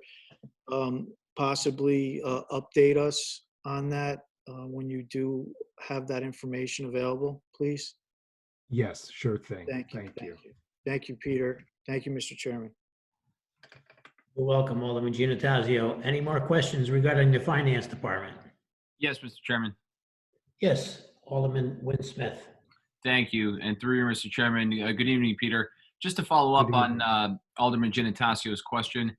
possibly update us on that when you do have that information available, please. Yes, sure thing. Thank you. Thank you. Thank you, Peter. Thank you, Mr. Chairman. You're welcome, Alderman Giannatasio. Any more questions regarding the finance department? Yes, Mr. Chairman. Yes, Alderman Wynn Smith. Thank you. And through you, Mr. Chairman, good evening, Peter. Just to follow up on Alderman Giannatasio's question,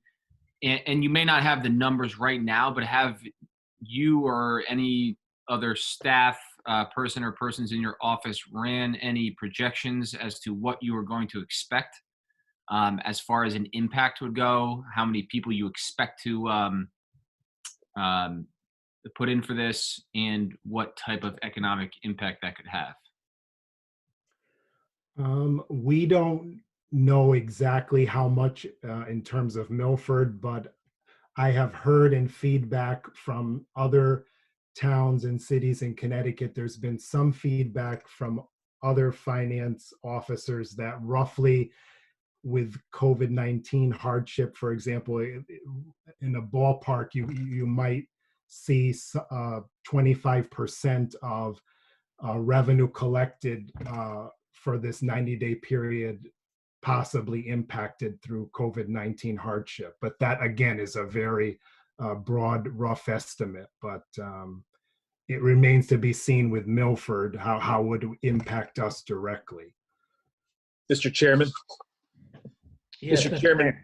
and you may not have the numbers right now, but have you or any other staff person or persons in your office ran any projections as to what you are going to expect as far as an impact would go, how many people you expect to put in for this, and what type of economic impact that could have? We don't know exactly how much in terms of Milford, but I have heard in feedback from other towns and cities in Connecticut, there's been some feedback from other finance officers that roughly with COVID-19 hardship, for example, in a ballpark, you might see 25% of revenue collected for this 90-day period possibly impacted through COVID-19 hardship. But that, again, is a very broad, rough estimate. But it remains to be seen with Milford, how would it impact us directly. Mr. Chairman? Yes, Mr. Chairman,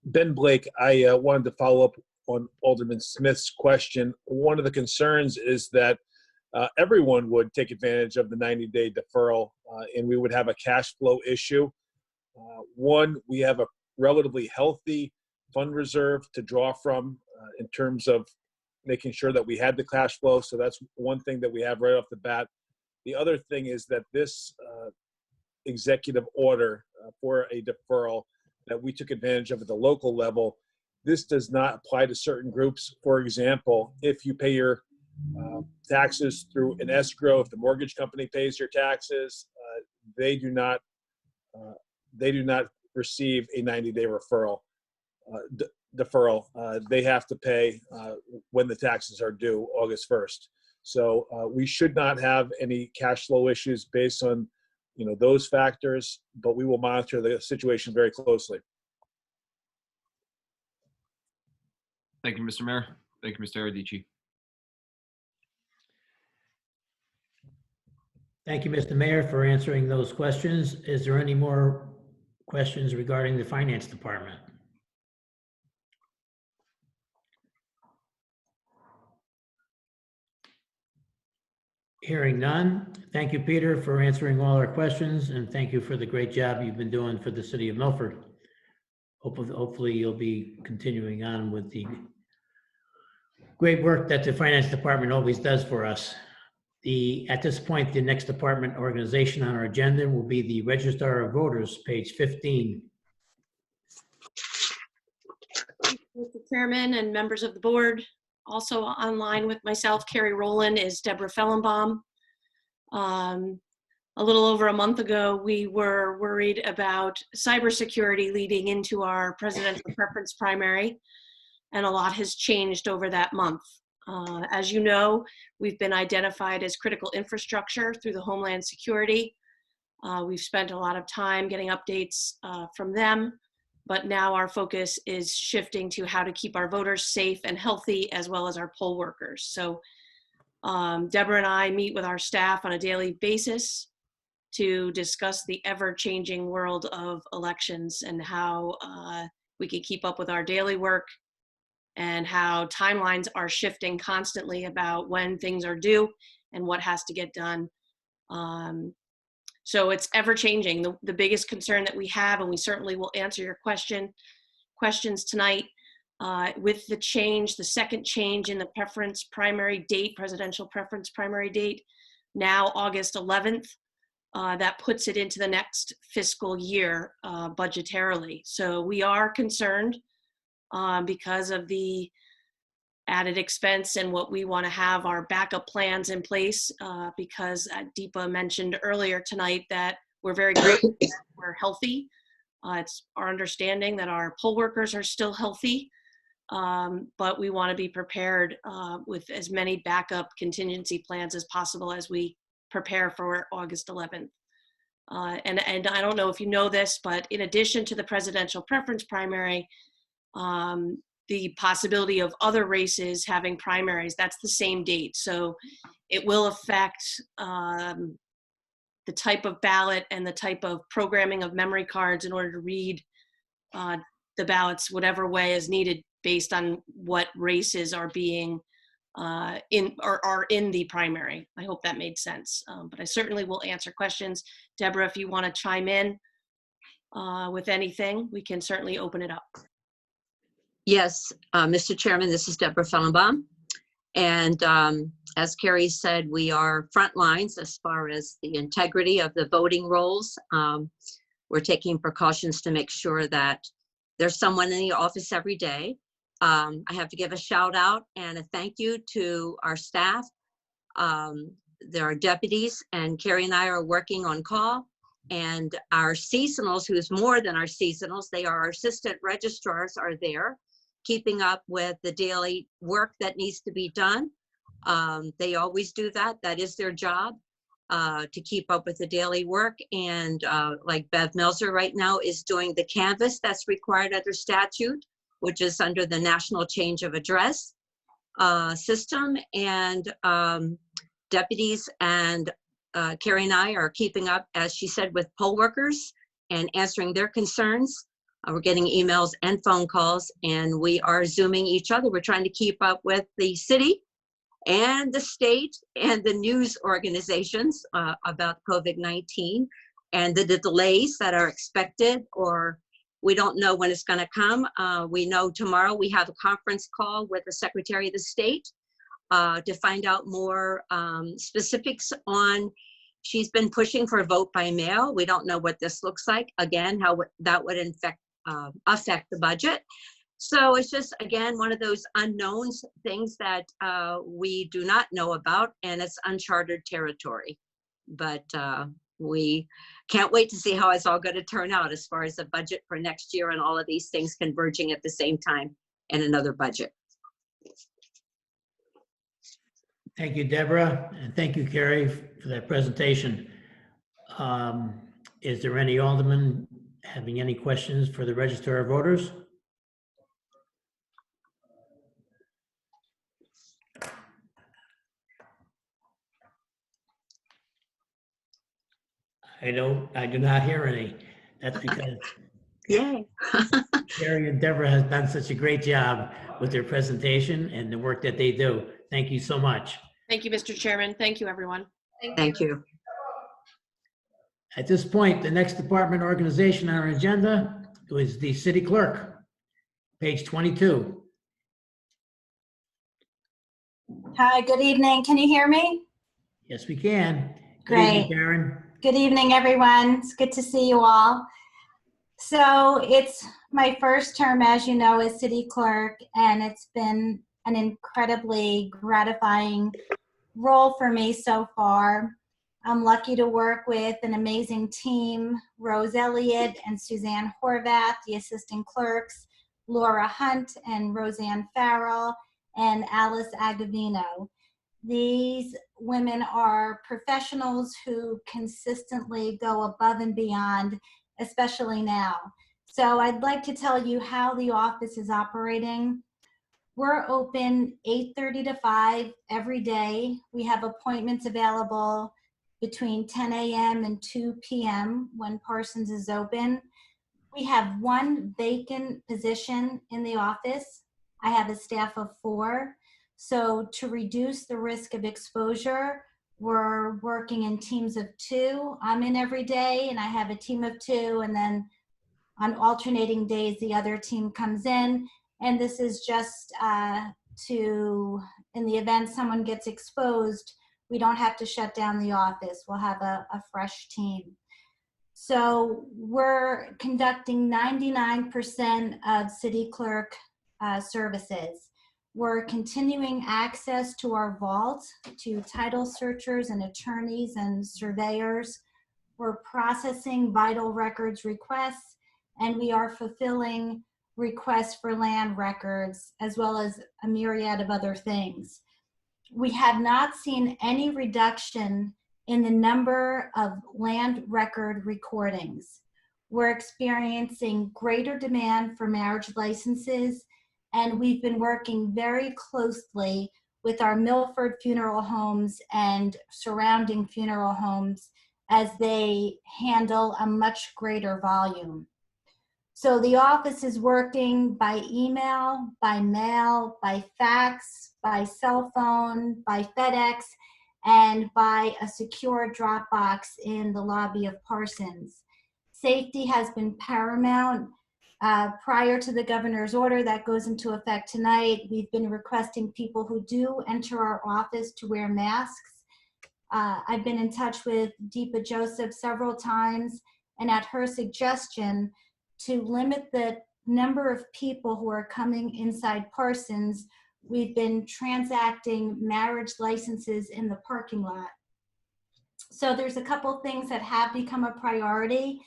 Ben Blake, I wanted to follow up on Alderman Smith's question. One of the concerns is that everyone would take advantage of the 90-day deferral and we would have a cash flow issue. One, we have a relatively healthy fund reserve to draw from in terms of making sure that we had the cash flow. So that's one thing that we have right off the bat. The other thing is that this executive order for a deferral that we took advantage of at the local level, this does not apply to certain groups. For example, if you pay your taxes through an escrow, if the mortgage company pays your taxes, they do not receive a 90-day deferral. They have to pay when the taxes are due August 1st. So we should not have any cash flow issues based on those factors, but we will monitor the situation very closely. Thank you, Mr. Mayor. Thank you, Mr. Ardici. Thank you, Mr. Mayor, for answering those questions. Is there any more questions regarding the finance department? Hearing none. Thank you, Peter, for answering all our questions, and thank you for the great job you've been doing for the city of Milford. Hopefully you'll be continuing on with great work that the finance department always does for us. At this point, the next department organization on our agenda will be the Registrar of Voters, page 15. Mr. Chairman and members of the board, also online with myself, Carrie Rowland, is Deborah Fellenbaum. A little over a month ago, we were worried about cybersecurity leading into our presidential preference primary, and a lot has changed over that month. As you know, we've been identified as critical infrastructure through the Homeland Security. We've spent a lot of time getting updates from them, but now our focus is shifting to how to keep our voters safe and healthy, as well as our poll workers. So Deborah and I meet with our staff on a daily basis to discuss the ever-changing world of elections and how we can keep up with our daily work, and how timelines are shifting constantly about when things are due and what has to get done. So it's ever changing. The biggest concern that we have, and we certainly will answer your questions tonight, with the change, the second change in the preference primary date, presidential preference primary date, now August 11th, that puts it into the next fiscal year budgetarily. So we are concerned because of the added expense and what we want to have our backup plans in place, because Deepa mentioned earlier tonight that we're very grateful that we're healthy. It's our understanding that our poll workers are still healthy, but we want to be prepared with as many backup contingency plans as possible as we prepare for August 11th. And I don't know if you know this, but in addition to the presidential preference primary, the possibility of other races having primaries, that's the same date. So it will affect the type of ballot and the type of programming of memory cards in order to read the ballots whatever way is needed based on what races are being in the primary. I hope that made sense. But I certainly will answer questions. Deborah, if you want to chime in with anything, we can certainly open it up. Yes, Mr. Chairman, this is Deborah Fellenbaum. And as Carrie said, we are front lines as far as the integrity of the voting rolls. We're taking precautions to make sure that there's someone in the office every day. I have to give a shout out and a thank you to our staff. There are deputies, and Carrie and I are working on call. And our seasonals, who's more than our seasonals, they are our assistant registrars, are there, keeping up with the daily work that needs to be done. They always do that. That is their job, to keep up with the daily work. And like Bev Melzer right now is doing the canvass that's required under statute, which is under the National Change of Address system. And deputies and Carrie and I are keeping up, as she said, with poll workers and answering their concerns. We're getting emails and phone calls, and we are Zooming each other. We're trying to keep up with the city and the state and the news organizations about COVID-19 and the delays that are expected, or we don't know when it's going to come. We know tomorrow we have a conference call with the Secretary of the State to find out more specifics on. She's been pushing for a vote by mail. We don't know what this looks like. Again, how that would affect the budget. So it's just, again, one of those unknowns, things that we do not know about, and it's uncharted territory. But we can't wait to see how it's all going to turn out as far as the budget for next year and all of these things converging at the same time in another budget. Thank you, Deborah, and thank you, Carrie, for that presentation. Is there any alderman having any questions for the Register of Voters? I do not hear any. That's because Yay. Carrie and Deborah has done such a great job with their presentation and the work that they do. Thank you so much. Thank you, Mr. Chairman. Thank you, everyone. Thank you. At this point, the next department organization on our agenda is the city clerk, page 22. Hi, good evening. Can you hear me? Yes, we can. Good Great. evening, Karen. Good evening, everyone. It's good to see you all. So it's my first term, as you know, as city clerk, and it's been an incredibly gratifying role for me so far. I'm lucky to work with an amazing team, Rose Elliott and Suzanne Horvath, the assistant clerks, Laura Hunt and Roseanne Farrell, and Alice Agavino. These women are professionals who consistently go above and beyond, especially now. So I'd like to tell you how the office is operating. We're open 8:30 to 5 every day. We have appointments available between 10 a.m. and 2 p.m. when Parsons is open. We have one vacant position in the office. I have a staff of 4. So to reduce the risk of exposure, we're working in teams of 2. I'm in every day and I have a team of 2, and then on alternating days, the other team comes in. And this is just in the event someone gets exposed, we don't have to shut down the office. We'll have a fresh team. So we're conducting 99% of city clerk services. We're continuing access to our vault to title searchers and attorneys and surveyors. We're processing vital records requests, and we are fulfilling requests for land records, as well as a myriad of other things. We have not seen any reduction in the number of land record recordings. We're experiencing greater demand for marriage licenses, and we've been working very closely with our Milford funeral homes and surrounding funeral homes as they handle a much greater volume. So the office is working by email, by mail, by fax, by cell phone, by FedEx, and by a secure Dropbox in the lobby of Parsons. Safety has been paramount. Prior to the governor's order that goes into effect tonight, we've been requesting people who do enter our office to wear masks. I've been in touch with Deepa Joseph several times, and at her suggestion, to limit the number of people who are coming inside Parsons, we've been transacting marriage licenses in the parking lot. So there's a couple things that have become a priority,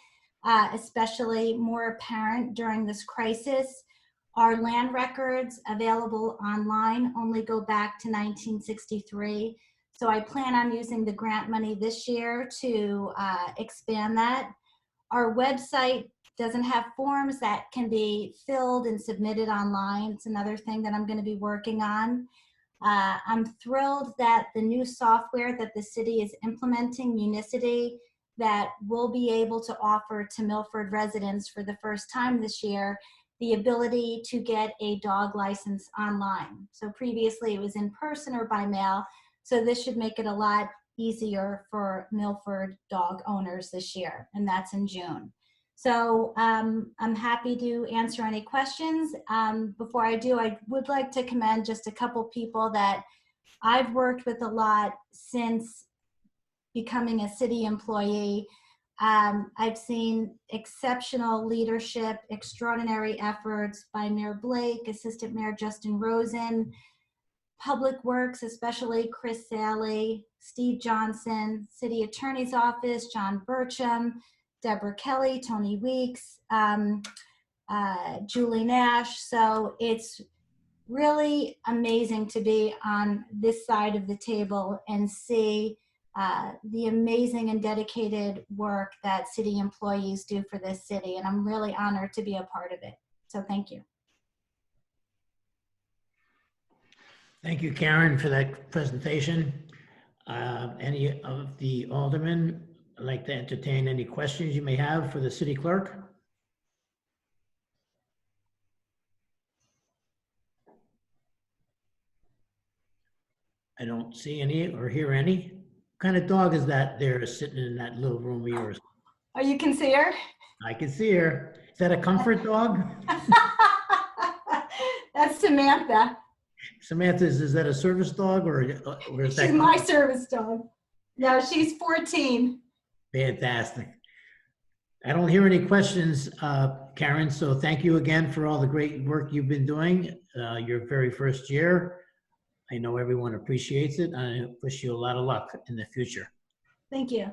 especially more apparent during this crisis. Our land records available online only go back to 1963. So I plan on using the grant money this year to expand that. Our website doesn't have forms that can be filled and submitted online. It's another thing that I'm going to be working on. I'm thrilled that the new software that the city is implementing, Municity, that we'll be able to offer to Milford residents for the first time this year, the ability to get a dog license online. So previously it was in person or by mail. So this should make it a lot easier for Milford dog owners this year, and that's in June. So I'm happy to answer any questions. Before I do, I would like to commend just a couple people that I've worked with a lot since becoming a city employee. I've seen exceptional leadership, extraordinary efforts by Mayor Blake, Assistant Mayor Justin Rosen, Public Works, especially Chris Salley, Steve Johnson, City Attorney's Office, John Burcham, Deborah Kelly, Tony Weeks, Julie Nash. So it's really amazing to be on this side of the table and see the amazing and dedicated work that city employees do for this city. And I'm really honored to be a part of it. So thank you. Thank you, Karen, for that presentation. Any of the aldermen would like to entertain any questions you may have for the city clerk? I don't see any or hear any. What kind of dog is that there sitting in that little room of yours? Oh, you can see her? I can see her. Is that a comfort dog? That's Samantha. Samantha, is that a service dog or is that? She's my service dog. No, she's 14. Fantastic. I don't hear any questions, Karen, so thank you again for all the great work you've been doing your very first year. I know everyone appreciates it, and I wish you a lot of luck in the future. Thank you.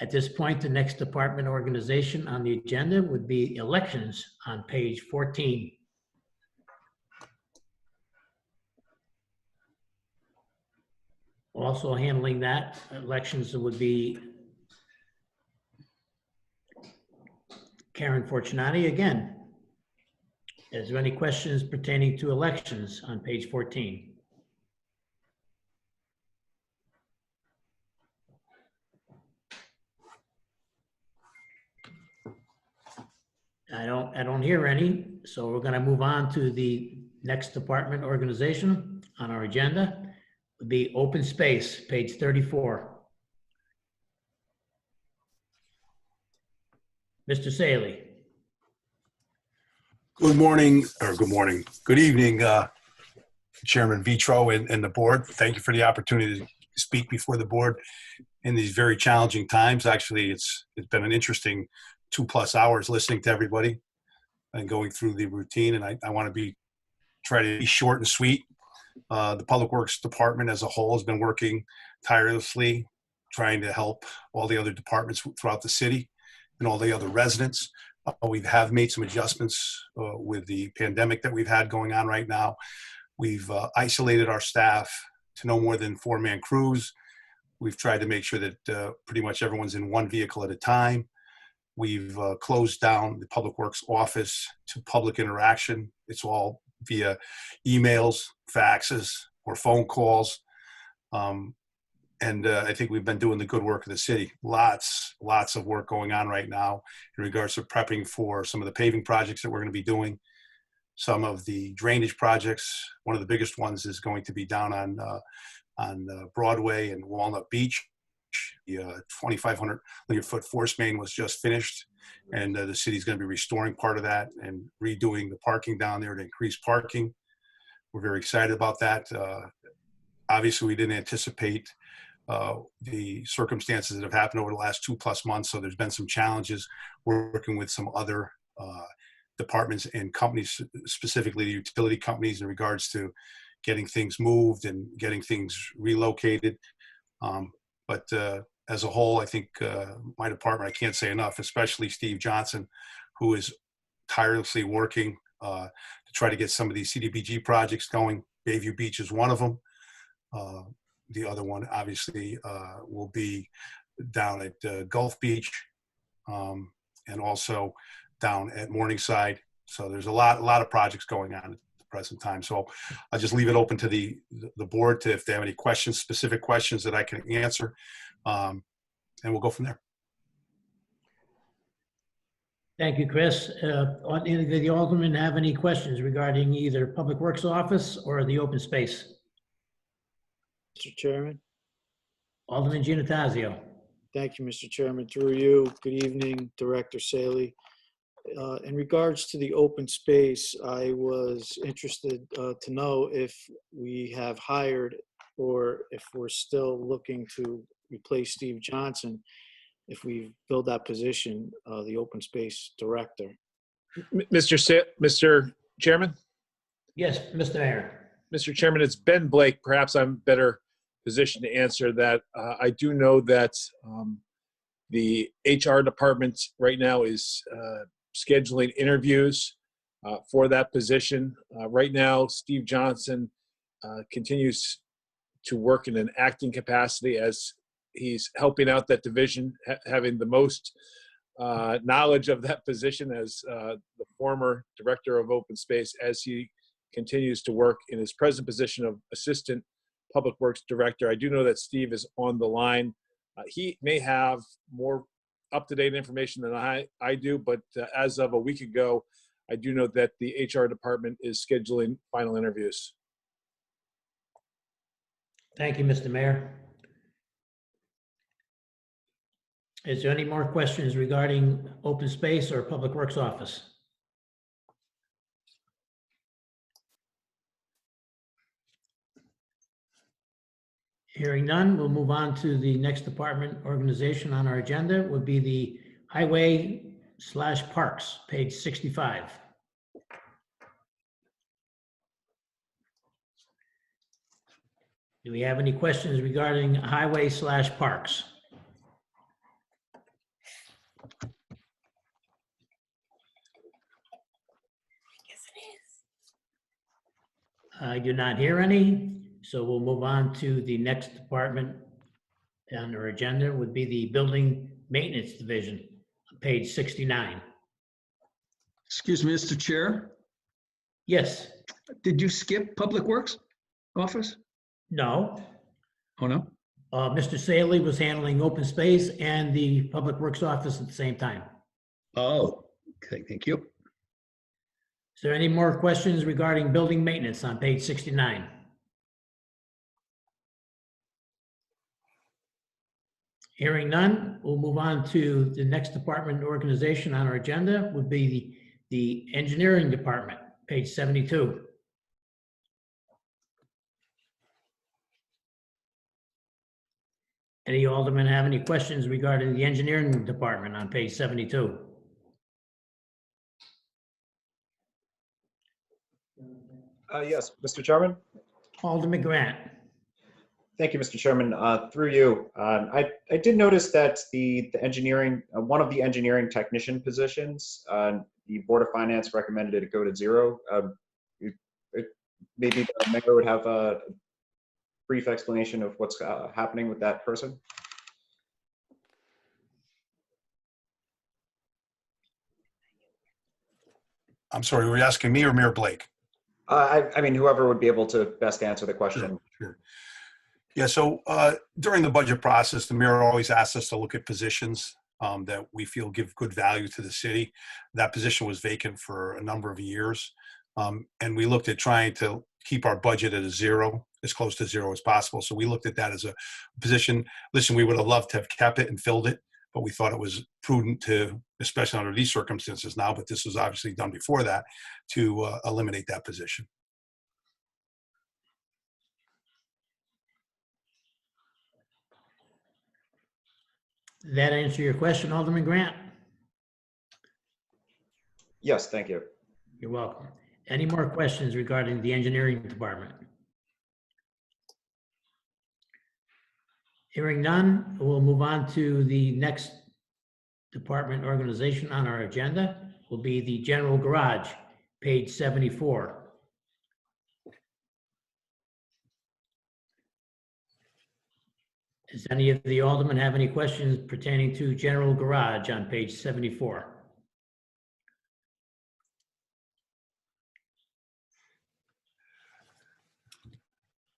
At this point, the next department organization on the agenda would be elections on page 14. Also handling that elections would be Karen Fortunati again. Is there any questions pertaining to elections on page 14? I don't hear any, so we're going to move on to the next department organization on our agenda. Would be open space, page 34. Mr. Saley. Good morning, or good evening, Chairman Vitro and the board. Thank you for the opportunity to speak before the board in these very challenging times. Actually, it's been an interesting 2+ hours listening to everybody and going through the routine, and I want to try to be short and sweet. The Public Works Department as a whole has been working tirelessly, trying to help all the other departments throughout the city and all the other residents. We have made some adjustments with the pandemic that we've had going on right now. We've isolated our staff to no more than 4-man crews. We've tried to make sure that pretty much everyone's in one vehicle at a time. We've closed down the Public Works office to public interaction. It's all via emails, faxes, or phone calls. And I think we've been doing the good work of the city. Lots of work going on right now in regards to prepping for some of the paving projects that we're going to be doing. Some of the drainage projects. One of the biggest ones is going to be down on Broadway and Walnut Beach. The 2,500 linear foot force main was just finished, and the city's going to be restoring part of that and redoing the parking down there to increase parking. We're very excited about that. Obviously, we didn't anticipate the circumstances that have happened over the last 2+ months. So there's been some challenges. We're working with some other departments and companies, specifically the utility companies, in regards to getting things moved and getting things relocated. But as a whole, I think my department, I can't say enough, especially Steve Johnson, who is tirelessly working to try to get some of these CDBG projects going. Bayview Beach is one of them. The other one, obviously, will be down at Gulf Beach, and also down at Morningside. So there's a lot of projects going on at the present time. So I'll just leave it open to the board to, if they have any questions, specific questions that I can answer, and we'll go from there. Thank you, Chris. Any of the aldermen have any questions regarding either Public Works Office or the open space? Mr. Chairman. Alderman Giannattasio. Thank you, Mr. Chairman. Through you, good evening, Director Saley. In regards to the open space, I was interested to know if we have hired or if we're still looking to replace Steve Johnson, if we filled that position, the open space director. Mr. Chairman? Yes, Mr. Mayor. Mr. Chairman, it's Ben Blake. Perhaps I'm better positioned to answer that. I do know that the HR department right now is scheduling interviews for that position. Right now, Steve Johnson continues to work in an acting capacity as he's helping out that division, having the most knowledge of that position as the former director of open space, as he continues to work in his present position of assistant Public Works Director. I do know that Steve is on the line. He may have more up-to-date information than I do, but as of a week ago, I do know that the HR department is scheduling final interviews. Thank you, Mr. Mayor. Is there any more questions regarding open space or Public Works Office? Hearing none, we'll move on to the next department organization on our agenda. Would be the Highway/Parks, page 65. Do we have any questions regarding Highway/Parks? I do not hear any. So we'll move on to the next department on our agenda would be the Building Maintenance Division, page 69. Excuse me, Mr. Chair, Yes, did you skip Public Works Office? no. Oh, no? Mr. Saley was handling open space and the Public Works Office at the same time. Oh, okay, thank you. Is there any more questions regarding building maintenance on page 69? Hearing none, we'll move on to the next department organization on our agenda would be the engineering department, page 72. Any aldermen have any questions regarding the engineering department on page 72? Yes, Mr. Chairman. Alderman Grant. Thank you, Mr. Chairman. Through you, I did notice that the engineering, one of the engineering technician positions, the Board of Finance recommended it go to 0. Maybe the mayor would have a brief explanation of what's happening with that person. I'm sorry, were you asking me or Mayor Blake? I mean, whoever would be able to best answer the question. Sure. Yeah, so during the budget process, the mayor always asks us to look at positions that we feel give good value to the city. That position was vacant for a number of years. And we looked at trying to keep our budget at a 0, as close to 0 as possible. So we looked at that as a position. Listen, we would have loved to have kept it and filled it, but we thought it was prudent to, especially under these circumstances now, but this was obviously done before that, to eliminate that position. Did that answer your question, Alderman Grant? Yes, thank you. You're welcome. Any more questions regarding the engineering department? Hearing none, we'll move on to the next department organization on our agenda, will be the general garage, page 74. Does any of the aldermen have any questions pertaining to general garage on page 74?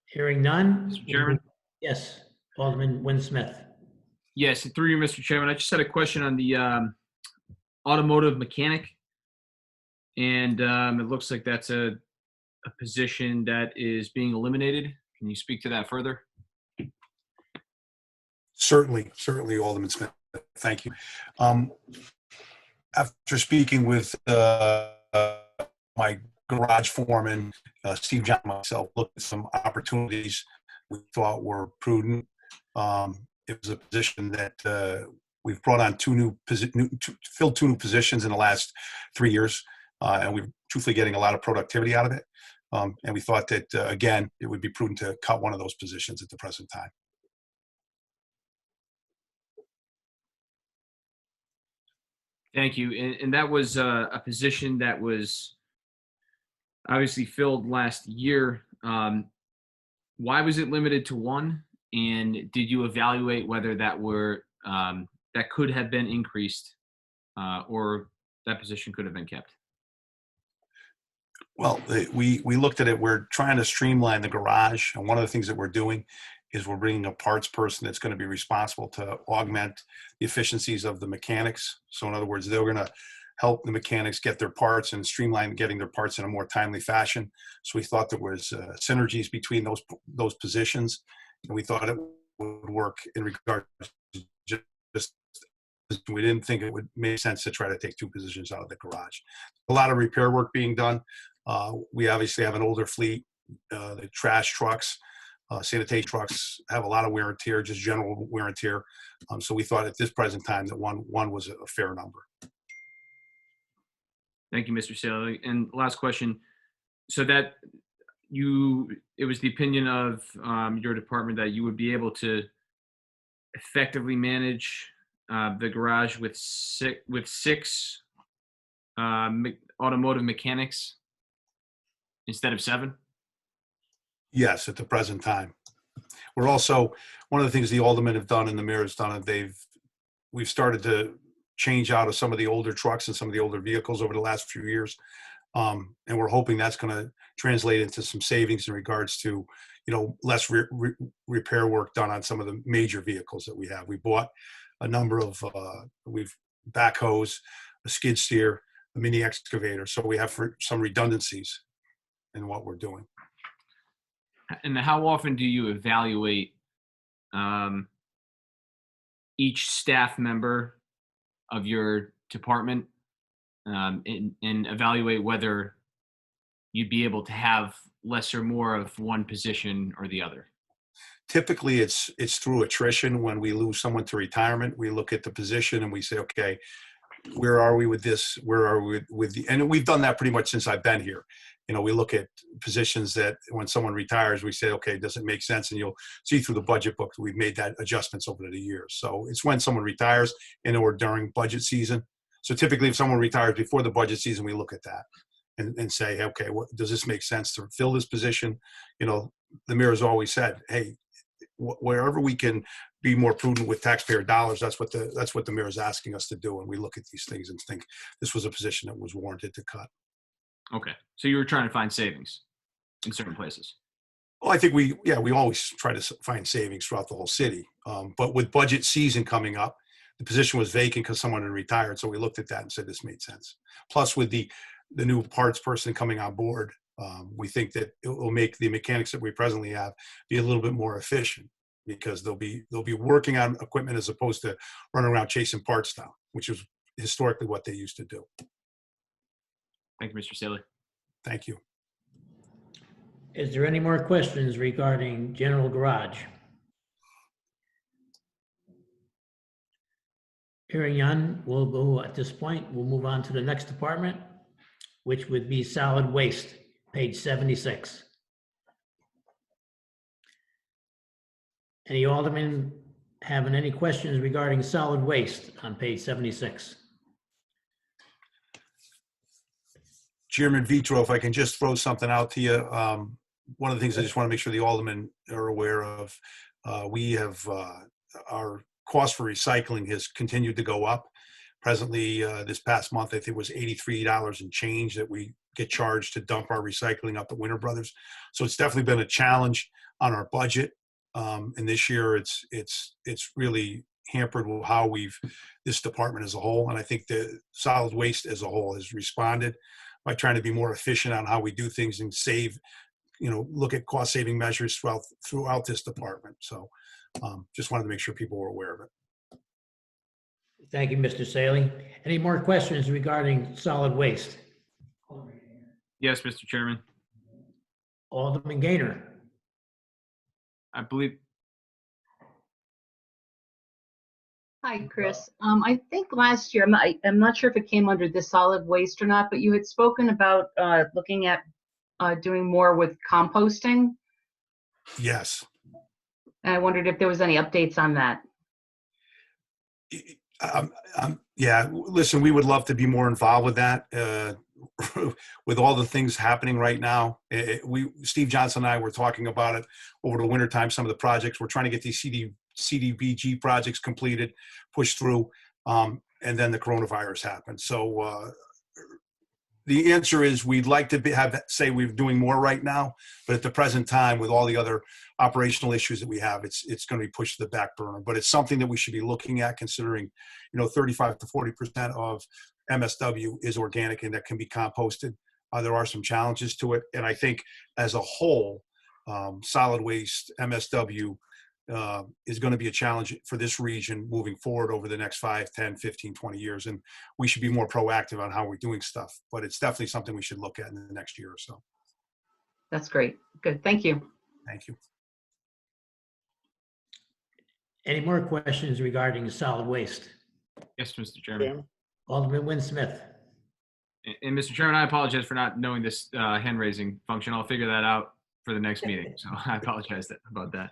Hearing none. Mr. Chairman? Yes, Alderman Winsmith. Yes, through you, Mr. Chairman. I just had a question on the automotive mechanic. And it looks like that's a position that is being eliminated. Can you speak to that further? Certainly, Alderman Smith. Thank you. After speaking with my garage foreman, Steve John, and myself, looked at some opportunities we thought were prudent. It was a position that we've brought on filled 2 new positions in the last 3 years, and we're truthfully getting a lot of productivity out of it. And we thought that, again, it would be prudent to cut one of those positions at the present time. Thank you. And that was a position that was obviously filled last year. Why was it limited to 1? And did you evaluate whether that could have been increased or that position could have been kept? Well, we looked at it. We're trying to streamline the garage. And one of the things that we're doing is we're bringing a parts person that's going to be responsible to augment the efficiencies of the mechanics. So in other words, they're going to help the mechanics get their parts and streamline getting their parts in a more timely fashion. So we thought there was synergies between those positions. And we thought it would work in regard to just we didn't think it would make sense to try to take 2 positions out of the garage. A lot of repair work being done. We obviously have an older fleet. The trash trucks, sanitation trucks have a lot of wear and tear, just general wear and tear. So we thought at this present time that one was a fair number. Thank you, Mr. Saley. And last question. So that it was the opinion of your department that you would be able to effectively manage the garage with six automotive mechanics instead of 7? Yes, at the present time. We're also, one of the things the aldermen have done and the mayor has done, we've started to change out of some of the older trucks and some of the older vehicles over the last few years. And we're hoping that's going to translate into some savings in regards to, less repair work done on some of the major vehicles that we have. We bought a number of, we've backhoes, a skid steer, a mini excavator. So we have some redundancies in what we're doing. And how often do you evaluate each staff member of your department and evaluate whether you'd be able to have less or more of one position or the other? Typically, it's through attrition. When we lose someone to retirement, we look at the position and we say, okay, where are we with this? Where are we with the, and we've done that pretty much since I've been here. We look at positions that when someone retires, we say, okay, does it make sense? And you'll see through the budget book that we've made that adjustments over the years. So it's when someone retires and or during budget season. So typically if someone retires before the budget season, we look at that and say, okay, does this make sense to fill this position? The mayor's always said, hey, wherever we can be more prudent with taxpayer dollars, that's what the mayor is asking us to do. And we look at these things and think this was a position that was warranted to cut. Okay. So you were trying to find savings in certain places. Well, I think we always try to find savings throughout the whole city. But with budget season coming up, the position was vacant because someone had retired. So we looked at that and said, this made sense. Plus with the new parts person coming on board, we think that it will make the mechanics that we presently have be a little bit more efficient because they'll be working on equipment as opposed to running around chasing parts down, which is historically what they used to do. Thank you, Mr. Saley. Thank you. Is there any more questions regarding general garage? Hearing none, we'll go at this point. We'll move on to the next department, which would be solid waste, page 76. Any aldermen having any questions regarding solid waste on page 76? Chairman Vitro, if I can just throw something out to you. One of the things I just want to make sure the aldermen are aware of, we have our cost for recycling has continued to go up. Presently, this past month, I think it was $83 and change that we get charged to dump our recycling up at Winter Brothers. So it's definitely been a challenge on our budget. And this year, it's really hampered how this department as a whole. And I think the solid waste as a whole has responded by trying to be more efficient on how we do things and save, look at cost saving measures throughout this department. So just wanted to make sure people were aware of it. Thank you, Mr. Saley. Any more questions regarding solid waste? Yes, Mr. Chairman. Alderman Gaynor. I believe. Hi, Chris. I think last year, I'm not sure if it came under this solid waste or not, but you had spoken about looking at doing more with composting. Yes. And I wondered if there was any updates on that. Yeah, listen, we would love to be more involved with that. With all the things happening right now, Steve Johnson and I were talking about it over the wintertime, some of the projects. We're trying to get these CDBG projects completed, pushed through, and then the coronavirus happened. So the answer is we'd like to say we're doing more right now, but at the present time, with all the other operational issues that we have, it's going to be pushed to the back burner. But it's something that we should be looking at, considering 35 to 40% of MSW is organic and that can be composted. There are some challenges to it, and I think as a whole, solid waste MSW is going to be a challenge for this region moving forward over the next 5, 10, 15, 20 years. And we should be more proactive on how we're doing stuff, but it's definitely something we should look at in the next year or so. That's great. Good. Thank you. Thank you. Any more questions regarding solid waste? Yes, Mr. Chairman. Alderman Wynn Smith. And Mr. Chairman, I apologize for not knowing this hand raising function. I'll figure that out for the next meeting. So I apologize about that.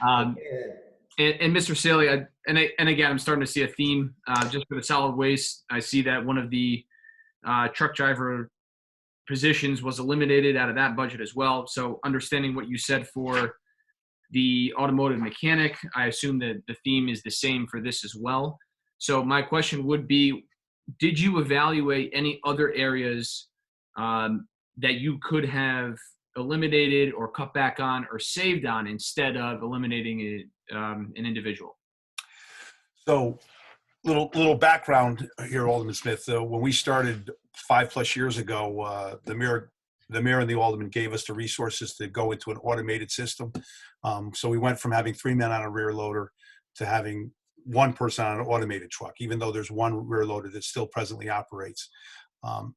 And Mr. Saley, and again, I'm starting to see a theme just for the solid waste. I see that one of the truck driver positions was eliminated out of that budget as well. So understanding what you said for the automotive mechanic, I assume that the theme is the same for this as well. So my question would be, did you evaluate any other areas that you could have eliminated or cut back on or saved on instead of eliminating an individual? So little background here, Alderman Smith. When we started 5+ years ago, the mayor and the alderman gave us the resources to go into an automated system. So we went from having 3 men on a rear loader to having 1 person on an automated truck, even though there's 1 rear loader that still presently operates.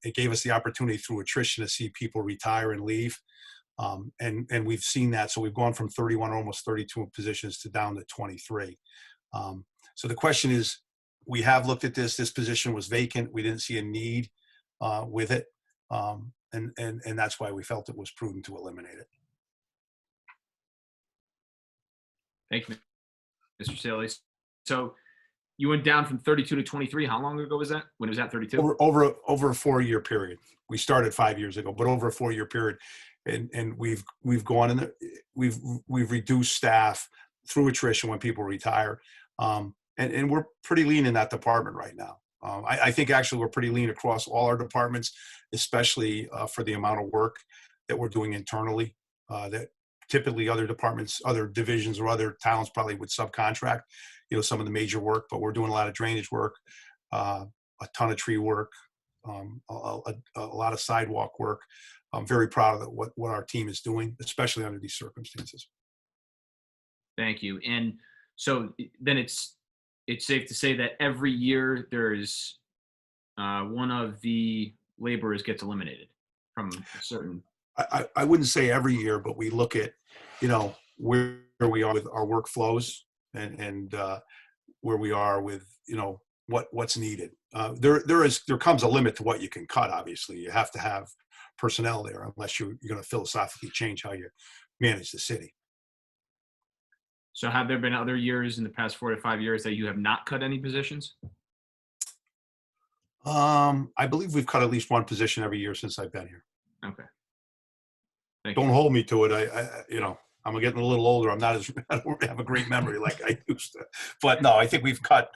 It gave us the opportunity through attrition to see people retire and leave. And we've seen that. So we've gone from 31, almost 32 positions to down to 23. So the question is, we have looked at this. This position was vacant. We didn't see a need with it. And that's why we felt it was prudent to eliminate it. Thank you, Mr. Saley. So you went down from 32 to 23. How long ago was that? When it was at 32? Over a 4-year period. We started 5 years ago, but over a 4-year period. And we've gone in we've reduced staff through attrition when people retire. And we're pretty lean in that department right now. I think actually we're pretty lean across all our departments, especially for the amount of work that we're doing internally, that typically other departments, other divisions or other towns probably would subcontract, some of the major work, but we're doing a lot of drainage work, a ton of tree work, a lot of sidewalk work. I'm very proud of what our team is doing, especially under these circumstances. Thank you. And so then it's safe to say that every year there's one of the laborers gets eliminated from a certain. I wouldn't say every year, but we look at, where we are with our workflows and where we are with, what's needed. There comes a limit to what you can cut. Obviously, you have to have personnel there unless you're going to philosophically change how you manage the city. So have there been other years in the past 4 to 5 years that you have not cut any positions? I believe we've cut at least 1 position every year since I've been here. Okay. Don't hold me to it. I'm getting a little older. I don't have a great memory like I used to. But no, I think we've cut.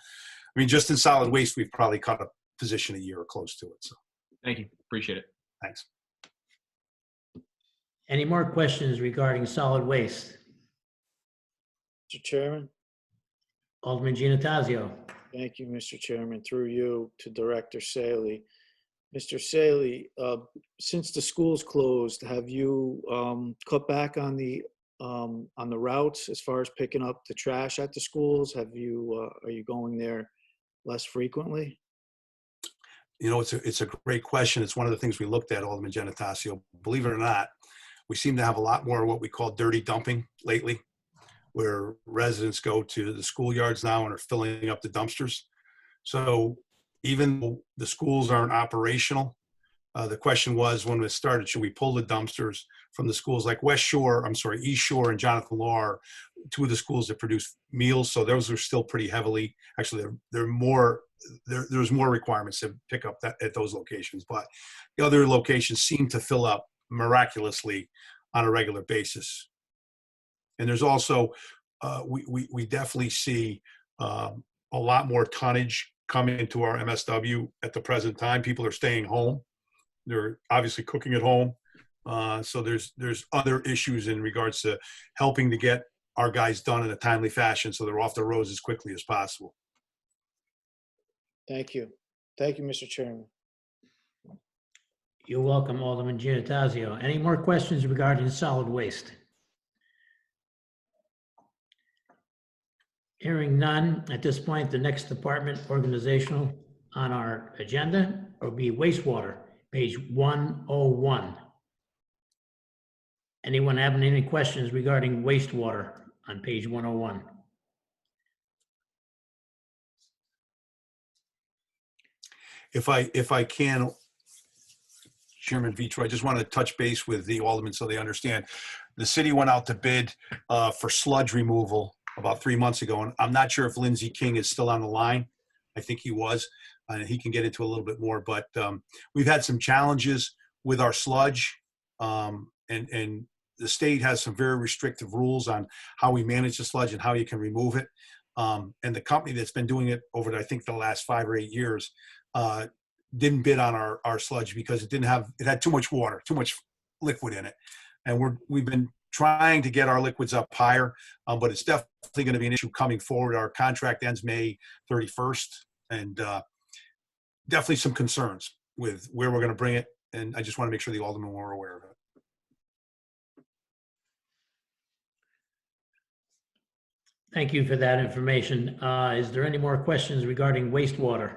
Just in solid waste, we've probably cut a position a year or close to it. So. Thank you. Appreciate it. Thanks. Any more questions regarding solid waste? Mr. Chairman. Alderman Giannattasio. Thank you, Mr. Chairman. Through you to Director Saley. Mr. Saley, since the schools closed, have you cut back on the routes as far as picking up the trash at the schools? Are you going there less frequently? It's a great question. It's one of the things we looked at, Alderman Giannattasio. Believe it or not, we seem to have a lot more of what we call dirty dumping lately, where residents go to the schoolyards now and are filling up the dumpsters. So even though the schools aren't operational, the question was when it started, should we pull the dumpsters from the schools like East Shore and Jonathan Law are 2 of the schools that produce meals. So those are still pretty heavily, actually there's more requirements to pick up at those locations, but the other locations seem to fill up miraculously on a regular basis. And there's also, we definitely see a lot more tonnage coming into our MSW at the present time. People are staying home. They're obviously cooking at home. So there's other issues in regards to helping to get our guys done in a timely fashion so they're off the roads as quickly as possible. Thank you. Thank you, Mr. Chairman. You're welcome, Alderman Giannattasio. Any more questions regarding solid waste? Hearing none, at this point, the next department organizational on our agenda will be wastewater, page 101. Anyone having any questions regarding wastewater on page 101? If I can, Chairman Vitro, I just want to touch base with the aldermen so they understand. The city went out to bid for sludge removal about 3 months ago, and I'm not sure if Lindsey King is still on the line. I think he was, and he can get into a little bit more, but we've had some challenges with our sludge, and the state has some very restrictive rules on how we manage the sludge and how you can remove it. And the company that's been doing it over, I think, the last 5 or 8 years, didn't bid on our sludge because it had too much water, too much liquid in it. And we've been trying to get our liquids up higher, but it's definitely going to be an issue coming forward. Our contract ends May 31st, and definitely some concerns with where we're going to bring it. And I just want to make sure the aldermen were aware of it. Thank you for that information. Is there any more questions regarding wastewater?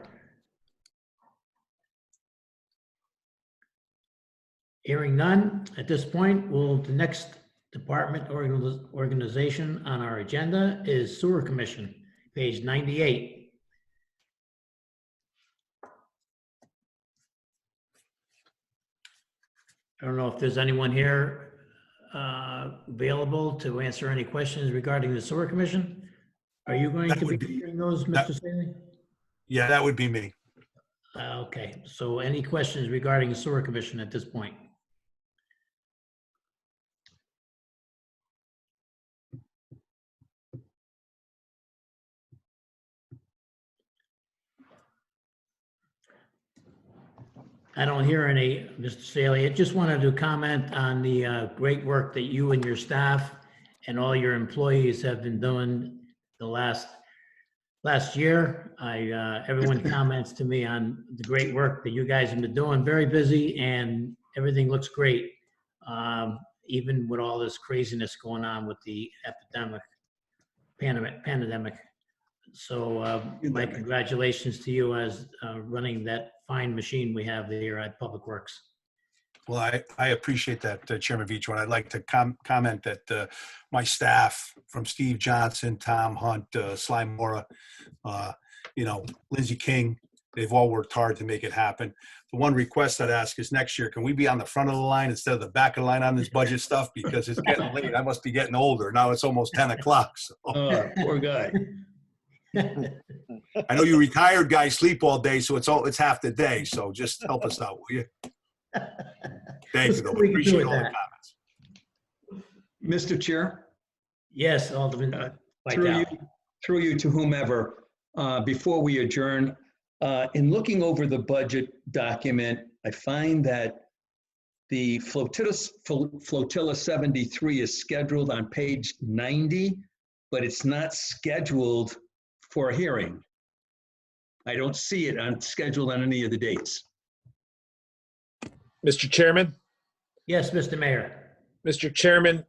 Hearing none, at this point, the next department organization on our agenda is Sewer Commission, page 98. I don't know if there's anyone here available to answer any questions regarding the Sewer Commission. Are you going to be answering those, Mr. Saley? Yeah, that would be me. Okay, so any questions regarding the Sewer Commission at this point? I don't hear any, Mr. Saley. I just wanted to comment on the great work that you and your staff and all your employees have been doing the last year. Everyone comments to me on the great work that you guys have been doing. Very busy, and everything looks great, even with all this craziness going on with the pandemic. So my congratulations to you as running that fine machine we have there at Public Works. Well, I appreciate that, Chairman Vitro. And I'd like to comment that my staff, from Steve Johnson, Tom Hunt, Sly Mora, Lindsey King, they've all worked hard to make it happen. The one request I'd ask is next year, can we be on the front of the line instead of the back of the line on this budget stuff? Because it's getting late. I must be getting older. Now it's almost 10 o'clock. So. Poor guy. I know you retired guys sleep all day, so it's half the day. So just help us out, will you? Thank you. We appreciate all the comments. Mr. Chair? Yes, Alderman. Through you to whomever, before we adjourn, in looking over the budget document, I find that the Flotilla 73 is scheduled on page 90, but it's not scheduled for a hearing. I don't see it scheduled on any of the dates. Mr. Chairman? Yes, Mr. Mayor. Mr. Chairman,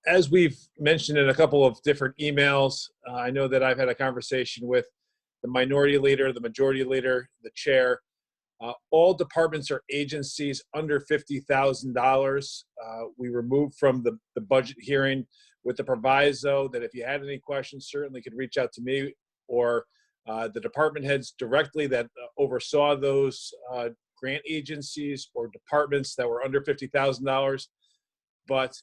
as we've mentioned in a couple of different emails, I know that I've had a conversation with the minority leader, the majority leader, the chair. All departments or agencies under $50,000 we removed from the budget hearing with the proviso that if you had any questions, certainly could reach out to me or the department heads directly that oversaw those grant agencies or departments that were under $50,000. But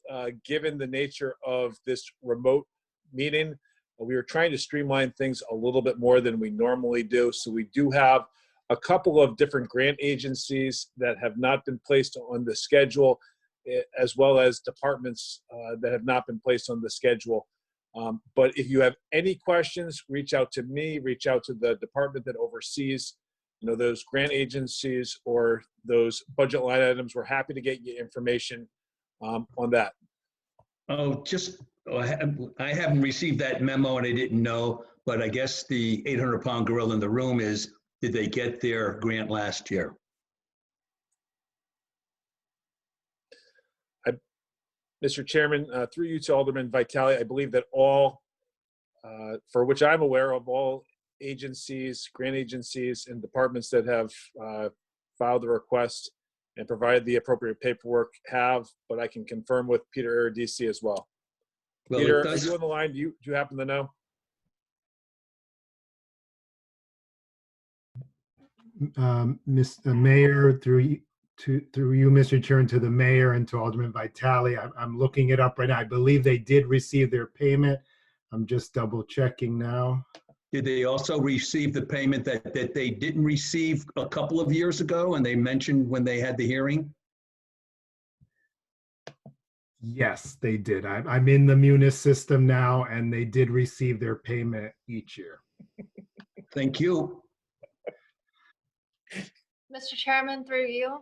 given the nature of this remote meeting, we were trying to streamline things a little bit more than we normally do. So we do have a couple of different grant agencies that have not been placed on the schedule, as well as departments that have not been placed on the schedule. But if you have any questions, reach out to me, reach out to the department that oversees those grant agencies or those budget line items. We're happy to get you information on that. Oh, I haven't received that memo and I didn't know, but I guess the 800-pound gorilla in the room is, did they get their grant last year? Mr. Chairman, through you to Alderman Vitale, I believe that all, for which I'm aware of, all agencies, grant agencies, and departments that have filed the request and provided the appropriate paperwork have, but I can confirm with Peter Eridisi as well. Peter, are you on the line? Do you happen to know? Mr. Mayor, through you, Mr. Chair, and to the mayor and to Alderman Vitale, I'm looking it up right now. I believe they did receive their payment. I'm just double checking now. Did they also receive the payment that they didn't receive a couple of years ago and they mentioned when they had the hearing? Yes, they did. I'm in the Munis system now, and they did receive their payment each year. Thank you. Mr. Chairman, through you,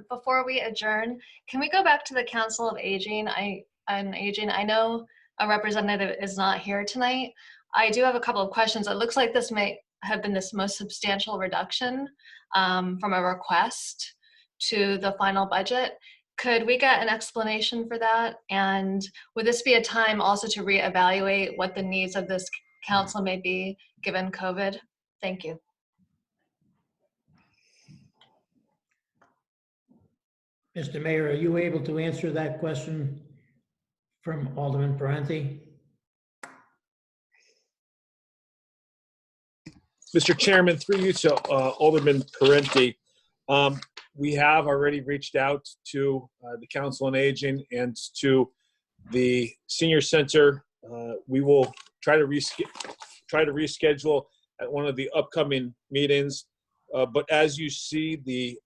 before we adjourn, can we go back to the Council of Aging? I know a representative is not here tonight. I do have a couple of questions. It looks like this may have been this most substantial reduction from a request to the final budget. Could we get an explanation for that? And would this be a time also to reevaluate what the needs of this council may be given COVID? Thank you. Mr. Mayor, are you able to answer that question from Alderman Parenti? Mr. Chairman, through you to Alderman Parenti, we have already reached out to the Council on Aging and to the Senior Center. We will try to reschedule at one of the upcoming meetings. But as you see, the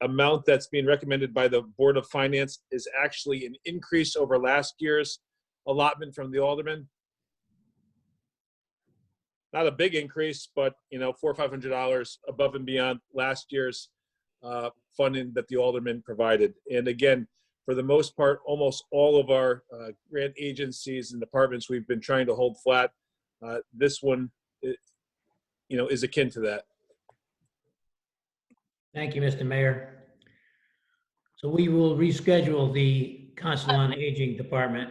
amount that's being recommended by the Board of Finance is actually an increase over last year's allotment from the Aldermen. Not a big increase, but $400 or $500 above and beyond last year's funding that the Aldermen provided. And again, for the most part, almost all of our grant agencies and departments we've been trying to hold flat. This one, is akin to that. Thank you, Mr. Mayor. So we will reschedule the Council on Aging Department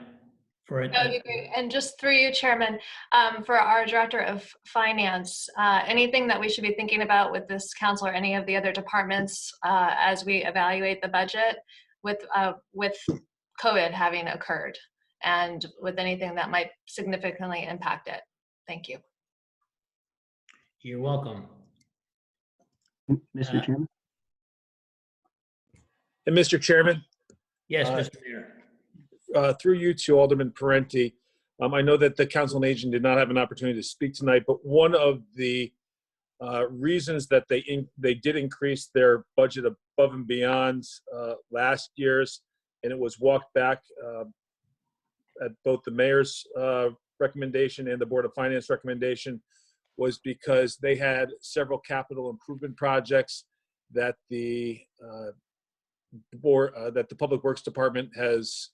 for it. That would be great. And just through you, Chairman, for our Director of Finance, anything that we should be thinking about with this council or any of the other departments as we evaluate the budget with COVID having occurred and with anything that might significantly impact it? Thank you. You're welcome. Mr. Chairman? And Mr. Chairman? Yes, Mr. Mayor. Through you to Alderman Parenti, I know that the Council on Aging did not have an opportunity to speak tonight, but one of the reasons that they did increase their budget above and beyond last year's, and it was walked back at both the mayor's recommendation and the Board of Finance recommendation, was because they had several capital improvement projects that the Public Works Department has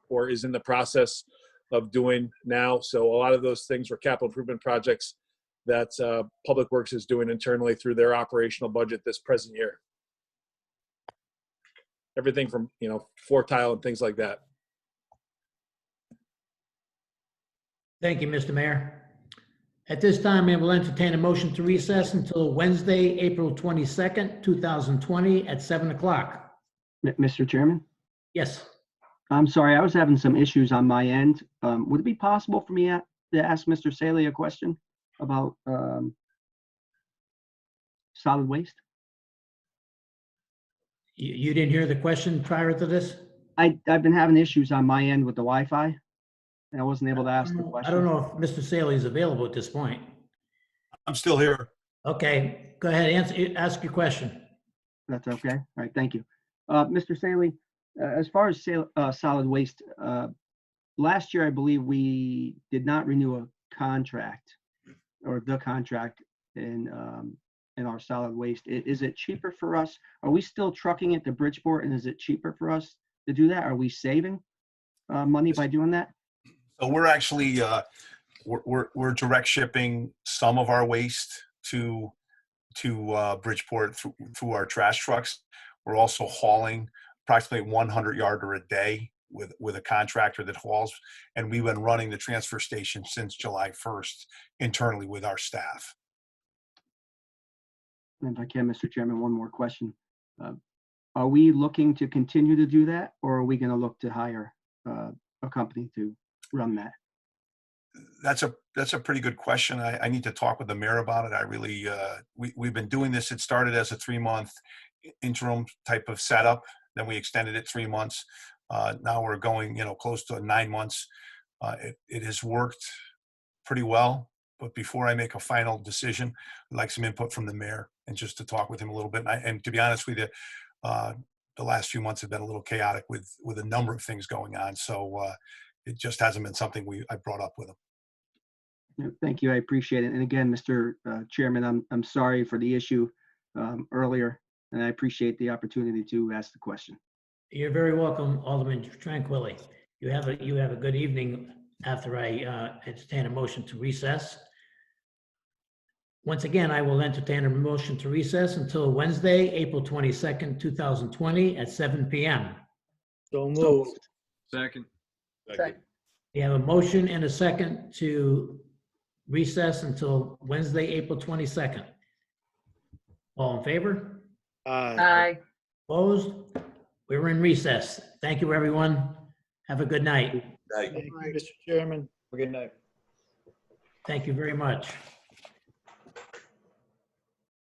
or is in the process of doing now. So a lot of those things were capital improvement projects that Public Works is doing internally through their operational budget this present year. Everything from floor tile and things like that. Thank you, Mr. Mayor. At this time, I will entertain a motion to recess until Wednesday, April 22nd, 2020 at 7 o'clock. Mr. Chairman? Yes. I'm sorry, I was having some issues on my end. Would it be possible for me to ask Mr. Saley a question about solid waste? You didn't hear the question prior to this? I've been having issues on my end with the Wi-Fi, and I wasn't able to ask the question. I don't know if Mr. Saley is available at this point. I'm still here. Okay, go ahead, ask your question. That's okay. All right, thank you. Mr. Saley, as far as solid waste, last year I believe we did not renew a contract or the contract in our solid waste. Is it cheaper for us? Are we still trucking it to Bridgeport, and is it cheaper for us to do that? Are we saving money by doing that? So we're actually we're direct shipping some of our waste to Bridgeport through our trash trucks. We're also hauling approximately 100-yarder a day with a contractor that hauls, and we've been running the transfer station since July 1st internally with our staff. And if I can, Mr. Chairman, one more question. Are we looking to continue to do that, or are we going to look to hire a company to run that? That's a pretty good question. I need to talk with the mayor about it. I really we've been doing this. It started as a 3-month interim type of setup. Then we extended it 3 months. Now we're going close to 9 months. It has worked pretty well. But before I make a final decision, I'd like some input from the mayor and just to talk with him a little bit. And to be honest with you, the last few months have been a little chaotic with a number of things going on. So it just hasn't been something I brought up with them. Thank you. I appreciate it. And again, Mr. Chairman, I'm sorry for the issue earlier, and I appreciate the opportunity to ask the question. You're very welcome, Alderman Tranquilli. You have a good evening after I entertain a motion to recess. Once again, I will entertain a motion to recess until Wednesday, April 22nd, 2020 at 7 p.m. So moved. Second. We have a motion and a second to recess until Wednesday, April 22nd. All in favor? Aye. Opposed? We're in recess. Thank you, everyone. Have a good night. Thank you, Mr. Chairman. Good night. Thank you very much.